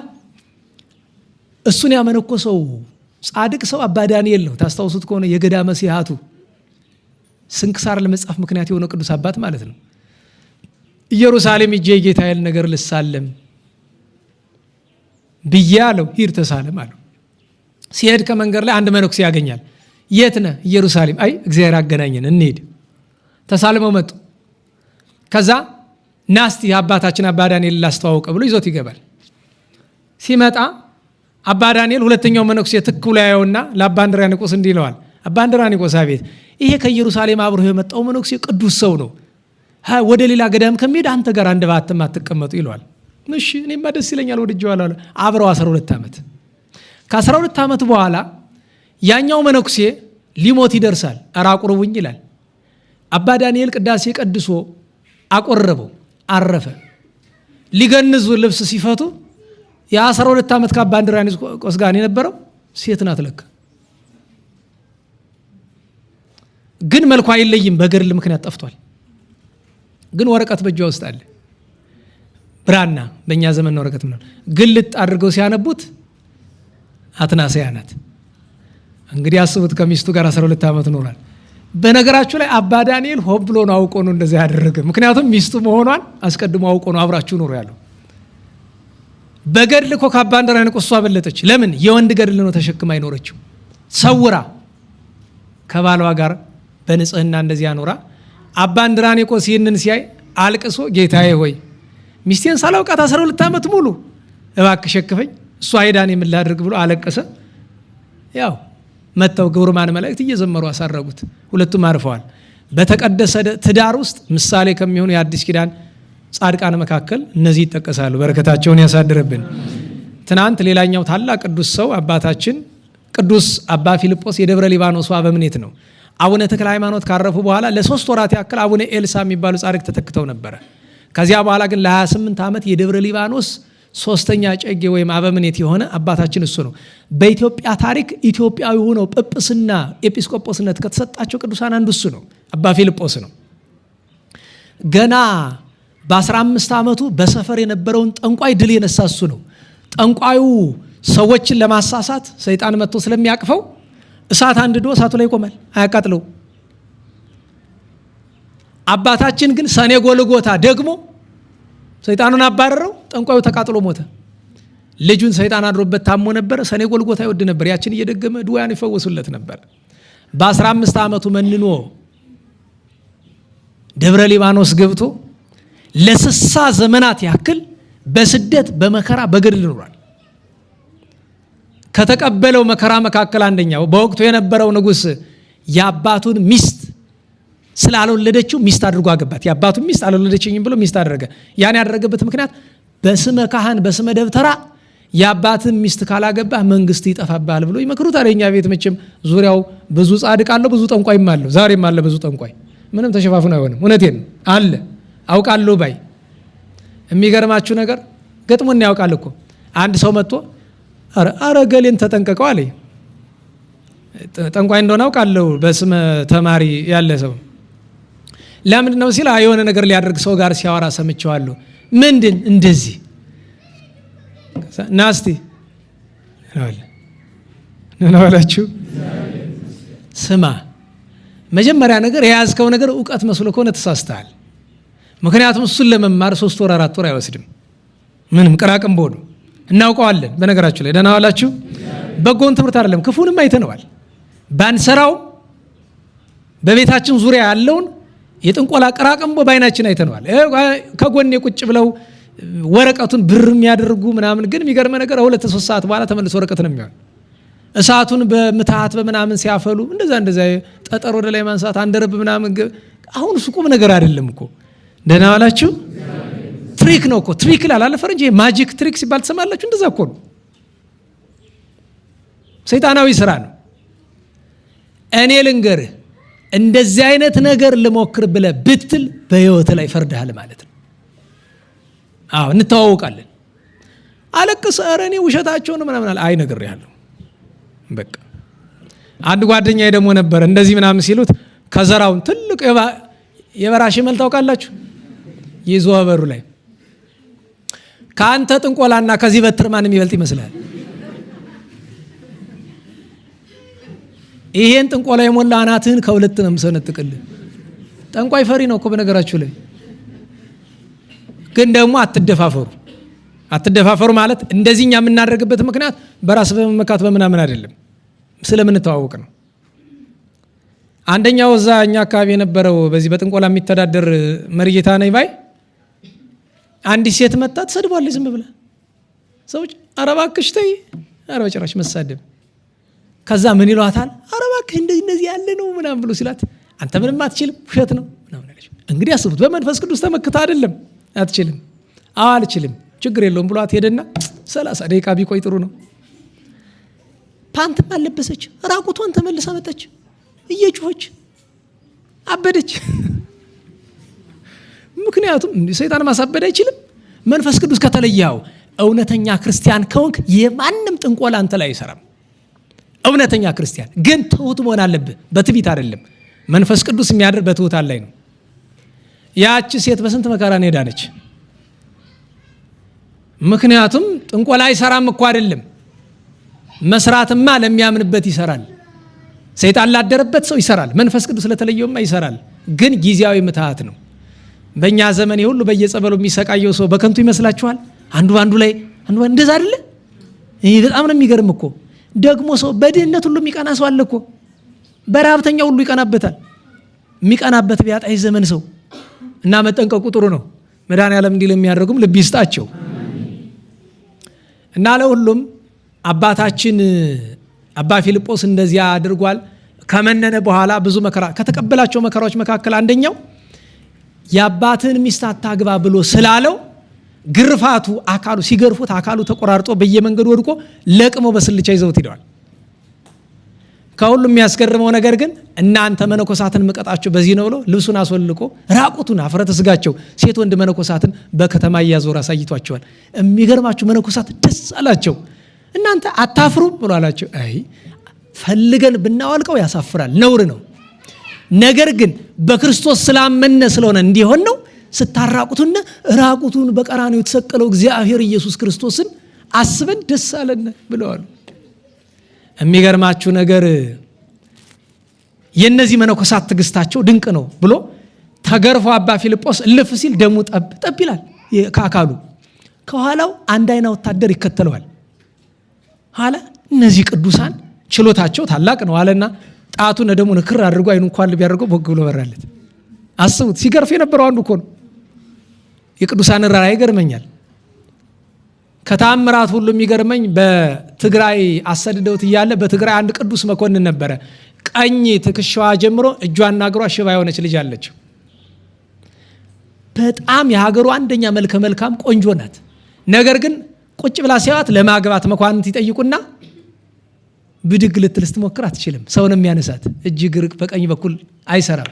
እሱን ያመነኮሰው ጻድቅ ሰው አባ ዳንኤል ነው። ታስታውሱት ከሆነ የገዳመ ሲሃቱ ስንክሳር ለመጻፍ ምክንያት የሆነው ቅዱስ አባት ማለት ነው። ኢየሩሳሌም ሂጄ የጌታዬን ነገር ልሳለም ብዬ አለው። ሂድ ተሳለም አለው። ሲሄድ ከመንገድ ላይ አንድ መነኩሴ ያገኛል። የት ነህ? ኢየሩሳሌም። አይ እግዚአብሔር አገናኘን እንሂድ። ተሳልመው መጡ። ከዛ ናስቲ አባታችን አባ ዳንኤል ላስተዋውቀ ብሎ ይዞት ይገባል። ሲመጣ አባ ዳንኤል ሁለተኛው መነኩሴ ትክ ብሎ ያየውና ለአባ እንድራኒቆስ እንዲህ ይለዋል። አባ እንድራኒቆስ አቤት፣ ይሄ ከኢየሩሳሌም አብሮ የመጣው መነኩሴ ቅዱስ ሰው ነው። ወደ ሌላ ገዳም ከሚሄድ አንተ ጋር አንድ ባትም አትቀመጡ ይለዋል። እሺ እኔማ ደስ ይለኛል ወድጄዋለሁ አለ። አብረው 12 ዓመት። ከ12 ዓመት በኋላ ያኛው መነኩሴ ሊሞት ይደርሳል። ኧረ አቁርቡኝ ይላል። አባ ዳንኤል ቅዳሴ ቀድሶ አቆረበው፣ አረፈ። ሊገንዙ ልብስ ሲፈቱ የ12 ዓመት ከአባ እንድራኒቆስ ጋር የነበረው ሴት ናት ለካ። ግን መልኳ አይለይም፣ በገድል ምክንያት ጠፍቷል። ግን ወረቀት በእጇ ውስጥ አለ። ብራና በእኛ ዘመን ወረቀት ነው። ግልጥ አድርገው ሲያነቡት አትናስያ ናት። እንግዲህ አስቡት፣ ከሚስቱ ጋር 12 ዓመት ኖሯል። በነገራችሁ ላይ አባ ዳንኤል ሆን ብሎ ነው አውቆ ነው እንደዛ ያደረገ። ምክንያቱም ሚስቱ መሆኗን አስቀድሞ አውቆ ነው አብራችሁ ኖሮ ያለው። በገድል እኮ ከአባ እንድራኒቆስ እሷ በለጠች። ለምን? የወንድ ገድል ነው ተሸክማ አይኖረችው። ሰውራ ከባሏ ጋር በንጽህና እንደዚህ ያኖራ። አባ እንድራኒቆስ ይህንን ሲያይ አልቅሶ ጌታዬ ሆይ ሚስቴን ሳላውቃት 12 ዓመት ሙሉ እባክህ ሸክፈኝ፣ እሷ ሄዳን የምላድርግ ብሎ አለቀሰ። ያው መተው ግብርማን መላእክት እየዘመሩ አሳረጉት። ሁለቱም አርፈዋል። በተቀደሰ ትዳር ውስጥ ምሳሌ ከሚሆኑ የአዲስ ኪዳን ጻድቃን መካከል እነዚህ ይጠቀሳሉ። በረከታቸውን ያሳድርብን። ትናንት ሌላኛው ታላቅ ቅዱስ ሰው አባታችን ቅዱስ አባ ፊልጶስ የደብረ ሊባኖስ አበምኔት ነው። አቡነ ተክለ ሃይማኖት ካረፉ በኋላ ለ3 ወራት ያክል አቡነ ኤልሳ የሚባሉ ጻድቅ ተተክተው ነበረ። ከዚያ በኋላ ግን ለ28 ዓመት የደብረ ሊባኖስ 3ኛ ጨጌ ወይም አበምኔት የሆነ አባታችን እሱ ነው። በኢትዮጵያ ታሪክ ኢትዮጵያዊ ሆነው ጵጵስና ኤጲስቆጶስነት ከተሰጣቸው ቅዱሳን አንዱ እሱ ነው፣ አባ ፊልጶስ ነው። ገና በ15 ዓመቱ በሰፈር የነበረውን ጠንቋይ ድል የነሳ እሱ ነው። ጠንቋዩ ሰዎችን ለማሳሳት ሰይጣን መጥቶ ስለሚያቅፈው እሳት አንድዶ እሳቱ ላይ ይቆማል፣ አያቃጥለው። አባታችን ግን ሰኔ ጎልጎታ ደግሞ ሰይጣኑን አባረረው፣ ጠንቋዩ ተቃጥሎ ሞተ። ልጁን ሰይጣን አድሮበት ታሞ ነበር። ሰኔ ጎልጎታ ይወድ ነበር። ያችን እየደገመ ድውያን ይፈወሱለት ነበር። በ15 ዓመቱ መንኖ ደብረ ሊባኖስ ገብቶ ለ60 ዘመናት ያክል በስደት በመከራ በገድል ኖሯል። ከተቀበለው መከራ መካከል አንደኛው በወቅቱ የነበረው ንጉሥ የአባቱን ሚስት ስላልወለደችው ሚስት አድርጎ አገባት። የአባቱን ሚስት አልወለደችኝም ብሎ ሚስት አደረገ። ያን ያደረገበት ምክንያት በስመ ካህን በስመ ደብተራ የአባትን ሚስት ካላገባህ መንግስት ይጠፋብሃል ብሎ ይመክሩታል። የኛ ቤት መቼም ዙሪያው ብዙ ጻድቅ አለው፣ ብዙ ጠንቋይም አለው። ዛሬም አለ ብዙ ጠንቋይ። ምንም ተሸፋፍኖ አይሆንም። እውነቴን አለ አውቃለሁ ባይ። የሚገርማችሁ ነገር ገጥሞና ያውቃል እኮ አንድ ሰው መጥቶ አረ ገሌን ተጠንቀቀው አለ። ጠንቋይ እንደሆነ አውቃለሁ በስመ ተማሪ ያለ ሰው። ለምንድን ነው ሲል የሆነ ነገር ሊያደርግ ሰው ጋር ሲያወራ ሰምቼዋለሁ። ምንድን እንደዚህ ናስቲ ነዋላችሁ። ስማ መጀመሪያ ነገር የያዝከው ነገር እውቀት መስሎ ከሆነ ተሳስተሃል። ምክንያቱም እሱን ለመማር 3 ወር 4 ወር አይወስድም። ምንም ቅራቅም ቦዱ እናውቀዋለን። በነገራችሁ ላይ ደህና ዋላችሁ። በጎን ትምህርት አይደለም ክፉንም አይተነዋል። ባንሰራው በቤታችን ዙሪያ ያለውን የጥንቆላ ቅራቅምቦ ባይናችን አይተነዋል። ከጎኔ ቁጭ ብለው ወረቀቱን ብር የሚያደርጉ ምናምን ግን የሚገርም ነገር 2-3 ሰዓት በኋላ ተመልሶ ወረቀት ነው የሚሆን። እሳቱን በምትሃት በምናምን ሲያፈሉ እንደዛ ጠጠር ወደ ላይ ማንሳት አንደረብ ምናምን አሁን እሱ ቁም ነገር አይደለም እኮ። ደህና ዋላችሁ። ትሪክ ነው እኮ ትሪክ ይላል ፈረንጅ። ማጂክ ትሪክ ሲባል ትሰማላችሁ። እንደዛ እኮ ነው። ሰይጣናዊ ስራ ነው። እኔ ልንገርህ እንደዚህ አይነት ነገር ልሞክር ብለህ ብትል በህይወት ላይ ፈርደሃል ማለት ነው። አዎ እንተዋወቃለን። አለቅስ ኧረ እኔ ውሸታቸው ነው ምናምን አይ ነግሬሃለሁ። በቃ አንድ ጓደኛዬ ደግሞ ነበር እንደዚህ ምናምን ሲሉት ከዘራውን ትልቅ የበራሽ ሽመል ታውቃላችሁ ይዞ በሩ ላይ ካንተ ጥንቆላና ከዚህ በትር ማን የሚበልጥ ይመስላል? ይሄን ጥንቆላ የሞላ አናትህን ከሁለት ነው የምሰነጥቅልህ። ጠንቋይ ፈሪ ነው እኮ በነገራችሁ ላይ። ግን ደግሞ አትደፋፈሩ ማለት እንደዚህኛ የምናደርግበት ምክንያት በራስ በመመካት በምናምን አይደለም፣ ስለምንተዋወቅ ነው። አንደኛው እዛ እኛ አካባቢ የነበረው በዚህ በጥንቆላ የሚተዳደር መርጌታ ነኝ ባይ አንዲት ሴት መጣ ትሰድባለች። ዝም ብላ ሰዎች ኧረ እባክሽ ተይ፣ ኧረ በጭራሽ መሳደብ። ከዛ ምን ይሏታል? ኧረ እባክህ እንደዚህ ያለ ነው ምናምን ብሎ ሲላት አንተ ምንም አትችልም ውሸት ነው ምናምን አለች። እንግዲህ አስቡት፣ በመንፈስ ቅዱስ ተመክታ አይደለም አትችልም። አዎ አልችልም ችግር የለውም ብሏት ሄደና 30 ደቂቃ ቢቆይ ጥሩ ነው። ፓንትም አለበሰች፣ ራቁቷን ተመልሳ መጣች፣ እየጮኸች አበደች። ምክንያቱም ሰይጣን ማሳበድ አይችልም። መንፈስ ቅዱስ ከተለየው እውነተኛ ክርስቲያን ከሆንክ የማንም ጥንቆላ አንተ ላይ አይሰራም። እውነተኛ ክርስቲያን ግን ትሁት መሆን አለብህ፣ በትዕቢት አይደለም። መንፈስ ቅዱስ የሚያድር በትሁታን ላይ ነው። ያቺ ሴት በስንት መከራ ነው ሄዳነች። ምክንያቱም ጥንቆላ አይሰራም እኮ አይደለም፣ መስራትማ ለሚያምንበት ይሰራል። ሰይጣን ላደረበት ሰው ይሰራል፣ መንፈስ ቅዱስ ለተለየውማ ይሰራል። ግን ጊዜያዊ ምትሃት ነው። በእኛ ዘመን ሁሉ በየጸበሉ የሚሰቃየው ሰው በከንቱ ይመስላችኋል? አንዱ ላይ እንደዛ አይደለ? ይሄ በጣም ነው የሚገርም እኮ። ደግሞ ሰው በድህነት ሁሉ የሚቀና ሰው አለ እኮ። በረሃብተኛ ሁሉ ይቀናበታል። የሚቀናበት ቢያጣ ዘመን ሰው እና መጠንቀቁ ጥሩ ነው። መድኃኔዓለም እንዲህ ለሚያደርጉም ልብ ይስጣቸው እና ለሁሉም አባታችን አባ ፊልጶስ እንደዚያ አድርጓል። ከመነነ በኋላ ብዙ መከራ ከተቀበላቸው መከራዎች መካከል አንደኛው የአባትን ሚስት አታግባ ብሎ ስላለው ግርፋቱ አካሉ ሲገርፉት አካሉ ተቆራርጦ በየመንገዱ ወድቆ ለቅሞ በስልቻ ይዘውት ሄደዋል። ከሁሉ የሚያስገርመው ነገር ግን እናንተ መነኮሳትን መቀጣቸው በዚህ ነው ብሎ ልብሱን አስወልቆ ራቁቱን አፍረተ ስጋቸው ሴት ወንድ መነኮሳትን በከተማ እያዞረ አሳይቷቸዋል። የሚገርማችሁ መነኮሳት ደስ አላቸው። እናንተ አታፍሩም ብሎ አላቸው። አይ ፈልገን ብናወልቀው ያሳፍራል፣ ነውር ነው። ነገር ግን በክርስቶስ ስላመነ ስለሆነ እንዲሆን ነው። ስታራቁቱና ራቁቱን በቀራንዮ የተሰቀለው እግዚአብሔር ኢየሱስ ክርስቶስን አስበን ደስ አለን ብለዋል። የሚገርማችሁ ነገር የነዚህ መነኮሳት ትዕግስታቸው ድንቅ ነው ብሎ ተገርፎ አባ ፊልጶስ እልፍ ሲል ደሙ ጠብ ይላል ከአካሉ። ከኋላው አንድ አይና ወታደር ይከተለዋል። ኋላ እነዚህ ቅዱሳን ችሎታቸው ታላቅ ነው አለና ጣቱን ደሙ ንክር አድርጎ አይኑን ኳል ቢያደርገው ቦግ ብሎ በራለት። አስቡት፣ ሲገርፍ የነበረው አንዱ እኮ ነው። የቅዱሳን ራራ ይገርመኛል። ከታምራት ሁሉ የሚገርመኝ በትግራይ አሰድደውት እያለ በትግራይ አንድ ቅዱስ መኮንን ነበረ። ቀኝ ትከሻዋ ጀምሮ እጇና እግሯ ሽባ የሆነች ልጅ አለችው። በጣም የሀገሩ አንደኛ መልከ መልካም ቆንጆ ናት። ነገር ግን ቁጭ ብላ ሲያዋት ለማግባት መኳንንት ይጠይቁና ብድግ ልትል ስትሞክር አትችልም። ሰውን የሚያነሳት እጅ እግር በቀኝ በኩል አይሰራም።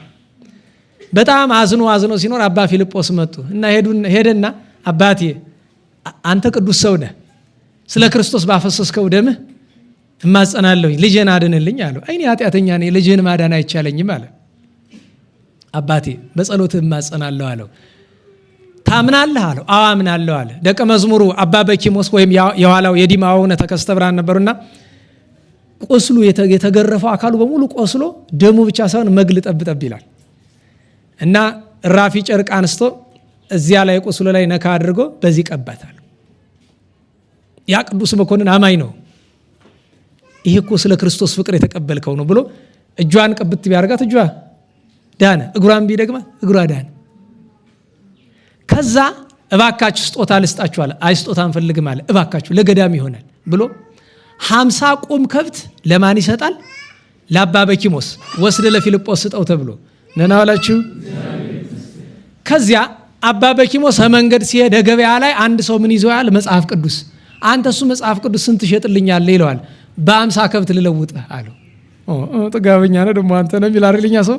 በጣም አዝኖ ሲኖር አባ ፊልጶስ መጡ እና ሄደና አባቴ አንተ ቅዱስ ሰው ነህ፣ ስለ ክርስቶስ ባፈሰስከው ደምህ እማጸናለሁኝ፣ ልጅህን አድንልኝ አለው። አይኔ ኃጢአተኛ ነኝ፣ ልጅህን ማዳን አይቻለኝም አለ። አባቴ በጸሎትህ እማጸናለሁ አለው። ታምናለህ አለው። አዎ አምናለሁ አለ። ደቀ መዝሙሩ አባ በኪሞስ ወይም የኋላው የዲማው አቡነ ተከስተ ብርሃን ነበሩና ቆስሉ የተገረፈው አካሉ በሙሉ ቆስሎ ደሙ ብቻ ሳይሆን መግል ጠብ ይላል እና ራፊ ጨርቅ አንስቶ እዚያ ላይ ቁስሉ ላይ ነካ አድርጎ በዚህ ቀባታል። ያ ቅዱስ መኮንን አማኝ ነው። ይሄ እኮ ስለ ክርስቶስ ፍቅር የተቀበልከው ነው ብሎ እጇን ቅብት ቢያርጋት እጇ ዳነ፣ እግሯን ቢደግማት እግሯ ዳነ። ከዛ እባካችሁ ስጦታ ልስጣችሁ አለ። አይ ስጦታ አንፈልግም አለ። እባካችሁ ለገዳም ይሆናል ብሎ 50 ቁም ከብት ለማን ይሰጣል? ለአባ በኪሞስ ወስደ ለፊልጶስ ስጠው ተብሎ ነናዋላችሁ። ከዚያ አባ በኪሞስ መንገድ ሲሄድ ገበያ ላይ አንድ ሰው ምን ይዘዋል? መጽሐፍ ቅዱስ። አንተ እሱ መጽሐፍ ቅዱስ ስንት ሸጥልኛል ይለዋል። በ50 ከብት ልለውጥ አለው። ጥጋበኛ ነው ደግሞ አንተ ነው የሚል አይደልኛ ሰው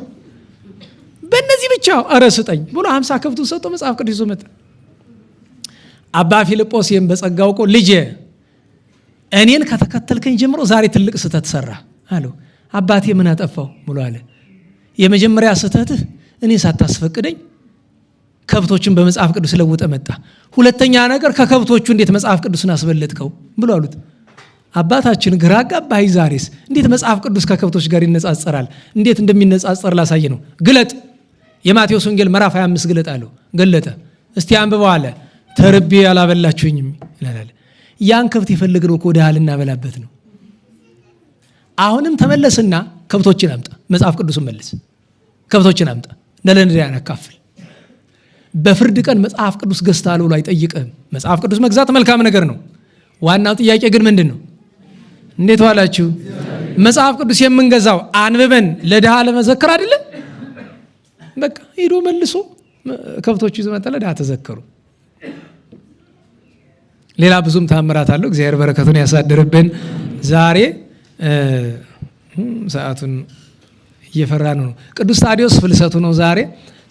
በእነዚህ ብቻ ኧረ ስጠኝ ብሎ 50 ከብቱን ሰጥቶ መጽሐፍ ቅዱስ ይዞ መጣ። አባ ፊልጶስ ይህም በጸጋው እኮ ልጄ እኔን ከተከተልከኝ ጀምሮ ዛሬ ትልቅ ስህተት ሰራ አለው። አባቴ ምን አጠፋው ብሎ አለ። የመጀመሪያ ስህተትህ እኔ ሳታስፈቅደኝ ከብቶችን በመጽሐፍ ቅዱስ ለውጠ መጣ። ሁለተኛ ነገር ከከብቶቹ እንዴት መጽሐፍ ቅዱስን አስበለጥከው ብሎ አሉት። አባታችን ግራ አጋባህ። ዛሬስ እንዴት መጽሐፍ ቅዱስ ከከብቶች ጋር ይነጻጸራል? እንዴት እንደሚነጻጸር ላሳይ ነው። ግለጥ፣ የማቴዎስ ወንጌል ምዕራፍ 25 ግለጥ አለው። ገለጠ። እስቲ አንብበው አለ። ተርቤ ያላበላችሁኝም ይላል። ያን ከብት የፈለግነው እኮ ድሃ ልናበላበት ነው። አሁንም ተመለስና ከብቶችን አምጣ፣ መጽሐፍ ቅዱስን መልስ፣ ከብቶችን አምጣ፣ ለነዳያን አካፍል። በፍርድ ቀን መጽሐፍ ቅዱስ ገዝተሃል ብሎ አይጠይቅህም። መጽሐፍ ቅዱስ መግዛት መልካም ነገር ነው። ዋናው ጥያቄ ግን ምንድን ነው? እንዴት ዋላችሁ? መጽሐፍ ቅዱስ የምንገዛው አንብበን ለድሃ ለመዘከር አይደለም። በቃ ሄዶ መልሶ ከብቶቹ ይዞ መጣ፣ ለድሃ ተዘከሩ። ሌላ ብዙም ታምራት አለው። እግዚአብሔር በረከቱን ያሳድርብን። ዛሬ ሰዓቱን እየፈራን ነው። ቅዱስ ታዲዮስ ፍልሰቱ ነው ዛሬ።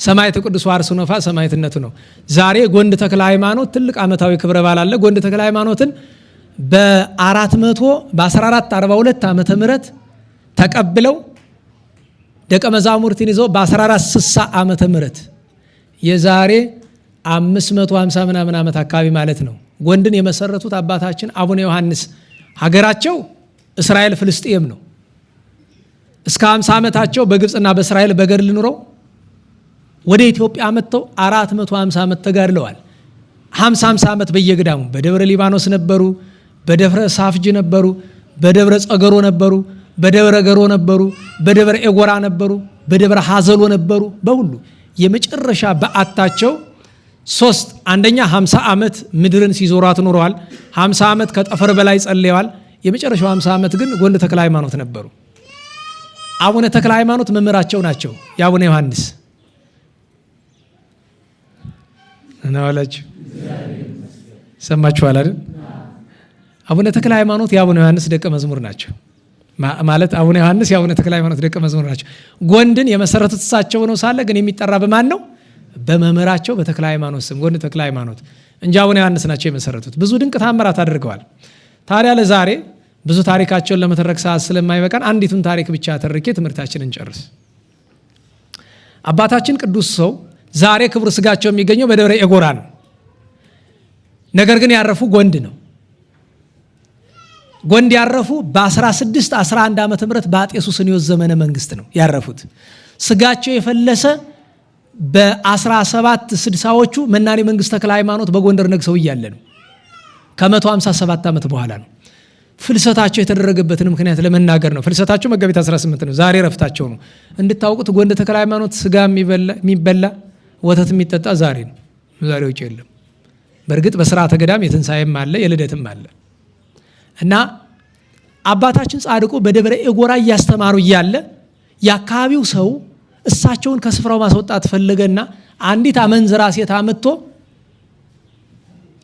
ሰማዕቱ ቅዱስ ዋርስኖፋ ሰማዕትነቱ ነው ዛሬ። ጎንድ ተክለ ሃይማኖት ትልቅ ዓመታዊ ክብረ በዓል አለ። ጎንድ ተክለ ሃይማኖትን በ1442 ዓመተ ምህረት ተቀብለው ደቀ መዛሙርትን ይዘው በ1460 ዓመተ ምህረት የዛሬ 550 ምናምን ዓመት አካባቢ ማለት ነው ጎንድን የመሰረቱት አባታችን አቡነ ዮሐንስ። ሀገራቸው እስራኤል ፍልስጤም ነው። እስከ 50 ዓመታቸው በግብፅና በእስራኤል በገድል ኑረው ወደ ኢትዮጵያ መጥተው 450 ዓመት ተጋድለዋል። 50 ዓመት በየገዳሙ በደብረ ሊባኖስ ነበሩ፣ በደብረ ሳፍጅ ነበሩ፣ በደብረ ጸገሮ ነበሩ፣ በደብረ ገሮ ነበሩ፣ በደብረ ኤጎራ ነበሩ፣ በደብረ ሐዘሎ ነበሩ። በሁሉ የመጨረሻ በዓታቸው 3 አንደኛ 50 ዓመት ምድርን ሲዞሯት ኖረዋል። 50 ዓመት ከጠፈር በላይ ጸልየዋል። የመጨረሻው 50 ዓመት ግን ጎንድ ተክለ ሃይማኖት ነበሩ። አቡነ ተክለ ሃይማኖት መምህራቸው ናቸው የአቡነ ዮሐንስ እናዋላችሁ። ሰማችኋል አይደል? አቡነ ተክለ ሃይማኖት የአቡነ ዮሐንስ ደቀ መዝሙር ናቸው። ማለት አቡነ ዮሐንስ የአቡነ ተክለ ሃይማኖት ደቀ መዝሙር ናቸው። ጎንድን የመሰረቱት እሳቸው ነው ሳለ ግን የሚጠራ በማን ነው? በመምህራቸው በተክለ ሃይማኖት ስም ጎንድ ተክለ ሃይማኖት እንጂ አቡነ ዮሐንስ ናቸው የመሰረቱት። ብዙ ድንቅ ታምራት አድርገዋል። ታዲያ ለዛሬ ብዙ ታሪካቸውን ለመተረክ ሰዓት ስለማይበቃን አንዲቱን ታሪክ ብቻ ተርኬ ትምህርታችንን እንጨርስ። አባታችን ቅዱስ ሰው ዛሬ ክቡር ስጋቸው የሚገኘው በደብረ ኤጎራ ነው። ነገር ግን ያረፉ ጎንድ ነው። ጎንድ ያረፉ በ1611 ዓመተ ምህረት በአጤ ሱስንዮስ ዘመነ መንግስት ነው ያረፉት። ስጋቸው የፈለሰ በ1760ዎቹ መናኔ መንግስት ተክለ ሃይማኖት በጎንደር ነግሰው እያለ ነው። ከ157 ዓመት በኋላ ነው። ፍልሰታቸው የተደረገበትን ምክንያት ለመናገር ነው። ፍልሰታቸው መጋቢት 18 ነው። ዛሬ ረፍታቸው ነው። እንድታውቁት ጎንድ ተክለ ሃይማኖት ስጋ የሚበላ ወተት የሚጠጣ ዛሬ ነው። ዛሬ ውጭ የለም። በእርግጥ በስርዓተ ገዳም የትንሣኤም አለ የልደትም አለ እና አባታችን ጻድቁ በደብረ ኤጎራ እያስተማሩ እያለ የአካባቢው ሰው እሳቸውን ከስፍራው ማስወጣት ፈለገና አንዲት አመንዝራ ሴት አመጥቶ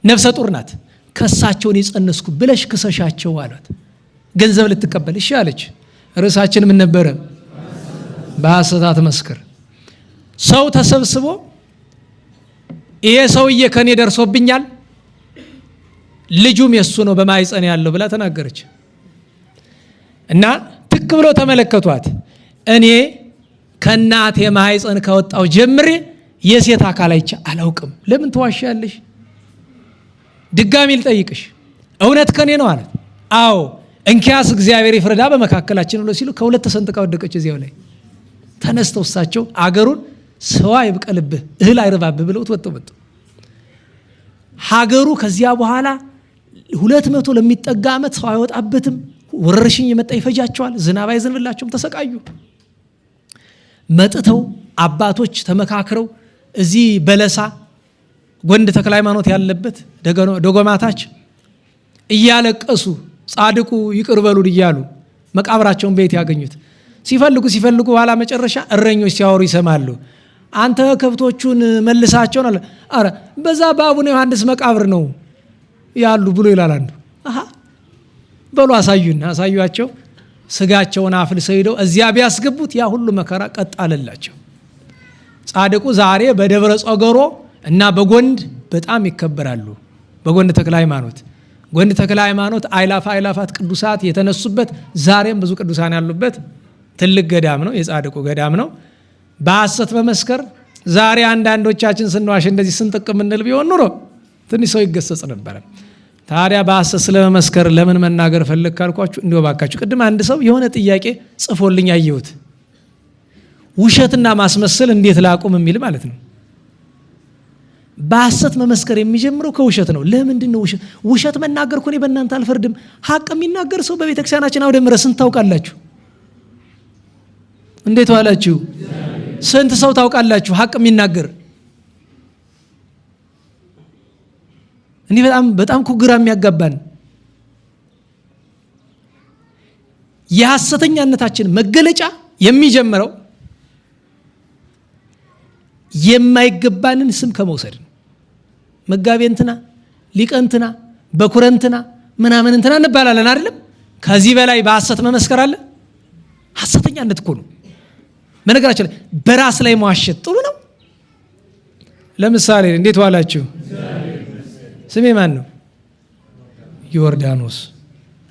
ነፍሰ ጡር ናት፣ ከሳቸውን የጸነስኩ ብለሽ ክሰሻቸው አሏት። ገንዘብ ልትቀበል እሺ አለች። ርዕሳችን ምን ነበረ? በሐሰት አትመስክር። ሰው ተሰብስቦ ይሄ ሰውዬ ከኔ ደርሶብኛል፣ ልጁም የሱ ነው በማይጸን ያለው ብላ ተናገረች። እና ትክ ብሎ ተመለከቷት። እኔ ከእናቴ ማይጸን ከወጣው ጀምሬ የሴት አካል አይቼ አላውቅም። ለምን ትዋሻለሽ? ድጋሚ ልጠይቅሽ፣ እውነት ከኔ ነው አለ። አዎ እንኪያስ እግዚአብሔር ይፍረዳ በመካከላችን ብሎ ሲሉ ከሁለት ተሰንጥቃ ወደቀች። እዚያው ላይ ተነስተው እሳቸው አገሩን ሰዋ ይብቀልብህ እህል አይረባብህ ብለው ወጥተው መጡ። ሀገሩ ከዚያ በኋላ 200 ለሚጠጋ ዓመት ሰው አይወጣበትም። ወረርሽኝ የመጣ ይፈጃቸዋል። ዝናብ አይዘንብላቸውም። ተሰቃዩ። መጥተው አባቶች ተመካክረው እዚህ በለሳ ጎንድ ተክለ ሃይማኖት ያለበት ደጎማታች እያለቀሱ ጻድቁ ይቅር በሉን እያሉ መቃብራቸውን ቤት ያገኙት ሲፈልጉ በኋላ መጨረሻ እረኞች ሲያወሩ ይሰማሉ። አንተ ከብቶቹን መልሳቸው አለ። አረ በዛ በአቡነ ዮሐንስ መቃብር ነው ያሉ ብሎ ይላል አንዱ። በሉ አሳዩአቸው። ስጋቸውን አፍልሰው ሄደው እዚያ ቢያስገቡት ያ ሁሉ መከራ ቀጥ አለላቸው። ጻድቁ ዛሬ በደብረ ጸገሮ እና በጎንድ በጣም ይከበራሉ። በጎንድ ተክለ ሃይማኖት ጎንድ ተክለ ሃይማኖት አይላፋት ቅዱሳት የተነሱበት ዛሬም ብዙ ቅዱሳን ያሉበት ትልቅ ገዳም ነው። የጻድቁ ገዳም ነው። በሐሰት በመስከር ዛሬ አንዳንዶቻችን ስንዋሽ እንደዚህ ስንጥቅ ምንል ቢሆን ኑሮ ትንሽ ሰው ይገሰጽ ነበር። ታዲያ በሐሰት ስለመመስከር ለምን መናገር ፈለግ ካልኳችሁ እንዲሁ ባካችሁ ቅድም አንድ ሰው የሆነ ጥያቄ ጽፎልኝ አየሁት። ውሸትና ማስመሰል እንዴት ላቁም የሚል ማለት ነው። በሐሰት መመስከር የሚጀምረው ከውሸት ነው። ለምንድን ነው ውሸት መናገር? እኔ በእናንተ አልፈርድም። ሀቅ የሚናገር ሰው በቤተክርስቲያናችን አውደ ምሕረት ስንት ታውቃላችሁ? እንዴት ዋላችሁ? ስንት ሰው ታውቃላችሁ ሀቅ የሚናገር? እንዲህ በጣም ግራ የሚያጋባን የሐሰተኛነታችን መገለጫ የሚጀምረው የማይገባንን ስም ከመውሰድ ነው። መጋቤ እንትና፣ ሊቀ እንትና፣ በኩረ እንትና፣ ምናምን እንትና እንባላለን አይደለም? ከዚህ በላይ በሐሰት መመስከር አለ? ሐሰተኛነት እኮ ነው። በነገራችን ላይ በራስ ላይ መዋሸት ጥሩ ነው። ለምሳሌ እንዴት ዋላችሁ? ስሜ ማን ነው? ዮርዳኖስ።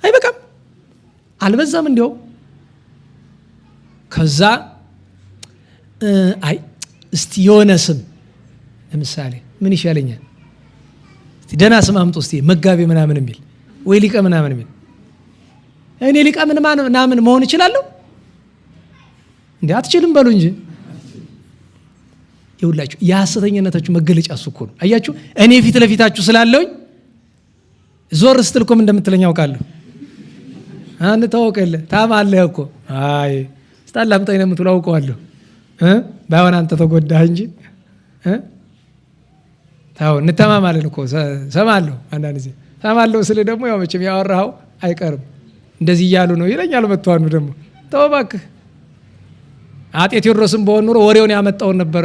አይበቃም? አልበዛም? እንዲያው ከዛ እስቲ የሆነ ስም ለምሳሌ ምን ይሻለኛል? እስቲ ደህና ስም አምጡ እስቲ። መጋቤ ምናምን የሚል ወይ ሊቀ ምናምን የሚል። እኔ ሊቀ ምናምን መሆን እችላለሁ እንዴ? አትችልም በሉ እንጂ። ይውላችሁ የሐሰተኛነታችሁ መገለጫ እሱ እኮ ነው። አያችሁ እኔ ፊት ለፊታችሁ ስላለውኝ ዞር ስትልኩም እንደምትለኝ አውቃለሁ። አንተ ታውቀለ ታማለህ እኮ አይ ስታላምጠኝ ነው የምትለው አውቀዋለሁ። ባይሆን አንተ ተጎዳህ እንጂ ታው እንተማማለን እኮ ሰማለሁ። አንዳንድ ጊዜ ሰማለሁ ስለ ደግሞ ያው መቼም ያወራው አይቀርም እንደዚህ እያሉ ነው ይለኛል። መጥቷኑ ደግሞ ተው እባክህ። አጤ ቴዎድሮስም በሆነ ኑሮ ወሬውን ያመጣውን ነበር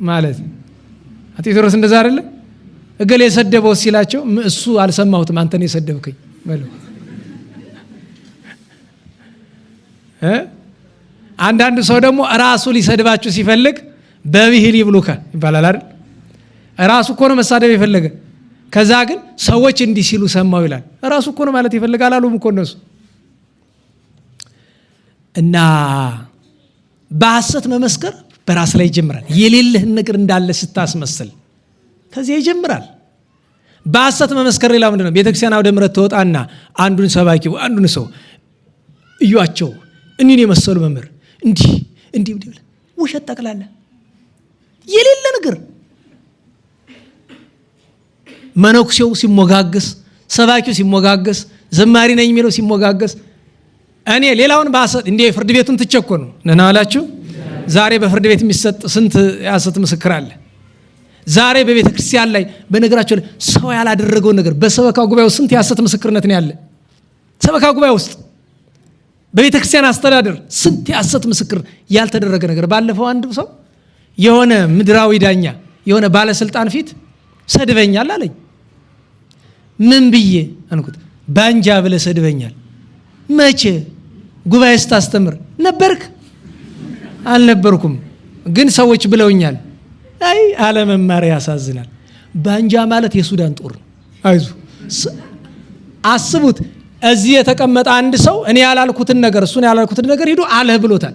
ማለት አጤ ቴዎድሮስ እንደዛ አይደለ? እገሌ የሰደበው ሲላቸው እሱ አልሰማሁትም አንተ ነው የሰደብከኝ በለው። አንዳንድ ሰው ደግሞ ራሱ ሊሰድባችሁ ሲፈልግ በብሂል ይብሉካ ይባላል አይደል? ራሱ እኮ ነው መሳደብ የፈለገ። ከዛ ግን ሰዎች እንዲህ ሲሉ ሰማው ይላል። ራሱ እኮ ነው ማለት ይፈልጋል አሉም እኮ እነሱ። እና በሐሰት መመስከር በራስ ላይ ይጀምራል። የሌለህን ነገር እንዳለ ስታስመስል ከዚያ ይጀምራል። በሐሰት መመስከር ሌላ ምንድነው? ቤተክርስቲያን አውደ ምሕረት ተወጣና አንዱን ሰባኪ አንዱን ሰው እዩአቸው እኒን የመሰሉ መምህር እንዲህ ውሸት ጠቅላላ የሌለ ነገር። መነኩሴው ሲሞጋገስ፣ ሰባኪው ሲሞጋገስ፣ ዘማሪ ነኝ የሚለው ሲሞጋገስ፣ እኔ ሌላውን በሐሰት እንዴ ፍርድ ቤቱን ትቸኮ ነው ነና አላችሁ። ዛሬ በፍርድ ቤት የሚሰጥ ስንት የሐሰት ምስክር አለ። ዛሬ በቤተ ክርስቲያን ላይ በነገራቸው ላይ ሰው ያላደረገው ነገር በሰበካ ጉባኤ ውስጥ ስንት የሐሰት ምስክርነት ነው ያለ። ሰበካ ጉባኤ ውስጥ በቤተ ክርስቲያን አስተዳደር ስንት የሐሰት ምስክር ያልተደረገ ነገር። ባለፈው አንድ ሰው የሆነ ምድራዊ ዳኛ የሆነ ባለስልጣን ፊት ሰድበኛል አለኝ። ምን ብዬ አንኩት? ባንጃ ብለህ ሰድበኛል። መቼ? ጉባኤ ስታስተምር ነበርክ? አልነበርኩም፣ ግን ሰዎች ብለውኛል። አይ አለመማር ያሳዝናል። ባንጃ ማለት የሱዳን ጦር ነው። አይዙ አስቡት። እዚህ የተቀመጠ አንድ ሰው እኔ ያላልኩትን ነገር እሱን ያላልኩትን ነገር ሄዶ አለህ ብሎታል።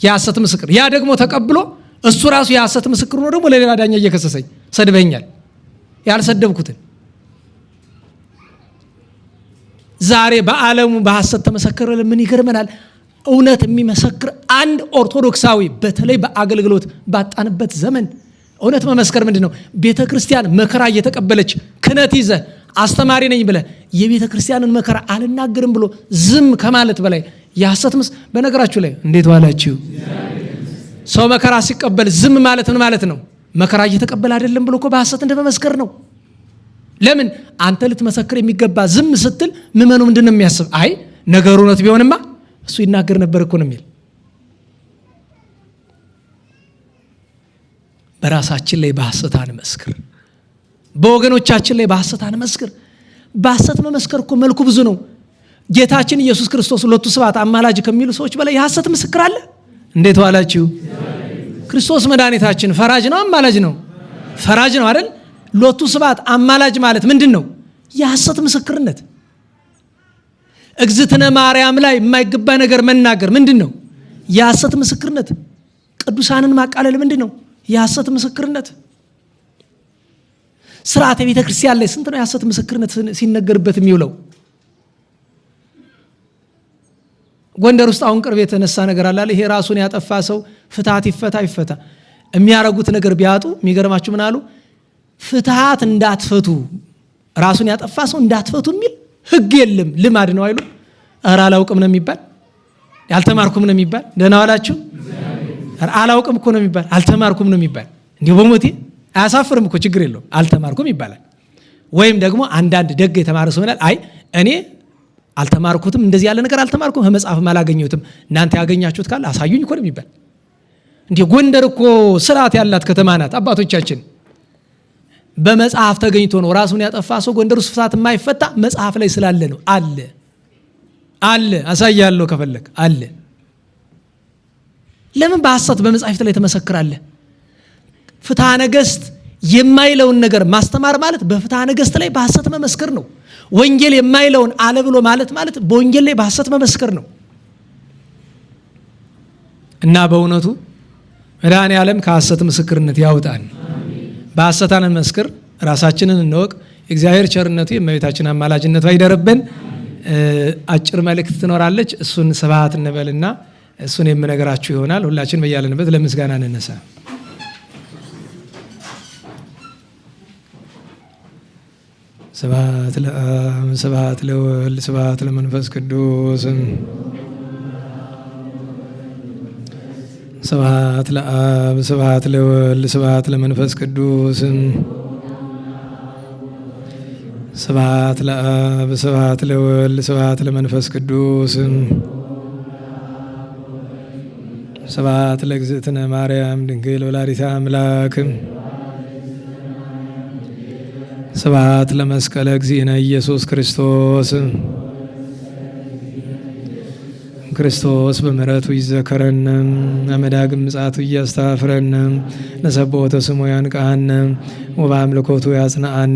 የሐሰት ምስክር። ያ ደግሞ ተቀብሎ እሱ ራሱ የሐሰት ምስክር ነው ደግሞ ለሌላ ዳኛ እየከሰሰኝ ሰድበኛል ያልሰደብኩትን። ዛሬ በዓለሙ በሐሰት ተመሰከረ። ምን ይገርመናል? እውነት የሚመሰክር አንድ ኦርቶዶክሳዊ በተለይ በአገልግሎት ባጣንበት ዘመን እውነት መመስከር ምንድነው? ቤተክርስቲያን መከራ እየተቀበለች ክህነት ይዘ አስተማሪ ነኝ ብለ የቤተክርስቲያንን መከራ አልናገርም ብሎ ዝም ከማለት በላይ የሐሰት በነገራችሁ ላይ እንዴት ዋላችሁ? ሰው መከራ ሲቀበል ዝም ማለት ምን ማለት ነው? መከራ እየተቀበለ አይደለም ብሎ እኮ በሐሰት እንደመመስከር ነው። ለምን አንተ ልትመሰክር የሚገባ ዝም ስትል ምመኑ ምንድነው የሚያስብ? አይ ነገሩ እውነት ቢሆንማ እሱ ይናገር ነበር እኮ ነው የሚል። በራሳችን ላይ በሐሰት አንመስክር፣ በወገኖቻችን ላይ በሐሰት አንመስክር። በሐሰት መመስከር እኮ መልኩ ብዙ ነው። ጌታችን ኢየሱስ ክርስቶስ ሁለቱ ስብሐት አማላጅ ከሚሉ ሰዎች በላይ የሐሰት ምስክር አለ። እንዴት ዋላችሁ? ክርስቶስ መድኃኒታችን ፈራጅ ነው አማላጅ ነው? ፈራጅ ነው አይደል? ሎቱ ስብሐት አማላጅ ማለት ምንድን ነው? የሐሰት ምስክርነት። እግዝእትነ ማርያም ላይ የማይገባ ነገር መናገር ምንድን ነው? የሐሰት ምስክርነት። ቅዱሳንን ማቃለል ምንድን ነው? የሐሰት ምስክርነት። ስርዓተ ቤተ ክርስቲያን ላይ ስንት ነው የሐሰት ምስክርነት ሲነገርበት የሚውለው? ጎንደር ውስጥ አሁን ቅርብ የተነሳ ነገር አለ። ይሄ ራሱን ያጠፋ ሰው ፍትሐት ይፈታ የሚያረጉት ነገር ቢያጡ የሚገርማችሁ ምን አሉ? ፍትሐት እንዳትፈቱ፣ ራሱን ያጠፋ ሰው እንዳትፈቱ የሚል ህግ የለም፣ ልማድ ነው አይሉ። ኧረ አላውቅም ነው የሚባል፣ ያልተማርኩም ነው የሚባል። ደህና ዋላችሁ? አላውቅም እኮ ነው የሚባል፣ አልተማርኩም ነው የሚባል። እንዲሁ በሞቴ አያሳፍርም እኮ፣ ችግር የለውም አልተማርኩም ይባላል። ወይም ደግሞ አንዳንድ ደግ የተማረ ሰው ይላል፣ አይ እኔ አልተማርኩትም፣ እንደዚህ ያለ ነገር አልተማርኩም፣ በመጽሐፍም አላገኘሁትም፣ እናንተ ያገኛችሁት ካለ አሳዩኝ እኮ ነው የሚባል። እንዲሁ ጎንደር እኮ ስርዓት ያላት ከተማ ናት። አባቶቻችን በመጽሐፍ ተገኝቶ ነው ራሱን ያጠፋ ሰው ጎንደር ውስጥ ፍትሐት የማይፈታ መጽሐፍ ላይ ስላለ ነው። አለ አሳያለሁ ከፈለክ አለ። ለምን በሐሰት በመጽሐፍት ላይ ተመሰክራለህ? ፍትሐ ነገሥት የማይለውን ነገር ማስተማር ማለት በፍትሐ ነገሥት ላይ በሐሰት መመስከር ነው። ወንጌል የማይለውን አለ ብሎ ማለት በወንጌል ላይ በሐሰት መመስከር ነው። እና በእውነቱ መድኃኔዓለም ከሐሰት ምስክርነት ያውጣን። በሐሰት አንመስክር፣ ራሳችንን እንወቅ። የእግዚአብሔር ቸርነቱ የእመቤታችን አማላጅነቱ አይደርብን። አጭር መልእክት ትኖራለች፣ እሱን ስብሐት እንበልና እሱን የምነግራችሁ ይሆናል። ሁላችን በያለንበት ለምስጋና እንነሳ። ስብሐት ለአብ ስብሐት ለወልድ ስብሐት ለመንፈስ ቅዱስ ስብሐት ለአብ ስብሐት ለወልድ ስብሐት ለመንፈስ ቅዱስ ስብሐት ለአብ ስብሐት ለወልድ ስብሐት ለመንፈስ ቅዱስ ስብሐት ለእግዝእትነ ማርያም ድንግል ወላዲተ አምላክ ስብሐት ለመስቀለ እግዚእነ ኢየሱስ ክርስቶስ ክርስቶስ በምሕረቱ ይዘከረን አመዳግም ምጽአቱ እያስተፋፍረን ለሰቦተ ስሙ ያንቃን ወበአምልኮቱ ያጽናአን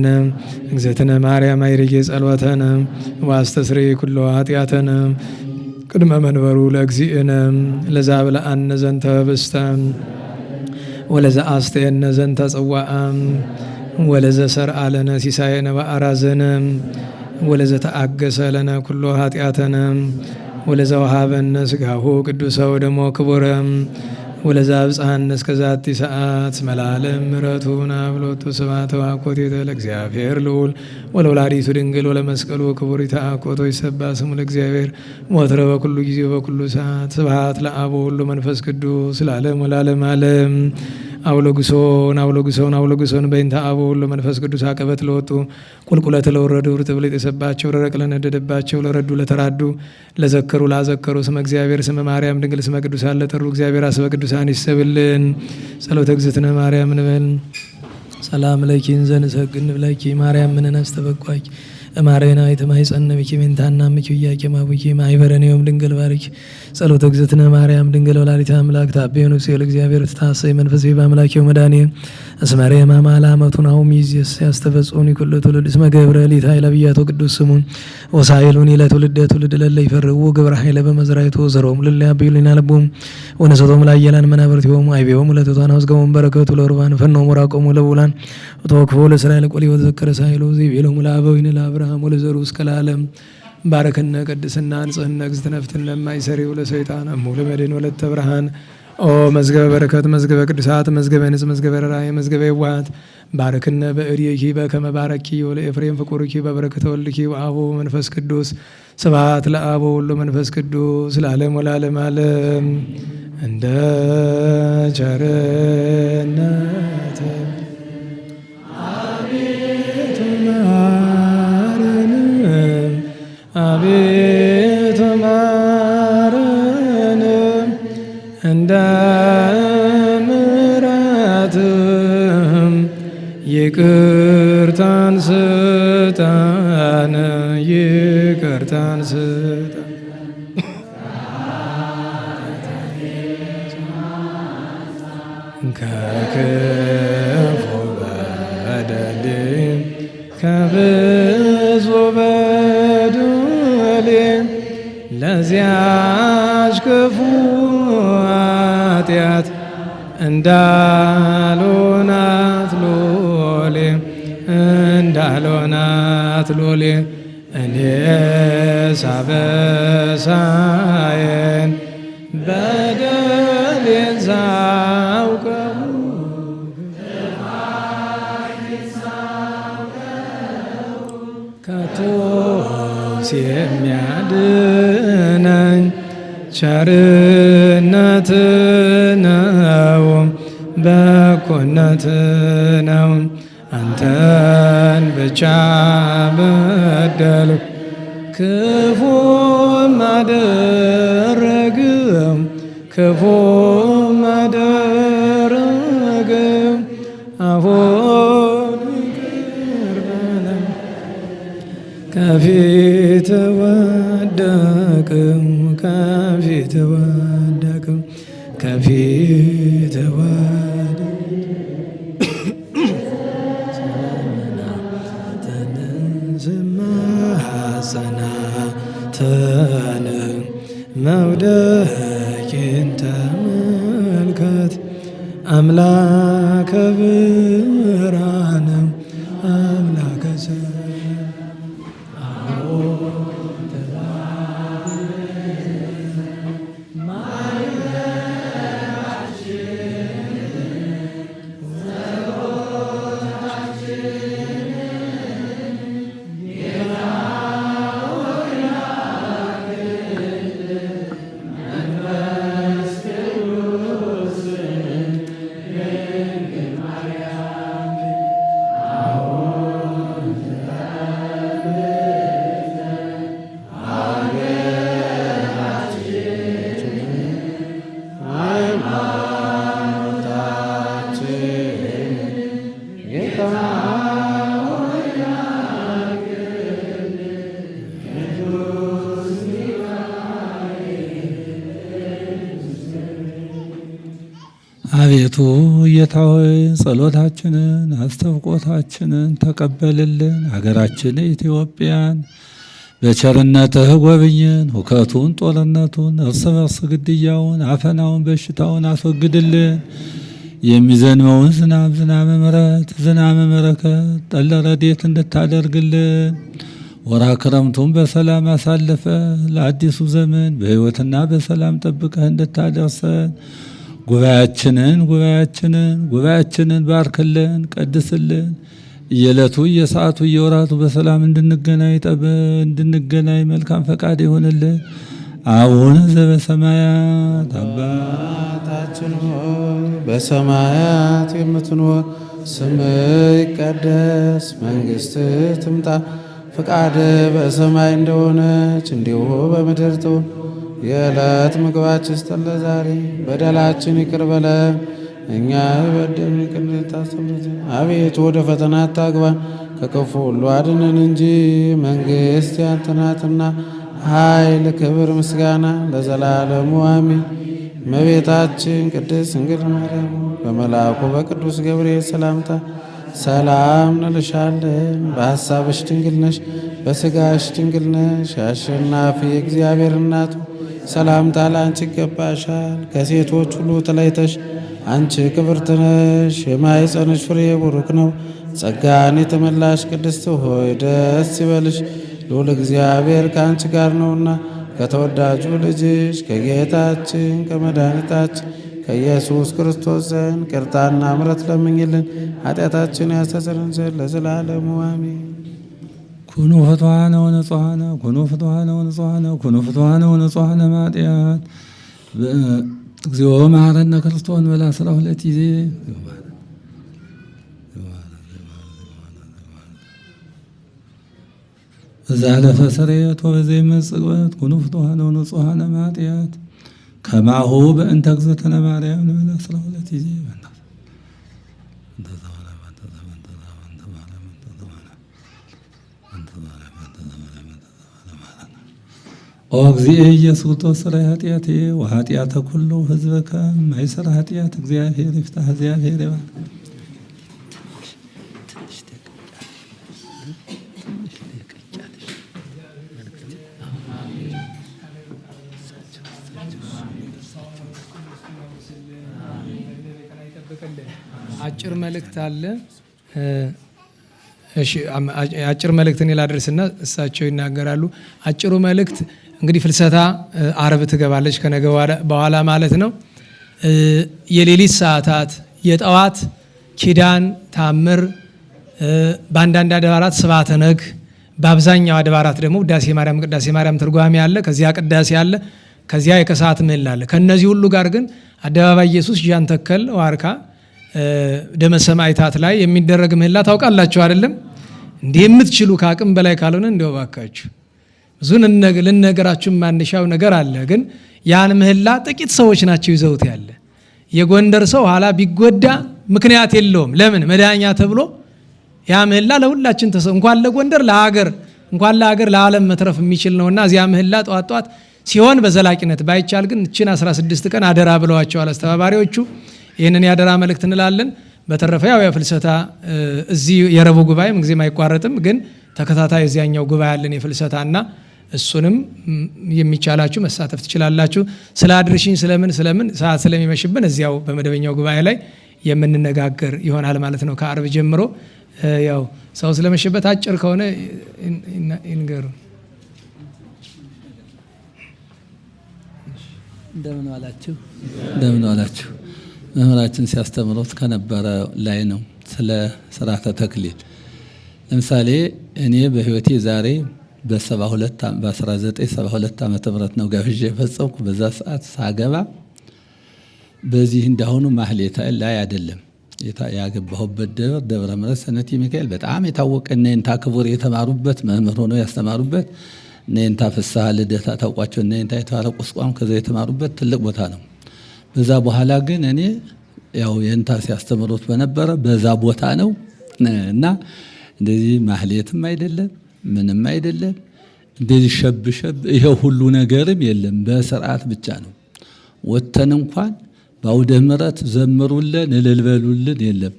እግዝእትነ ማርያም አይርጌ ጸሎተነ ዋስተስሪ ኩሎ ኃጢአተነ ቅድመ መንበሩ ለእግዚእነ ለዛብለአነ ዘንተ ህብስተ ወለዘአስተየነ ዘንተ ጽዋዐ ወለዘሰርዐ ለነ ሲሳየነ በአራዘነ ወለዘተአገሰ ለነ ኩሎ ኃጢአተነ ወለዘወሃበነ ሥጋሁ ቅዱሰ ወደሞ ክቡረ ወለዘአብጽሐነ እስከ ዛቲ ሰዓት መላለም ምሕረቱ ናብሎቱ ስብሐት ወአኮቴተ ለእግዚአብሔር ልዑል ወለወላዲቱ ድንግል ወለመስቀሉ ክቡር ይትአኮቶ ይሰብሐ ስሙ ለእግዚአብሔር ወትረ በኩሉ ጊዜ በኩሉ ሰዓት ስብሐት ለአብ ወወልድ ወመንፈስ ቅዱስ ለዓለሙ ለዓለመ ዓለም። አውሎግሶን በእንተ አብ ወወልድ ወመንፈስ ቅዱስ አቀበት ለወጡ ቁልቁለት ለወረዱ ርጥብ ለተሰባቸው ለረቅ ለነደደባቸው ለረዱ ለተራዱ ለዘከሩ ላዘከሩ ስመ እግዚአብሔር ስመ ማርያም ድንግል ስመ ቅዱሳን ለጠሩ እግዚአብሔር አስበ ቅዱሳን ይሰብልን። ጸሎተ እግዝእትነ ማርያም እንበል። ሰላም ለኪ እንዘንሰግድ ንብለኪ ማርያም ምንን አስተበቋቂ ማረና የተማይጸነ ብኪ ሜንታና ምኪ ያቄ ማቡኪ ማይበረኔውም ድንግል ባርኪ ጸሎተ እግዝእትነ ማርያም ድንግል ወላዲተ አምላክ ታቤኑ ሲል እግዚአብሔር ተታሰይ መንፈስ በአምላክው መዳኔ እስመሬ ማማላ መቱናውም ይዝስ ያስተፈጹኒ ኩሉ ትውልድ እስመ ገብረ ሊታ ለብያቶ ቅዱስ ስሙን ወሳይሉኒ ለትውልደ ትውልድ ለለ ይፈርው ግብረ ኃይለ በመዝራይቱ ዘሮም ለለያብዩልና ለቦም ወነሰቶም ላየላን መናበርቲሆም አይቤውም ለተቷና ወዝገውም በረከቱ ለሩባን ፈነው ወራቆሙ ለቡላን ወተወክፎ ለእስራኤል ቆሊ ወዘከረ ሳይሉ ዚቤሎም ለአበዊን ለአብርሃም ወለዘሩ እስከ ለዓለም ባረከነ ቅድስና ንጽህና እግዝእትነ ፍትነ ለማይሰሪው ለሰይጣን እሙ ለመድን ወለተ ብርሃን ኦ መዝገበ በረከት መዝገበ ቅዱሳት መዝገበ ንጽ መዝገበ ራእይ መዝገበ የዋሃት ባርክነ በእድኪ በከመ ባረኪ ወለኤፍሬም ፍቁርኪ በበረከተ ወልድኪ ወአብ መንፈስ ቅዱስ ስብሐት ለአብ ወወልድ መንፈስ ቅዱስ ለዓለም ወለዓለመ ዓለም። እንደ ቸርነት አቤቱ ማረን፣ አቤቱ ማረን፣ እንደ ምሕረትህ ይቅርታን ስጠን፣ ይቅርታን ስጠን። ከክፉ በደል ከብዙ በደል ለዚያች ክፉ ኃጢአት እንዳልሆናት ሎሌ እንዳልሆናት ሎሌ እኔስ አበሳዬን በደሌን ሳውቀው ከቶስ የሚያድነኝ ቸርነት ነው፣ በጎነት ነው። አንተን ብቻ በደልኩ ክፉም አደረግም፣ ክፉም አደረግም። አሁን ይቅር በለኝ ከፊት ወደቅም፣ ከፊት ወደቅም፣ ከፊት ስማጸናተን መውደቄን ተመልከት። አምላከ ብርሃን አምላከ አቤቱ ጌታ ሆይ ጸሎታችንን አስተብቆታችንን ተቀበልልን። ሀገራችን ኢትዮጵያን በቸርነትህ ጎብኝን። ሁከቱን፣ ጦርነቱን፣ እርስ በርስ ግድያውን፣ አፈናውን፣ በሽታውን አስወግድልን። የሚዘንበውን ዝናብ ዝናበ ምሕረት ዝናበ በረከት ጠለ ረድኤት እንድታደርግልን ወራ ክረምቱን በሰላም አሳልፈ ለአዲሱ ዘመን በሕይወትና በሰላም ጠብቀህ እንድታደርሰን ጉባኤያችንን ባርክልን፣ ቀድስልን። የዕለቱ የሰዓቱ የወራቱ በሰላም እንድንገናኝ መልካም ፈቃድ ይሆንልን። አቡነ ዘበሰማያት አባታችን ሆይ በሰማያት የምትኖር ስምህ ይቀደስ፣ መንግሥትህ ትምጣ፣ ፈቃድህ በሰማይ እንደሆነች እንዲሁ በምድር ትሁን። የዕለት ምግባችን ስጠን ዛሬ፣ በደላችን ይቅር በለን እኛ የበደሉንን ይቅር እንደምታሰብ፣ አቤቱ ወደ ፈተና አታግባን ከክፉ ሁሉ አድነን እንጂ መንግሥት ያንተ ናትና ኃይል፣ ክብር፣ ምስጋና ለዘላለሙ አሜን። እመቤታችን ቅድስት ድንግል ማርያም በመልአኩ በቅዱስ ገብርኤል ሰላምታ ሰላም እንልሻለን። በሐሳብሽ ድንግል ነሽ፣ በሥጋሽ ድንግል ነሽ። አሸናፊ እግዚአብሔር እናቱ ሰላምታ ለአንቺ ይገባሻል። ከሴቶች ሁሉ ተለይተሽ አንቺ ክብርት ነሽ፣ የማኅፀንሽ ፍሬ ቡሩክ ነው። ጸጋን የተመላሽ ቅድስት ሆይ ደስ ይበልሽ፣ ልዑል እግዚአብሔር ከአንቺ ጋር ነውና ከተወዳጁ ልጅሽ ከጌታችን ከመድኃኒታችን ከኢየሱስ ክርስቶስ ዘንድ ይቅርታና ምሕረት ለምኝልን ኃጢአታችን ያስተሰርይልን ዘንድ ለዘላለሙ አሜን። ኩኑ ፍቱሐነ ወንጹሐነ ኩኑ ፍቱሐነ ወንጹሐነ ኩኑ ፍቱሐነ ወንጹሐነ ማጥያት እግዚኦ መሐረነ ክርስቶስ በላ 12 ጊዜ በዛለፈ ስርየት ወበዘይመጽእ ኩኑ ፍቱሐነ ወንጹሐነ ማጥያት ከማሁ በእንተ እግዝእትነ ማርያም በላ 12 ጊዜ ኦ እግዚእ ኢየሱስ ክርስቶስ ሥራይ ኃጢአቴ ወኃጢአተ ኩሉ ሕዝበከ ማይሰራ ኃጢአት እግዚአብሔር ይፍታሕ። እግዚአብሔር ይባርክ። አጭር መልእክት አለ። እሺ አጭር መልእክት እኔ ላድርስና እሳቸው ይናገራሉ። አጭሩ መልእክት እንግዲህ ፍልሰታ ዓርብ ትገባለች ከነገ በኋላ ማለት ነው። የሌሊት ሰዓታት፣ የጠዋት ኪዳን ታምር፣ በአንዳንድ አድባራት ስብሐተ ነግ፣ በአብዛኛው አድባራት ደግሞ ቅዳሴ ማርያም ትርጓሜ አለ። ከዚያ ቅዳሴ አለ። ከዚያ የከሰዓት ምህላ አለ። ከነዚህ ሁሉ ጋር ግን አደባባይ ኢየሱስ ጃን ተከል ዋርካ ደመ ሰማዕታት ላይ የሚደረግ ምህላ ታውቃላችሁ አይደለም? እንዲህ የምትችሉ ከአቅም በላይ ካልሆነ እንዲያው ባካችሁ ብዙ ልነገራችሁ ማንሻው ነገር አለ። ግን ያን ምህላ ጥቂት ሰዎች ናቸው ይዘውት ያለ። የጎንደር ሰው ኋላ ቢጎዳ ምክንያት የለውም። ለምን? መዳኛ ተብሎ ያ ምህላ ለሁላችን እንኳን ለጎንደር ለሀገር ለዓለም መትረፍ የሚችል ነውና እዚያ ምህላ ጧት ሲሆን በዘላቂነት ባይቻል ግን እችን 16 ቀን አደራ ብለዋቸዋል አስተባባሪዎቹ። ይህንን ያደራ መልእክት እንላለን። በተረፈ ያው የፍልሰታ እዚህ የረቡዕ ጉባኤ ምንጊዜም አይቋረጥም። ግን ተከታታይ እዚያኛው ጉባኤ ያለን የፍልሰታና እሱንም የሚቻላችሁ መሳተፍ ትችላላችሁ። ስለ አድርሽኝ ስለምን ሰዓት ስለሚመሽብን እዚያው በመደበኛው ጉባኤ ላይ የምንነጋገር ይሆናል ማለት ነው። ከዓርብ ጀምሮ ያው ሰው ስለመሸበት አጭር ከሆነ ይንገሩ። እንደምን ዋላችሁ። መምህራችን ሲያስተምሩት ከነበረ ላይ ነው ስለ ሥርዓተ ተክሊል። ለምሳሌ እኔ በሕይወቴ ዛሬ በ1972 ዓመተ ምህረት ነው ጋብዤ የፈጸምኩ። በዛ ሰዓት ሳገባ በዚህ እንዳሁኑ ማህሌታ ላይ አይደለም ያገባሁበት ደብረ ምሕረት ሰነቲ ሚካኤል በጣም የታወቀ እነ ይንታ ክቡር የተማሩበት መምህር ሆነው ያስተማሩበት እነ ይንታ ፍስሐ ልደታ ታውቋቸው እነ ይንታ የተባረቁ ቁስቋም ከዛ የተማሩበት ትልቅ ቦታ ነው። በዛ በኋላ ግን እኔ ያው የእንታ ሲያስተምሩት በነበረ በዛ ቦታ ነው እና እንደዚህ ማህሌትም አይደለም ምንም አይደለም። እንደዚህ ሸብ ይሄ ሁሉ ነገርም የለም። በስርዓት ብቻ ነው። ወተን እንኳን በአውደ ምሕረት ዘምሩልን እልል በሉልን የለም።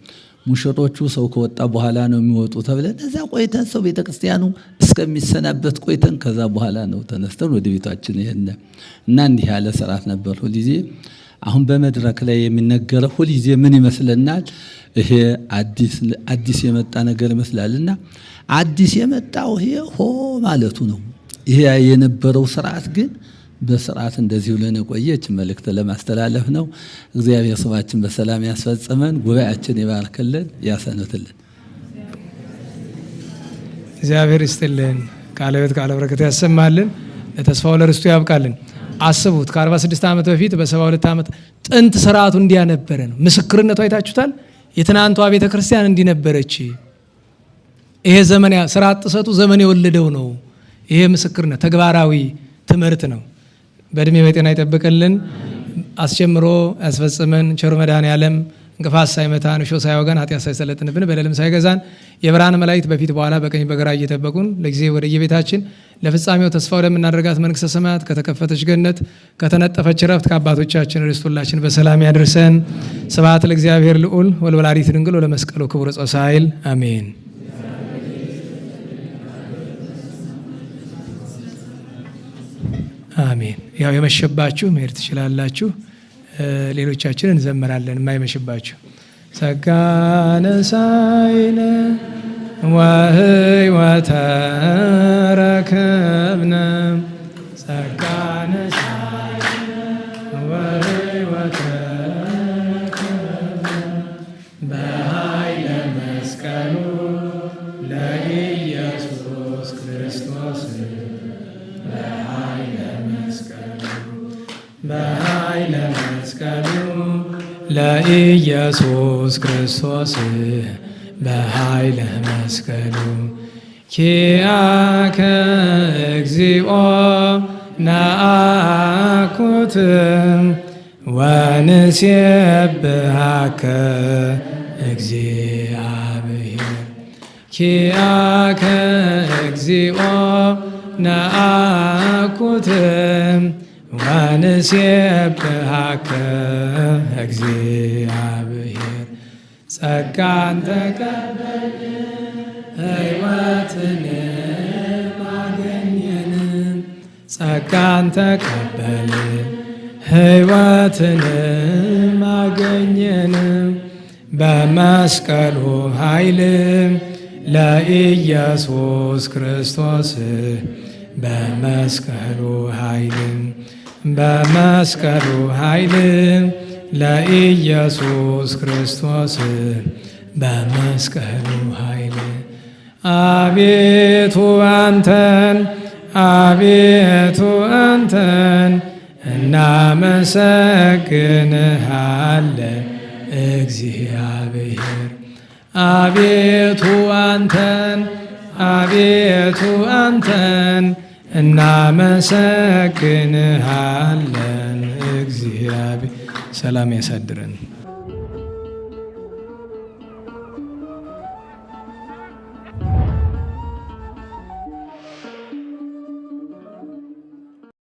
ሙሽሮቹ ሰው ከወጣ በኋላ ነው የሚወጡ ተብለን እዛ ቆይተን ሰው ቤተክርስቲያኑ እስከሚሰናበት ቆይተን ከዛ በኋላ ነው ተነስተን ወደ ቤታችን ይሄን እና እንዲህ ያለ ስርዓት ነበር ሁልጊዜ። አሁን በመድረክ ላይ የሚነገረው ሁልጊዜ ምን ይመስለናል? ይሄ አዲስ የመጣ ነገር ይመስላልና አዲስ የመጣው ይሄ ሆ ማለቱ ነው። ይሄ የነበረው ስርዓት ግን በስርዓት እንደዚህ ብለን የቆየች መልእክት ለማስተላለፍ ነው። እግዚአብሔር ስማችን በሰላም ያስፈጽመን፣ ጉባኤያችን ይባርክልን፣ ያሰነትልን። እግዚአብሔር ይስጥልን፣ ቃለ ሕይወት ቃለ በረከት ያሰማልን፣ ለተስፋው ለርስቱ ያብቃልን። አስቡት ከ46 ዓመት በፊት በ72 ዓመት ጥንት ስርዓቱ እንዲያ ነበረ ነው። ምስክርነቱ አይታችሁታል። የትናንቷ ቤተክርስቲያን እንዲነበረች። ይሄ ዘመን ስርዓት ጥሰቱ ዘመን የወለደው ነው። ይሄ ምስክርነት ተግባራዊ ትምህርት ነው። በእድሜ በጤና ይጠብቅልን፣ አስጀምሮ ያስፈጽመን። ቸሩ መድኃኔዓለም እንቅፋት ሳይመታን እሾህ ሳይወጋን ኃጢአት ሳይሰለጥንብን በደልም ሳይገዛን የብርሃን መላእክት በፊት በኋላ በቀኝ በግራ እየጠበቁን ለጊዜ ወደ የቤታችን ለፍጻሜው ተስፋ ወደምናደርጋት መንግሥተ ሰማያት ከተከፈተች ገነት ከተነጠፈች ረፍት ከአባቶቻችን ርስት ሁላችን በሰላም ያድርሰን። ስብሐት ለእግዚአብሔር ልዑል ወለወላዲቱ ድንግል ወለመስቀሉ ክቡር ጾሳይል አሜን። አሜን። ያው የመሸባችሁ መሄድ ትችላላችሁ። ሌሎቻችን እንዘምራለን። የማይመሽባችሁ ጸጋነሳይነ ወሕይወተ ረከብነ ጸጋነሳይነ ወሕይወተ በኃይለ መስቀሉ ለኢየሱስ ክርስቶስ በኃይለ መስቀሉ ኪያከ እግዚኦ ነአኩት ወንሴብሐከ እግዚአብሔር ኪያከ እግዚኦ ነአኩት ወንሴብሐከ እግዚአብሔር ጸጋን ተቀበልን ሕይወትን አገኘን ጸጋን ተቀበልን ሕይወትን አገኘን በመስቀሉ ኃይል ለኢየሱስ ክርስቶስ በመስቀሉ ኃይል በመስቀሉ ኃይል ለኢየሱስ ክርስቶስ በመስቀሉ ኃይል አቤቱ አንተን እናመሰግንሃለን እግዚአብሔር አቤቱ አንተን እናመሰግንሃለን እግዚአብሔር። ሰላም ያሳድረን።